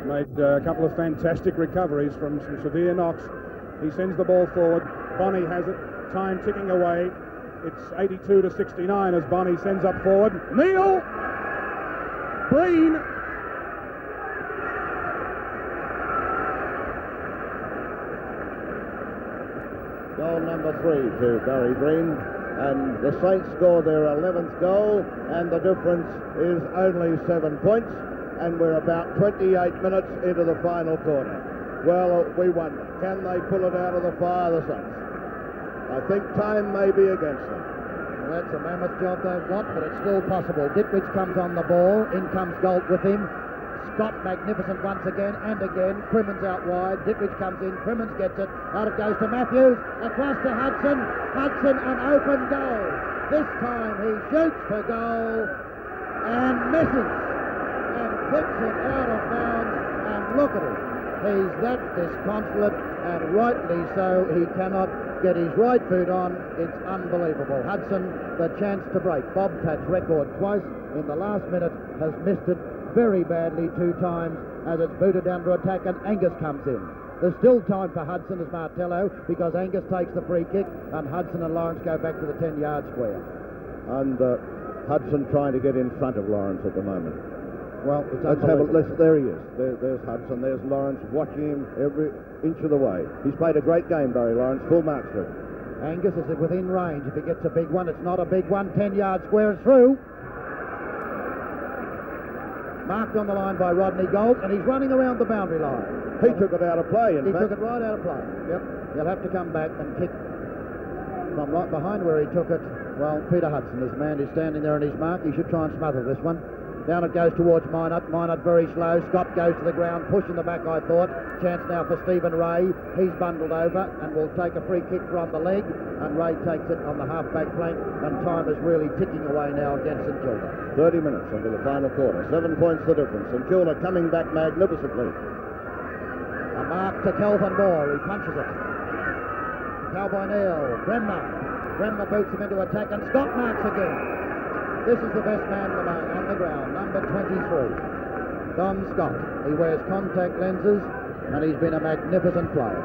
[SPEAKER 1] Made a couple of fantastic recoveries from some severe knocks. He sends the ball forward. Bonnie has it. Time ticking away. It's 82 to 69 as Bonnie sends up forward. Neil! Breen!
[SPEAKER 5] Goal number 3 to Barry Breen. And the Saints score their 11th goal, and the difference is only 7 points. And we're about 28 minutes into the final quarter. Well, we wonder, can they pull it out of the fire, the Saints? I think time may be against them.
[SPEAKER 4] Well, that's a mammoth job they've got, but it's still possible. Ditwich comes on the ball. In comes Galt with him. Scott magnificent once again and again. Crimmins out wide. Ditwich comes in. Crimmins gets it. Out it goes to Matthews. Across to Hudson. Hudson, an open goal. This time he shoots for goal and misses and puts it out of bounds. And look at him. He's that disconsolate, and rightly so. He cannot get his right foot on. It's unbelievable. Hudson, the chance to break Bobcat's record twice in the last minute, has missed it very badly 2 times as it's booted down to attack, and Angus comes in. There's still time for Hudson as Martello, because Angus takes the free kick and Hudson and Lawrence go back to the 10-yard square.
[SPEAKER 5] And Hudson trying to get in front of Lawrence at the moment.
[SPEAKER 4] Well, it's
[SPEAKER 5] let's have a listen. There he is. There's Hudson. There's Lawrence watching him every inch of the way. He's played a great game, Barry Lawrence. Full marks for him.
[SPEAKER 4] Angus is within range. If he gets a big one, it's not a big one. 10-yard square is through. Marked on the line by Rodney Gold, and he's running around the boundary line.
[SPEAKER 5] He took it out of play, in fact.
[SPEAKER 4] He took it right out of play. Yep. He'll have to come back and kick from right behind where he took it. Well, Peter Hudson, this man is standing there on his mark. He should try and smother this one. Down it goes towards Minot. Minot very slow. Scott goes to the ground, pushing the back, I thought. Chance now for Stephen Ray. He's bundled over and will take a free kick from the leg. And Ray takes it on the half-back flank. And time is really ticking away now against St Kilda.
[SPEAKER 5] 30 minutes into the final quarter. 7 points the difference. St Kilda coming back magnificently.
[SPEAKER 4] A mark to Kelvin Moore. He punches it. Cowboy Neal. Bremner boots him into attack, and Scott marks again. This is the best man on the ground, number 23, Don Scott. He wears contact lenses, and he's been a magnificent player.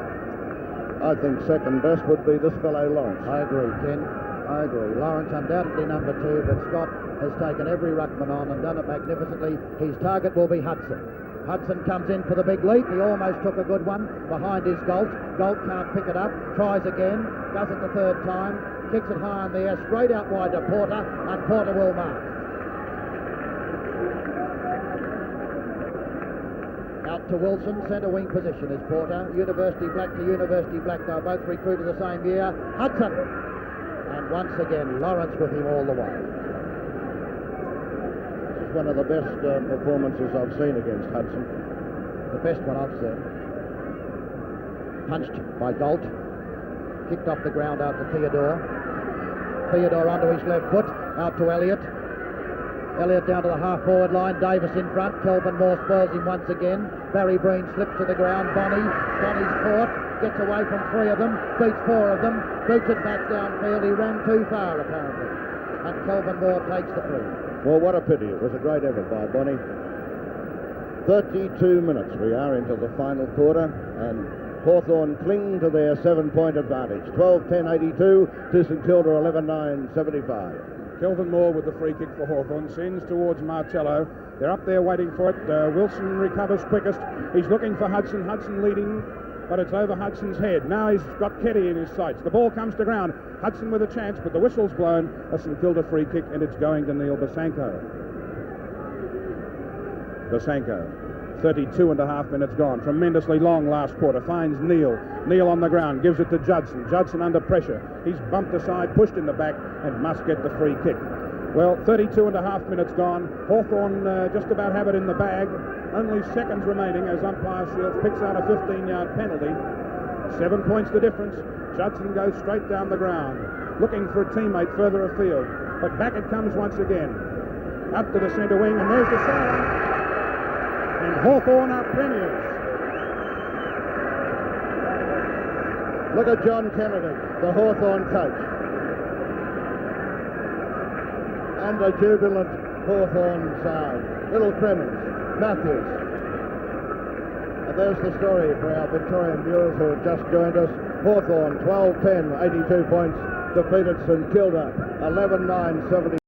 [SPEAKER 5] I think second best would be this fellow Lawrence.
[SPEAKER 4] I agree, Ken. I agree. Lawrence undoubtedly number 2, but Scott has taken every ruckman on and done it magnificently. His target will be Hudson. Hudson comes in for the big leap. He almost took a good one. Behind is Galt. Galt can't pick it up. Tries again. Does it the 3rd time. Kicks it high in the air, straight out wide to Porter, and Porter will mark. Out to Wilson, centre wing position is Porter. University Black to University Black. They're both recruited the same year. Hudson. And once again, Lawrence with him all the way.
[SPEAKER 5] This is one of the best performances I've seen against Hudson.
[SPEAKER 4] The best one I've seen. Punched by Galt. Kicked off the ground out to Theodore. Theodore onto his left foot, out to Elliott. Elliott down to the half-forward line. Davis in front. Kelvin Moore spoils him once again. Barry Breen slips to the ground. Bonnie's caught. Gets away from 3 of them. Beats 4 of them. Boots it back downfield. He ran too far, apparently. And Kelvin Moore takes the free.
[SPEAKER 5] Well, what a pity. It was a great effort by Bonnie. 32 minutes we are into the final quarter, and Hawthorn cling to their 7-point advantage. 12-10-82 to St Kilda 11-9-75.
[SPEAKER 1] Kelvin Moore with the free kick for Hawthorn, sends towards Martello. They're up there waiting for it. Wilson recovers quickest. He's looking for Hudson. Hudson leading, but it's over Hudson's head. Now he's got Keddy in his sights. The ball comes to ground. Hudson with a chance, but the whistle's blown. A St Kilda free kick, and it's going to Neil Basanko. 32 and a half minutes gone. Tremendously long last quarter. Finds Neil. Neil on the ground. Gives it to Judson. Judson under pressure. He's bumped aside, pushed in the back, and must get the free kick. Well, 32 and a half minutes gone. Hawthorn just about have it in the bag. Only seconds remaining as umpire Shields picks out a 15-yard penalty. 7 points the difference. Judson goes straight down the ground. looking for a teammate further afield. But back it comes once again. Up to the centre wing, and there's the siren. And Hawthorn are premiers.
[SPEAKER 5] Look at John Kennedy, the Hawthorn coach. And a jubilant Hawthorn side. Little Cremers, Matthews. And there's the story for our Victorian viewers who have just joined us. Hawthorn 12-10, 82 points, defeated St Kilda 11-9, 70.